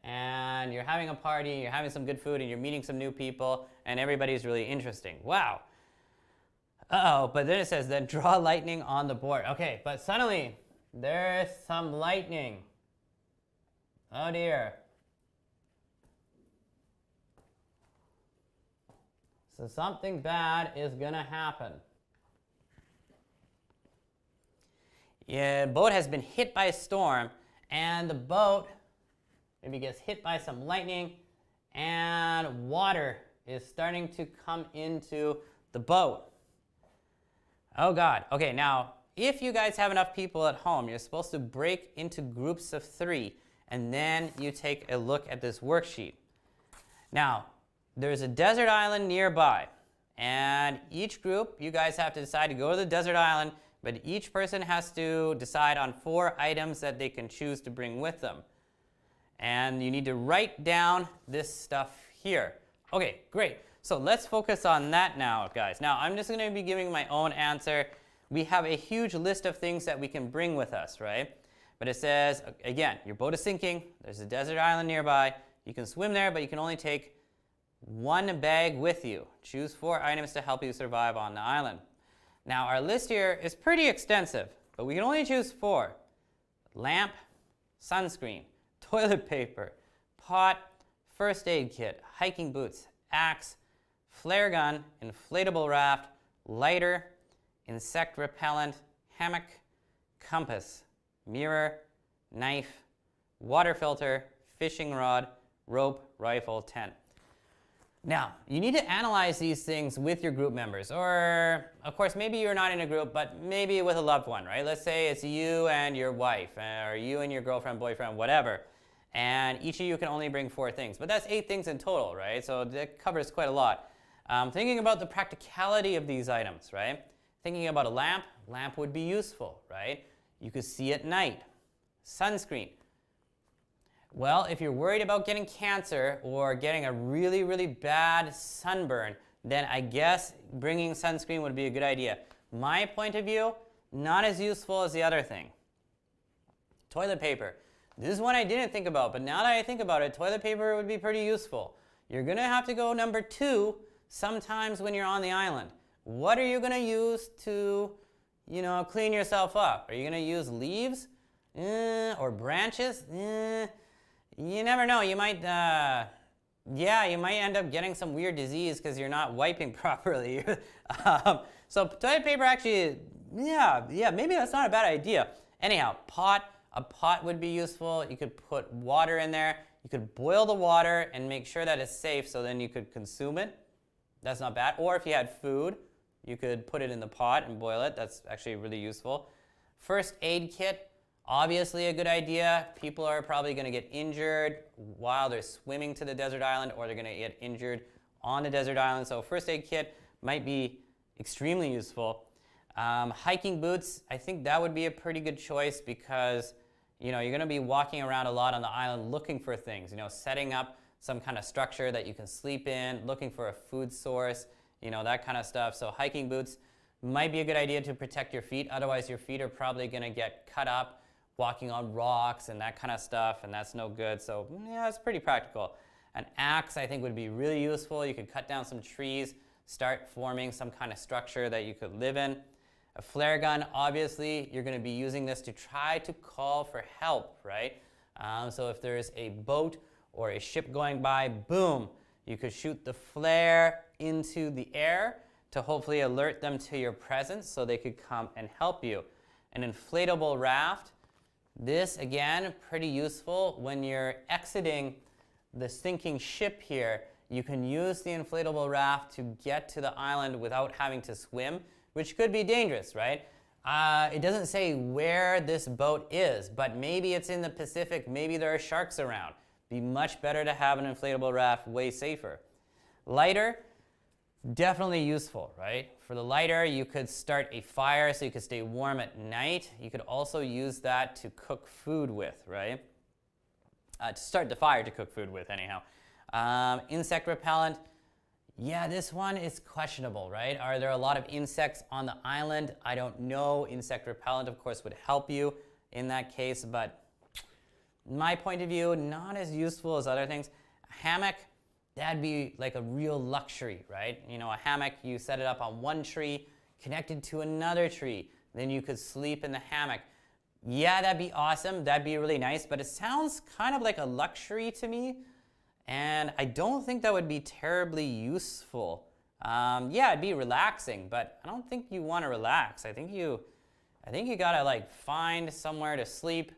and you're having a party, you're having some good food, and you're meeting some new people, and everybody's really interesting. Wow. Uh-oh, but then it says, then draw lightning on the board. Okay, but suddenly, there's some lightning. Oh dear. So something bad is gonna happen. Yeah, boat has been hit by a storm, and the boat maybe gets hit by some lightning, and water is starting to come into the boat. Oh God. Okay, now, if you guys have enough people at home, you're supposed to break into groups of 3, and then you take a look at this worksheet. Now, there's a desert island nearby, and each group, you guys have to decide to go to the desert island, but each person has to decide on 4 items that they can choose to bring with them. And you need to write down this stuff here. Okay, great. So let's focus on that now, guys. Now, I'm just going to be giving my own answer. We have a huge list of things that we can bring with us, right? But it says, again, your boat is sinking. There's a desert island nearby. You can swim there, but you can only take 1 bag with you. Choose 4 items to help you survive on the island. Now, our list here is pretty extensive, but we can only choose 4. Lamp, sunscreen, toilet paper, pot, first aid kit, hiking boots, axe, flare gun, inflatable raft, lighter, insect repellent, hammock, compass, mirror, knife, water filter, fishing rod, rope, rifle, tent. Now, you need to analyze these things with your group members, or, of course, maybe you're not in a group, but maybe with a loved one, right? Let's say it's you and your wife, or you and your girlfriend, boyfriend, whatever, and each of you can only bring 4 things. But that's 8 things in total, right? So that covers quite a lot. Thinking about the practicality of these items, right? Thinking about a lamp, lamp would be useful, right? You could see at night. Sunscreen. Well, if you're worried about getting cancer or getting a really, really bad sunburn, then I guess bringing sunscreen would be a good idea. My point of view, not as useful as the other thing. Toilet paper. This is one I didn't think about, but now that I think about it, toilet paper would be pretty useful. You're going to have to go number 2 sometimes when you're on the island. What are you going to use to, clean yourself up? Are you going to use leaves or branches? You never know. You might, you might end up getting some weird disease because you're not wiping properly. So toilet paper actually, maybe that's not a bad idea. Anyhow, a pot would be useful. You could put water in there. You could boil the water and make sure that it's safe so then you could consume it. That's not bad. Or if you had food, you could put it in the pot and boil it. That's actually really useful. First aid kit, obviously a good idea. People are probably going to get injured while they're swimming to the desert island, or they're going to get injured on the desert island. So first aid kit might be extremely useful. Hiking boots, I think that would be a pretty good choice because you're going to be walking around a lot on the island looking for things, setting up some kind of structure that you can sleep in, looking for a food source, that kind of stuff. So hiking boots might be a good idea to protect your feet. Otherwise, your feet are probably going to get cut up walking on rocks and that kind of stuff, and that's no good. So yeah, it's pretty practical. An axe, I think, would be really useful. You could cut down some trees, start forming some kind of structure that you could live in. A flare gun, obviously, you're going to be using this to try to call for help, right? So if there's a boat or a ship going by, boom, you could shoot the flare into the air to hopefully alert them to your presence so they could come and help you. An inflatable raft, this, again, pretty useful. When you're exiting the sinking ship here, you can use the inflatable raft to get to the island without having to swim, which could be dangerous, right? It doesn't say where this boat is, but maybe it's in the Pacific, maybe there are sharks around. Be much better to have an inflatable raft, way safer. Lighter, definitely useful, right? For the lighter, you could start a fire so you could stay warm at night. You could also use that to cook food with, right? To start the fire to cook food with, anyhow. Insect repellent, yeah, this one is questionable, right? Are there a lot of insects on the island? I don't know. Insect repellent, of course, would help you in that case, but my point of view, not as useful as other things. A hammock, that'd be like a real luxury, right? You know, a hammock, you set it up on one tree, connected to another tree, then you could sleep in the hammock. Yeah, that'd be awesome, that'd be really nice, but it sounds kind of like a luxury to me, and I don't think that would be terribly useful. Yeah, it'd be relaxing, but I don't think you want to relax. I think you gotta like find somewhere to sleep.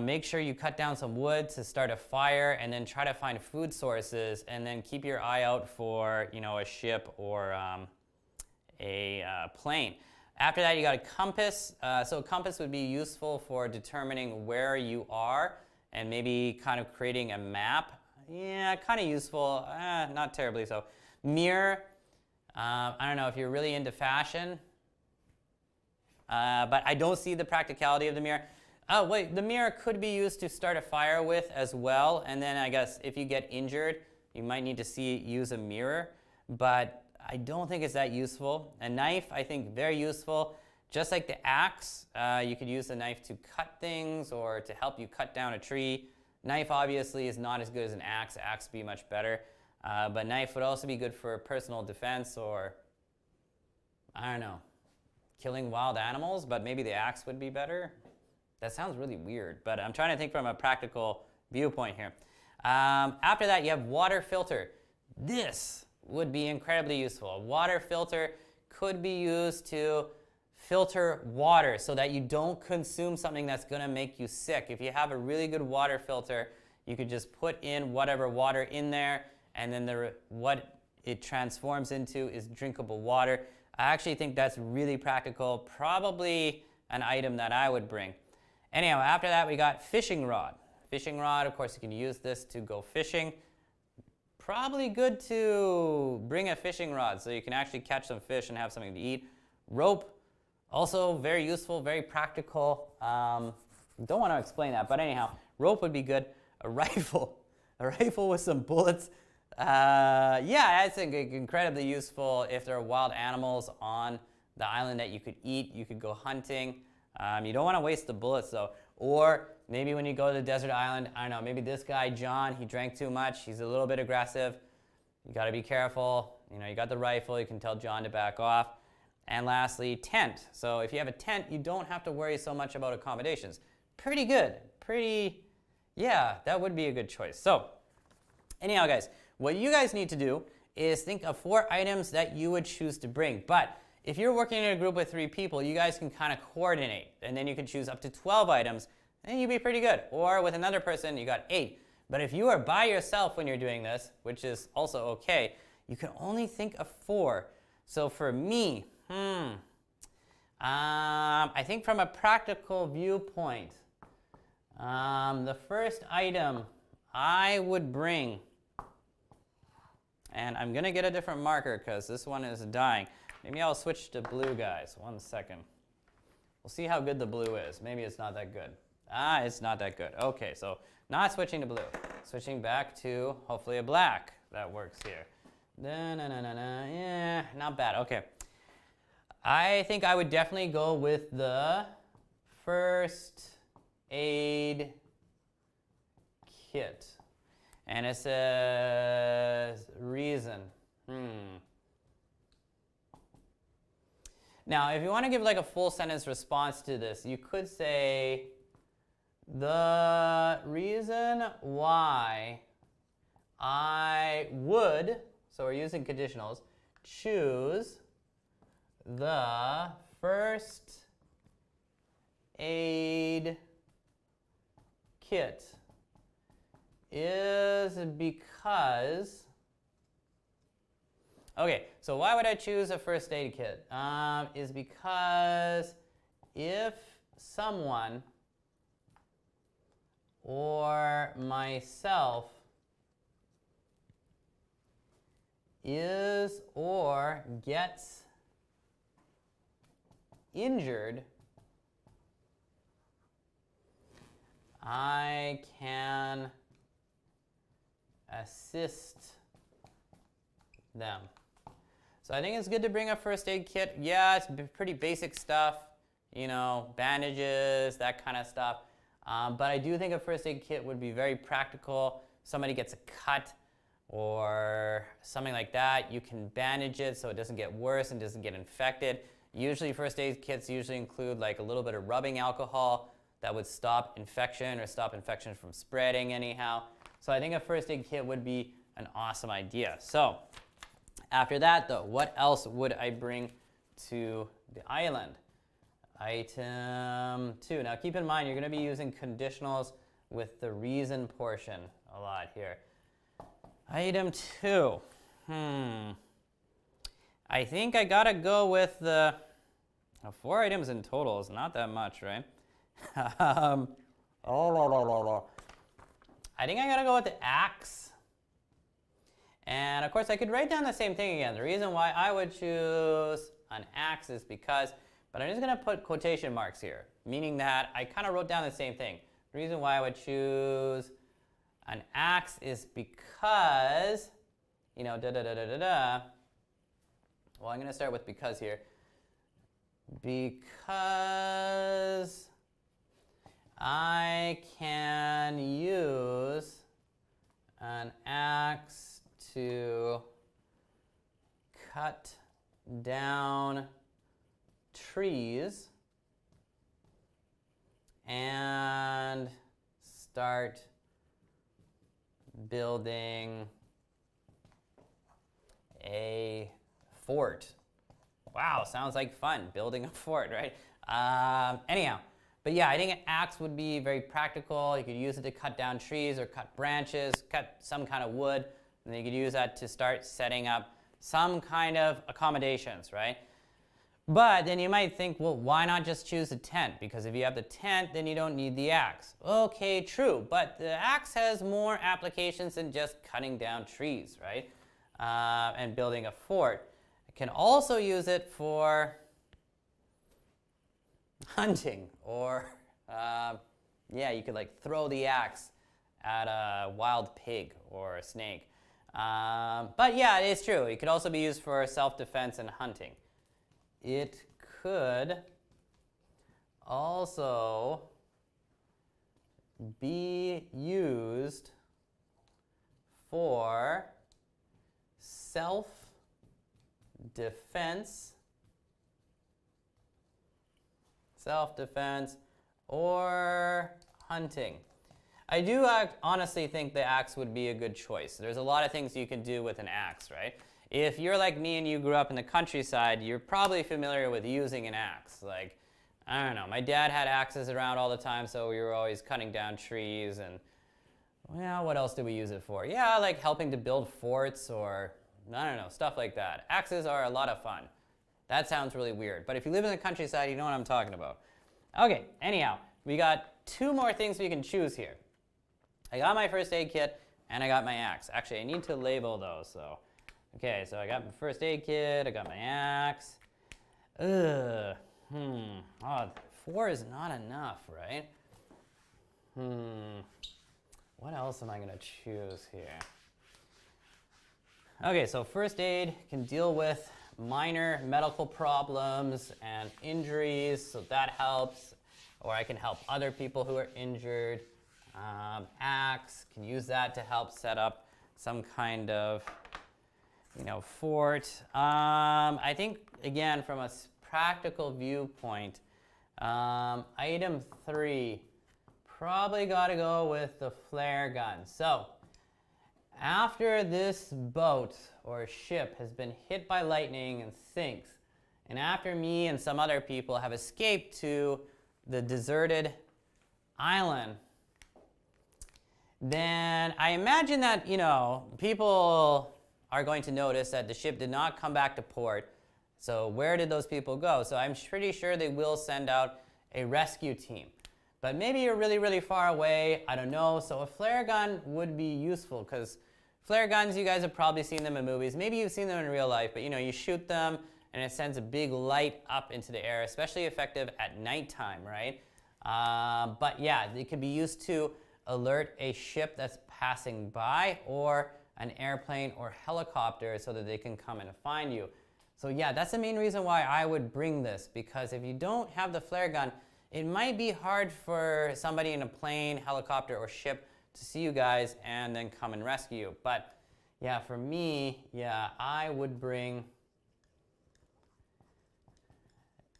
Make sure you cut down some wood to start a fire, and then try to find food sources, and then keep your eye out for, you know, a ship or a plane. After that, you got a compass. So a compass would be useful for determining where you are and maybe kind of creating a map. Yeah, kind of useful, not terribly so. Mirror, I don't know if you're really into fashion, but I don't see the practicality of the mirror. Oh wait, the mirror could be used to start a fire with as well, and then I guess if you get injured, you might need to use a mirror, but I don't think it's that useful. A knife, I think, very useful. Just like the axe, you could use the knife to cut things or to help you cut down a tree. Knife obviously is not as good as an axe. Axe would be much better, but knife would also be good for personal defense or, I don't know, killing wild animals, but maybe the axe would be better. That sounds really weird, but I'm trying to think from a practical viewpoint here. After that, you have water filter. This would be incredibly useful. A water filter could be used to filter water so that you don't consume something that's going to make you sick. If you have a really good water filter, you could just put in whatever water in there, and then what it transforms into is drinkable water. I actually think that's really practical, probably an item that I would bring. Anyhow, after that, we got fishing rod. Fishing rod, of course, you can use this to go fishing. Probably good to bring a fishing rod so you can actually catch some fish and have something to eat. Rope, also very useful, very practical. Don't want to explain that, but anyhow, rope would be good. A rifle with some bullets. Yeah, I think incredibly useful if there are wild animals on the island that you could eat. You could go hunting. You don't want to waste the bullets though. Or maybe when you go to the desert island, I don't know, maybe this guy, John, he drank too much. He's a little bit aggressive. You got to be careful. You know, you got the rifle. You can tell John to back off. And lastly, tent. So if you have a tent, you don't have to worry so much about accommodations. Pretty good. Yeah, that would be a good choice. So anyhow, guys, what you guys need to do is think of 4 items that you would choose to bring. But if you're working in a group with 3 people, you guys can kind of coordinate, and then you can choose up to 12 items, and you'd be pretty good. Or with another person, you got 8. But if you are by yourself when you're doing this, which is also okay, you can only think of 4. So for me, I think from a practical viewpoint, the first item I would bring, and I'm going to get a different marker because this one is dying. Maybe I'll switch to blue, guys. 1 second. We'll see how good the blue is. Maybe it's not that good. It's not that good. Okay, so not switching to blue. Switching back to, hopefully, a black. That works here. Yeah, not bad. Okay. I think I would definitely go with the first aid kit. And it says reason. Now, if you want to give like a full sentence response to this, you could say, the reason why I would, so we're using conditionals, choose the first aid kit is because, okay, so why would I choose a first aid kit? Is because if someone or myself is or gets injured, I can assist them. So I think it's good to bring a first aid kit. Yeah, it's pretty basic stuff, you know, bandages, that kind of stuff. But I do think a first aid kit would be very practical. Somebody gets a cut or something like that, you can bandage it so it doesn't get worse and doesn't get infected. Usually first aid kits usually include like a little bit of rubbing alcohol that would stop infection or stop infection from spreading anyhow. So I think a first aid kit would be an awesome idea. So after that though, what else would I bring to the island? Item 2. Now keep in mind you're going to be using conditionals with the reason portion a lot here. Item 2. I think I gotta go with the 4 items in total is not that much, right? I think I gotta go with the axe. And of course I could write down the same thing again. The reason why I would choose an axe is because, but I'm just gonna put quotation marks here, meaning that I kind of wrote down the same thing. The reason why I would choose an axe is because, you know, well, I'm gonna start with because here. Because I can use an axe to cut down trees and start building a fort. Wow, sounds like fun, building a fort, right? Anyhow, but yeah, I think an axe would be very practical. You could use it to cut down trees or cut branches, cut some kind of wood, and then you could use that to start setting up some kind of accommodations, right? But then you might think, well, why not just choose a tent? Because if you have the tent, then you don't need the axe. Okay, true, but the axe has more applications than just cutting down trees, right? And building a fort. You can also use it for hunting, or yeah, you could like throw the axe at a wild pig or a snake. But yeah, it's true. It could also be used for self-defense and hunting. It could also be used for self-defense, or hunting. I do honestly think the axe would be a good choice. There's a lot of things you can do with an axe, right? If you're like me and you grew up in the countryside, you're probably familiar with using an axe. Like, I don't know, my dad had axes around all the time, so we were always cutting down trees and, well, what else did we use it for? Yeah, like helping to build forts or, I don't know, stuff like that. Axes are a lot of fun. That sounds really weird, but if you live in the countryside, you know what I'm talking about. Okay, anyhow, we got 2 more things we can choose here. I got my first aid kit and I got my axe. Actually, I need to label those, so. Okay, so I got my first aid kit, I got my axe. Oh, 4 is not enough, right? What else am I gonna choose here? Okay, so first aid can deal with minor medical problems and injuries, so that helps. Or I can help other people who are injured. Axe, can use that to help set up some kind of, you know, fort. I think, again, from a practical viewpoint, item 3, probably got to go with the flare gun. So, after this boat or ship has been hit by lightning and sinks, and after me and some other people have escaped to the deserted island, then I imagine that, you know, people are going to notice that the ship did not come back to port. So where did those people go? So I'm pretty sure they will send out a rescue team. But maybe you're really, really far away. I don't know. So a flare gun would be useful because Flare guns, you guys have probably seen them in movies. Maybe you've seen them in real life, but you shoot them and it sends a big light up into the air, especially effective at nighttime, right? But yeah, it can be used to alert a ship that's passing by or an airplane or helicopter so that they can come and find you. So yeah, that's the main reason why I would bring this, because if you don't have the flare gun, it might be hard for somebody in a plane, helicopter, or ship to see you guys and then come and rescue you. But yeah, for me, yeah, I would bring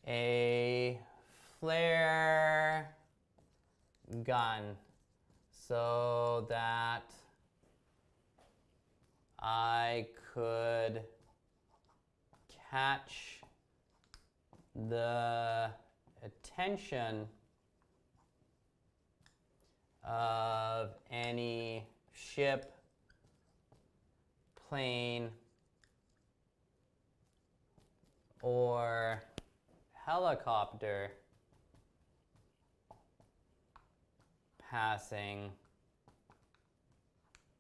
a flare gun so that I could catch the attention of any ship, plane, or helicopter passing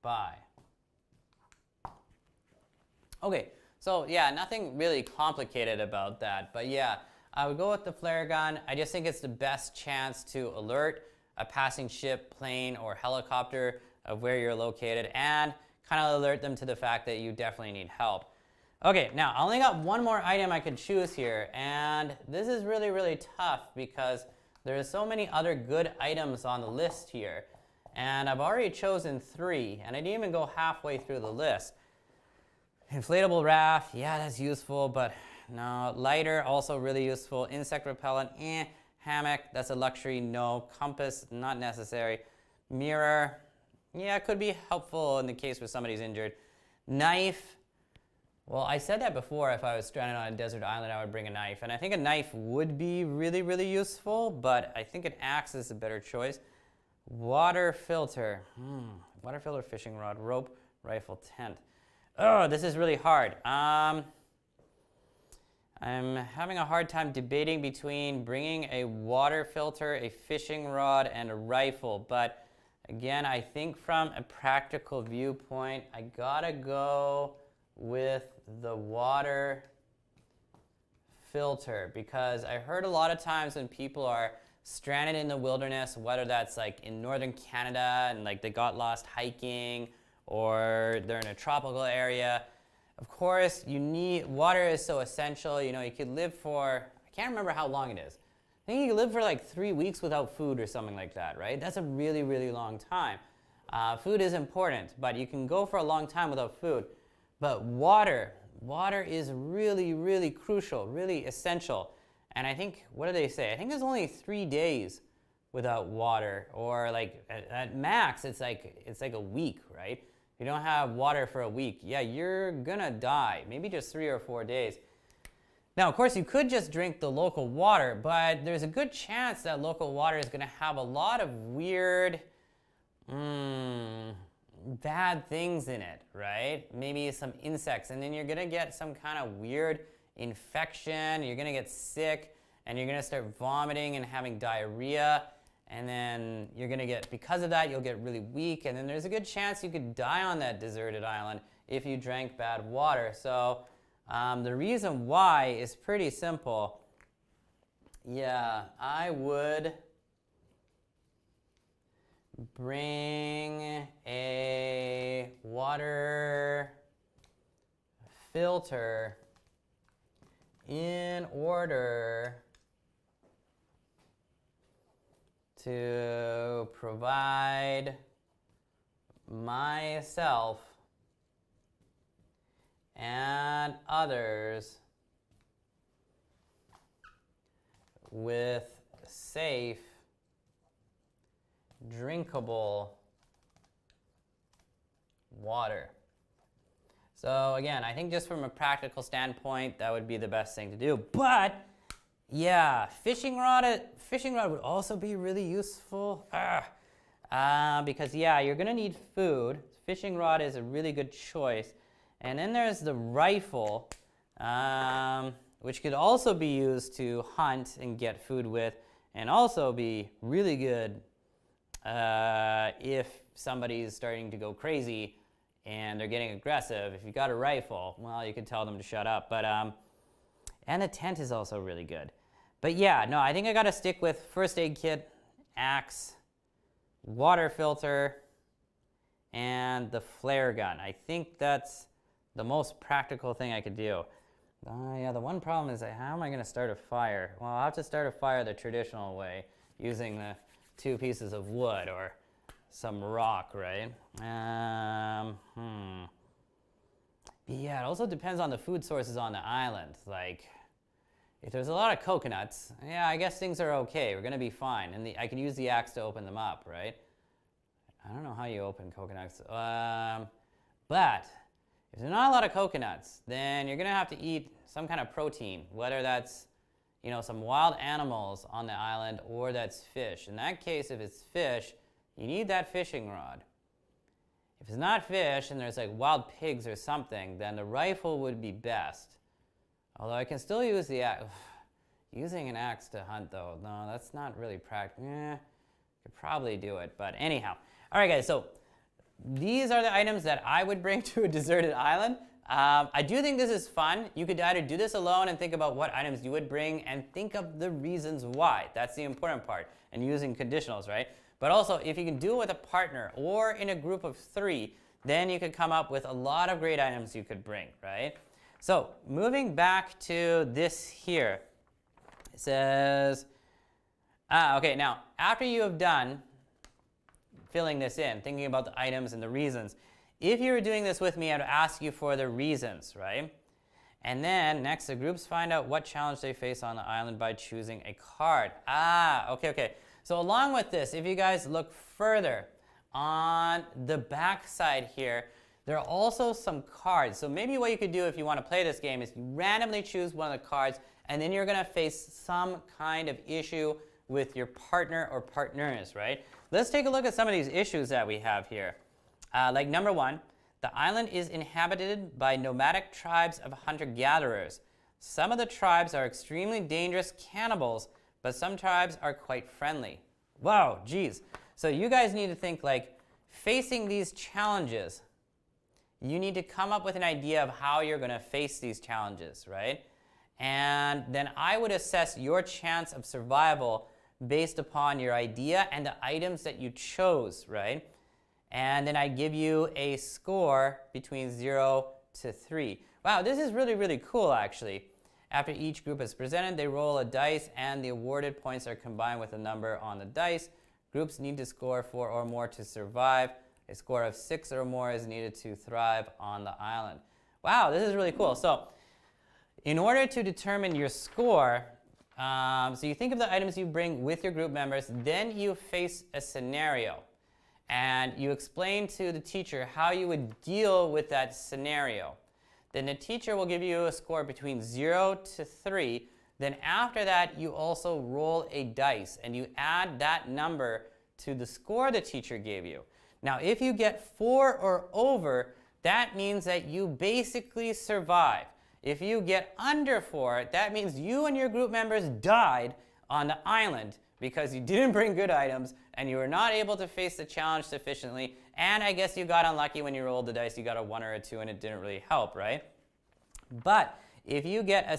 by. Okay, so yeah, nothing really complicated about that, but yeah, I would go with the flare gun. I just think it's the best chance to alert a passing ship, plane, or helicopter of where you're located and kind of alert them to the fact that you definitely need help. Okay, now I only got one more item I could choose here, and this is really, really tough because there's so many other good items on the list here, and I've already chosen 3, and I didn't even go halfway through the list. Inflatable raft, yeah, that's useful, but no. Lighter, also really useful. Insect repellent, Hammock, that's a luxury, no. Compass, not necessary. Mirror, yeah, could be helpful in the case where somebody's injured. Knife, well, I said that before. If I was stranded on a desert island, I would bring a knife. And I think a knife would be really, really useful, but I think an axe is a better choice. Water filter, water filter, fishing rod, rope, rifle, tent. Oh, this is really hard. I'm having a hard time debating between bringing a water filter, a fishing rod, and a rifle. But again, I think from a practical viewpoint, I gotta go with the water filter, because I heard a lot of times when people are stranded in the wilderness, whether that's like in northern Canada and like they got lost hiking, or they're in a tropical area, of course, water is so essential. You could live for, I can't remember how long it is. I think you could live for like 3 weeks without food or something like that, right? That's a really, really long time. Food is important, but you can go for a long time without food. But water is really, really crucial, really essential. And I think, what do they say? I think there's only 3 days without water, or like at max, it's like a week, right? If you don't have water for a week, yeah, you're gonna die. Maybe just 3 or 4 days. Now, of course, you could just drink the local water, but there's a good chance that local water is gonna have a lot of weird, bad things in it, right? Maybe some insects, and then you're gonna get some kind of weird infection, you're gonna get sick, and you're gonna start vomiting and having diarrhea, and then you're gonna get, because of that, you'll get really weak, and then there's a good chance you could die on that deserted island if you drank bad water. So the reason why is pretty simple. Yeah, I would bring a water filter in order to provide myself and others with safe, drinkable water. So again, I think just from a practical standpoint, that would be the best thing to do. But yeah, fishing rod would also be really useful. Because yeah, you're gonna need food. Fishing rod is a really good choice. And then there's the rifle, which could also be used to hunt and get food with, and also be really good if somebody's starting to go crazy and they're getting aggressive, if you got a rifle, well, you could tell them to shut up. But and a tent is also really good. But yeah, no, I think I got to stick with first aid kit, axe, water filter, and the flare gun. I think that's the most practical thing I could do. Yeah, the one problem is how am I going to start a fire? Well, I'll have to start a fire the traditional way, using the 2 pieces of wood or some rock, right? Yeah, it also depends on the food sources on the island. Like, if there's a lot of coconuts, yeah, I guess things are okay. We're going to be fine. And I can use the axe to open them up, right? I don't know how you open coconuts. But if there's not a lot of coconuts, then you're going to have to eat some kind of protein, whether that's, you know, some wild animals on the island or that's fish. In that case, if it's fish, you need that fishing rod. If it's not fish and there's like wild pigs or something, then the rifle would be best. Although I can still use the axe. Using an axe to hunt, though, no, that's not really practical. Could probably do it, but anyhow. All right, guys, so these are the items that I would bring to a deserted island. I do think this is fun. You could either do this alone and think about what items you would bring and think of the reasons why. That's the important part, and using conditionals, right? But also, if you can do it with a partner or in a group of 3, then you could come up with a lot of great items you could bring, right? So moving back to this here, it says, okay, now after you have done filling this in, thinking about the items and the reasons, if you were doing this with me, I'd ask you for the reasons, right? And then next, the groups find out what challenge they face on the island by choosing a card. Okay. So along with this, if you guys look further on the back side here, there are also some cards. So maybe what you could do if you want to play this game is you randomly choose one of the cards, and then you're going to face some kind of issue with your partner or partners, right? Let's take a look at some of these issues that we have here. Like number 1, the island is inhabited by nomadic tribes of hunter-gatherers. Some of the tribes are extremely dangerous cannibals, but some tribes are quite friendly. Wow, geez. So you guys need to think, like, facing these challenges, you need to come up with an idea of how you're going to face these challenges, right? And then I would assess your chance of survival based upon your idea and the items that you chose, right? And then I give you a score between 0 to 3. Wow, this is really, really cool, actually. After each group is presented, they roll a dice, and the awarded points are combined with a number on the dice. Groups need to score 4 or more to survive. A score of 6 or more is needed to thrive on the island. Wow, this is really cool. So in order to determine your score, so you think of the items you bring with your group members, then you face a scenario. And you explain to the teacher how you would deal with that scenario. Then the teacher will give you a score between 0 to 3. Then after that, you also roll a dice, and you add that number to the score the teacher gave you. Now, if you get 4 or over, that means that you basically survive. If you get under 4, that means you and your group members died on the island because you didn't bring good items and you were not able to face the challenge sufficiently, and I guess you got unlucky when you rolled the dice. You got a 1 or a 2 and it didn't really help, right? But if you get a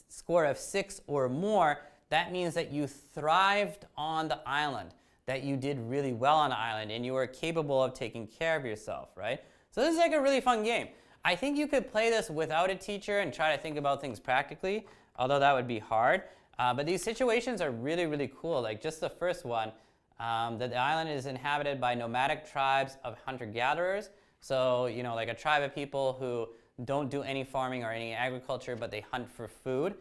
score of 6 or more, that means that you thrived on the island, that you did really well on the island, and you were capable of taking care of yourself, right? So this is like a really fun game. I think you could play this without a teacher and try to think about things practically, although that would be hard. But these situations are really, really cool. Like just the first one, that the island is inhabited by nomadic tribes of hunter-gatherers. So, you know, like a tribe of people who don't do any farming or any agriculture, but they hunt for food.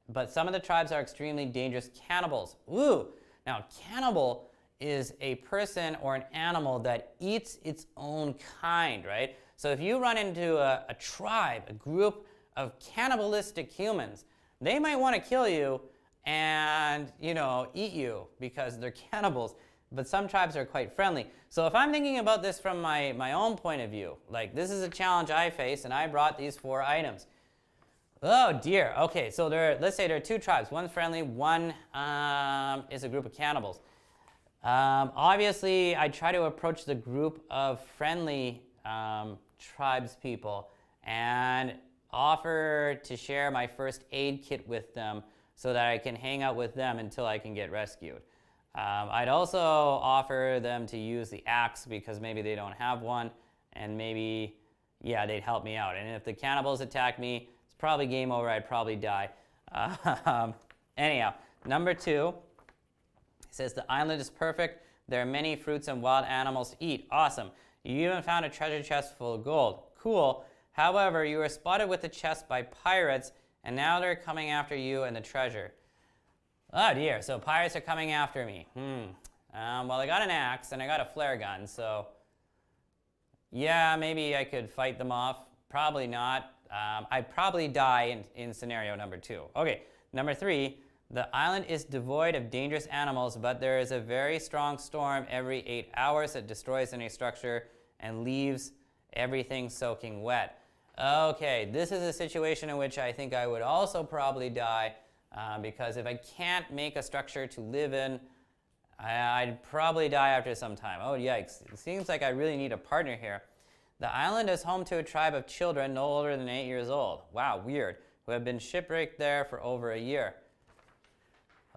But some of the tribes are extremely dangerous cannibals. Ooh! Now, cannibal is a person or an animal that eats its own kind, right? So if you run into a tribe, a group of cannibalistic humans, they might want to kill you and, you know, eat you because they're cannibals. But some tribes are quite friendly. So if I'm thinking about this from my own point of view, like this is a challenge I face and I brought these 4 items. Oh dear. Okay, so let's say there are 2 tribes. One's friendly, one is a group of cannibals. Obviously, I try to approach the group of friendly tribes people and offer to share my first aid kit with them so that I can hang out with them until I can get rescued. I'd also offer them to use the axe because maybe they don't have one, and maybe, yeah, they'd help me out. And if the cannibals attack me, it's probably game over. I'd probably die. Anyhow, number 2, it says the island is perfect. There are many fruits and wild animals to eat. Awesome. You even found a treasure chest full of gold. Cool. However, you were spotted with the chest by pirates, and now they're coming after you and the treasure. Oh dear, so pirates are coming after me. Well, I got an axe and I got a flare gun, so yeah, maybe I could fight them off. Probably not. I'd probably die in scenario number 2. Okay, number 3, the island is devoid of dangerous animals, but there is a very strong storm every 8 hours that destroys any structure and leaves everything soaking wet. Okay, this is a situation in which I think I would also probably die because if I can't make a structure to live in, I'd probably die after some time. Oh yikes, it seems like I really need a partner here. The island is home to a tribe of children no older than 8 years old. Wow, weird. Who have been shipwrecked there for over a year.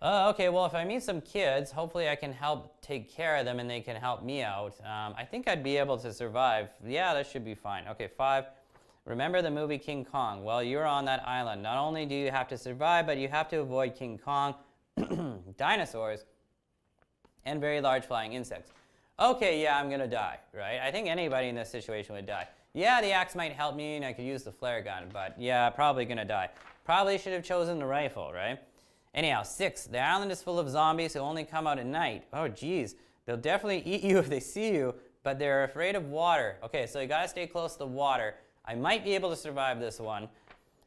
Okay, well if I meet some kids, hopefully I can help take care of them and they can help me out. I think I'd be able to survive. Yeah, that should be fine. Okay, 5. Remember the movie King Kong? Well, you're on that island. Not only do you have to survive, but you have to avoid King Kong, dinosaurs, and very large flying insects. Okay, yeah, I'm gonna die, right? I think anybody in this situation would die. Yeah, the axe might help me and I could use the flare gun, but yeah, probably gonna die. Probably should have chosen the rifle, right? Anyhow, 6, the island is full of zombies who only come out at night. Oh geez, they'll definitely eat you if they see you, but they're afraid of water. Okay, so you gotta stay close to the water. I might be able to survive this one.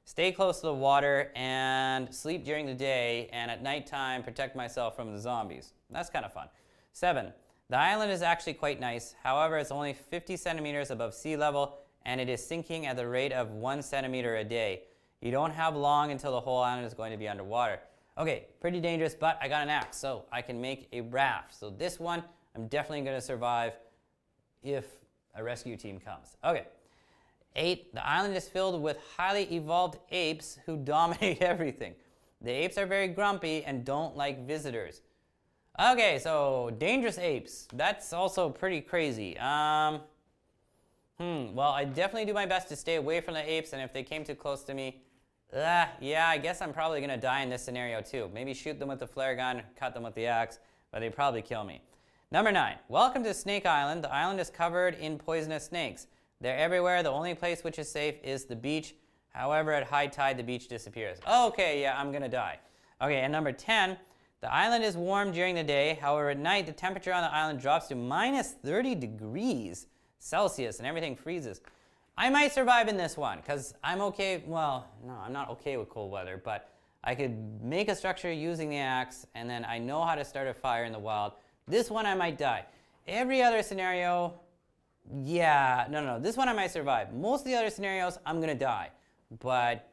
Stay close to the water and sleep during the day, and at nighttime protect myself from the zombies. That's kind of fun. 7, the island is actually quite nice. However, it's only 50 centimeters above sea level, and it is sinking at the rate of 1 centimeter a day. You don't have long until the whole island is going to be underwater. Okay, pretty dangerous, but I got an axe, so I can make a raft. So this one, I'm definitely going to survive if a rescue team comes. Okay. 8, the island is filled with highly evolved apes who dominate everything. The apes are very grumpy and don't like visitors. Okay, so dangerous apes. That's also pretty crazy. Well, I definitely do my best to stay away from the apes, and if they came too close to me, yeah, I guess I'm probably gonna die in this scenario too. Maybe shoot them with the flare gun, cut them with the axe, but they'd probably kill me. Number 9, welcome to Snake Island. The island is covered in poisonous snakes. They're everywhere. The only place which is safe is the beach. However, at high tide, the beach disappears. Okay, yeah, I'm gonna die. Okay, and number 10, the island is warm during the day. However, at night, the temperature on the island drops to minus 30 degrees Celsius and everything freezes. I might survive in this one because I'm okay. Well, no, I'm not okay with cold weather, but I could make a structure using the axe, and then I know how to start a fire in the wild. This one I might die. Every other scenario, yeah, no, this one I might survive. Most of the other scenarios, I'm gonna die. But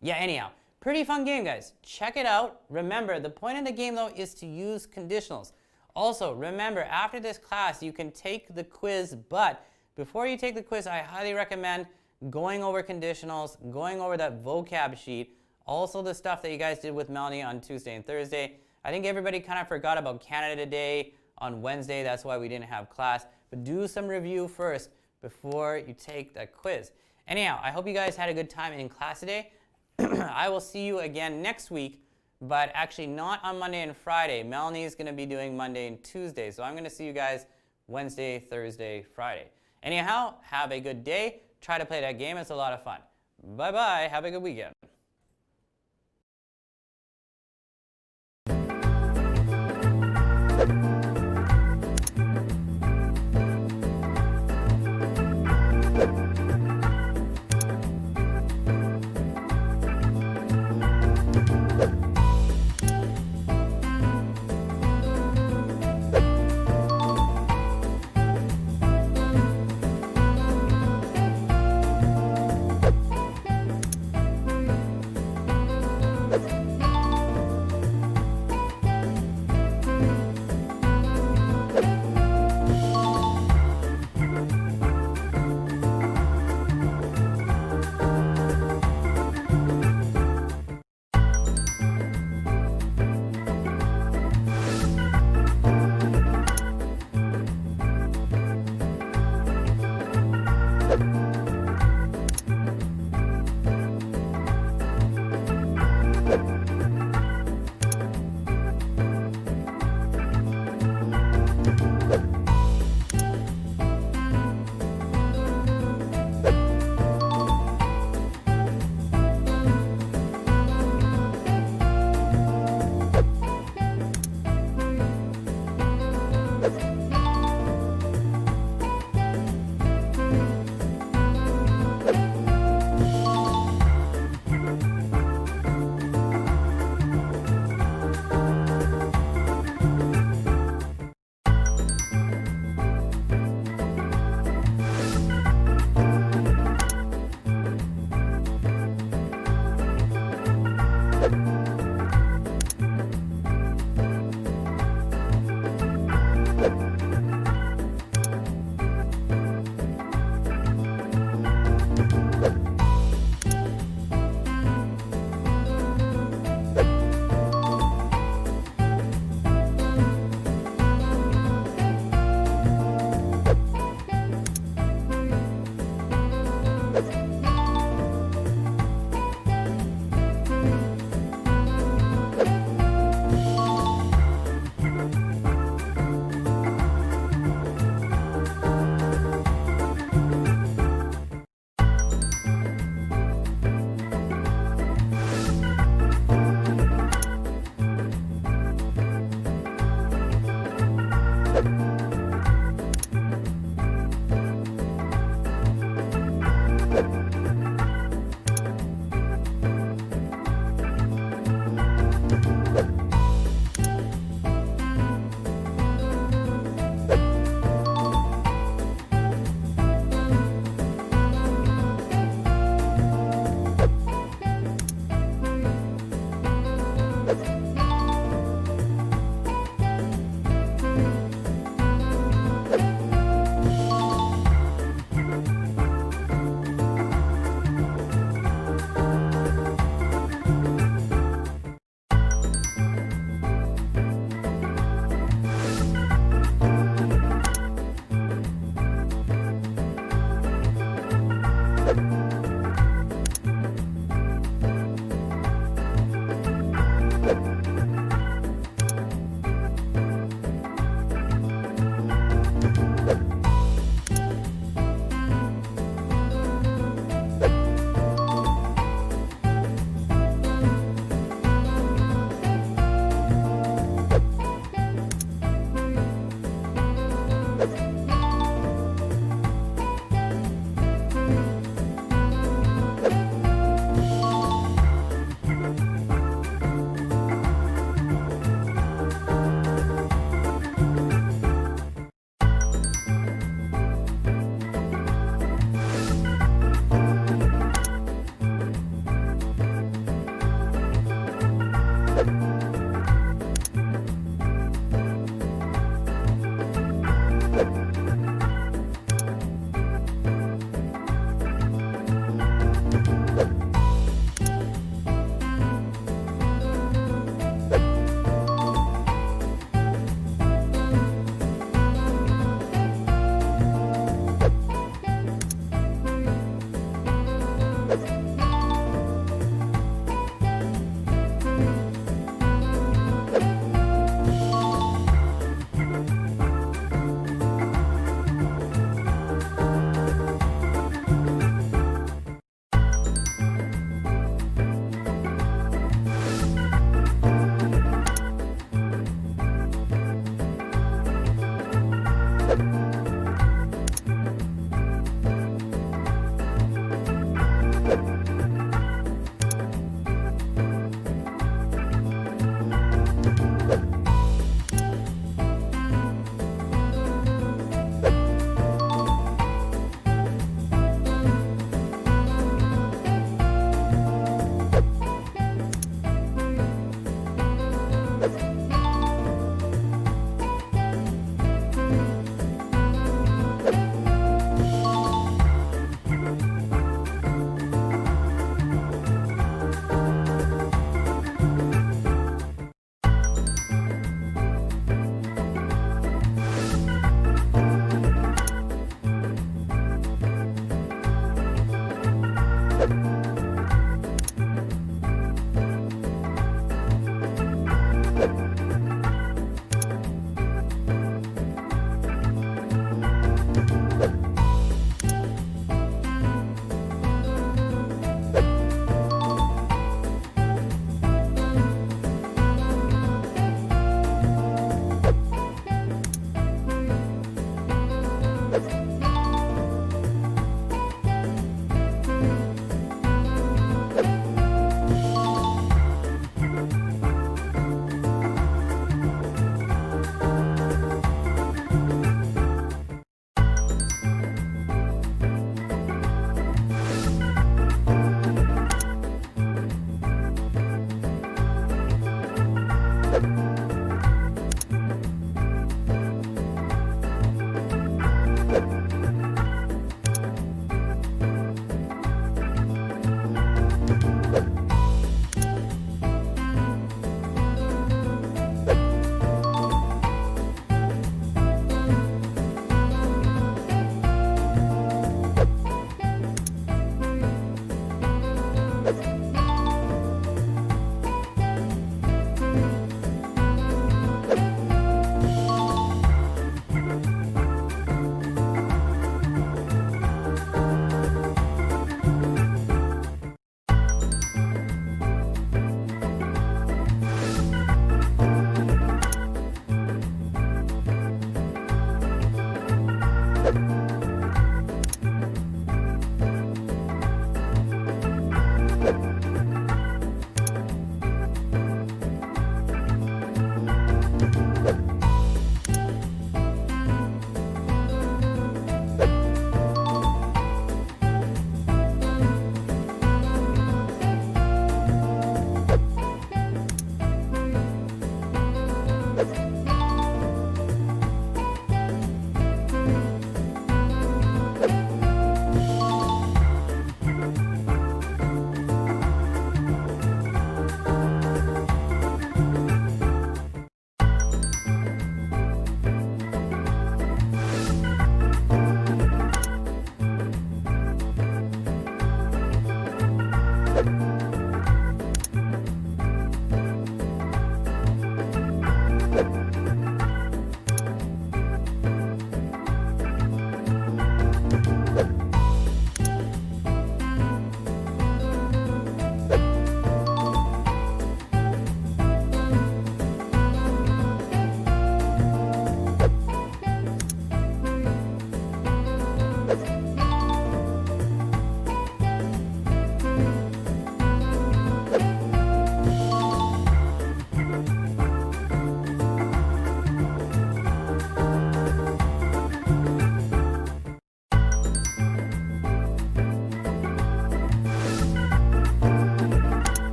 yeah, anyhow, pretty fun game, guys. Check it out. Remember, the point of the game, though, is to use conditionals. Also, remember, after this class, you can take the quiz, but before you take the quiz, I highly recommend going over conditionals, going over that vocab sheet, also the stuff that you guys did with Melanie on Tuesday and Thursday. I think everybody kind of forgot about Canada Day on Wednesday. That's why we didn't have class. But do some review first before you take that quiz. Anyhow, I hope you guys had a good time in class today. I will see you again next week, but actually not on Monday and Friday. Melanie's going to be doing Monday and Tuesday. So I'm going to see you guys Wednesday, Thursday, Friday. Anyhow, have a good day. Try to play that game. It's a lot of fun. Bye-bye. Have a good weekend.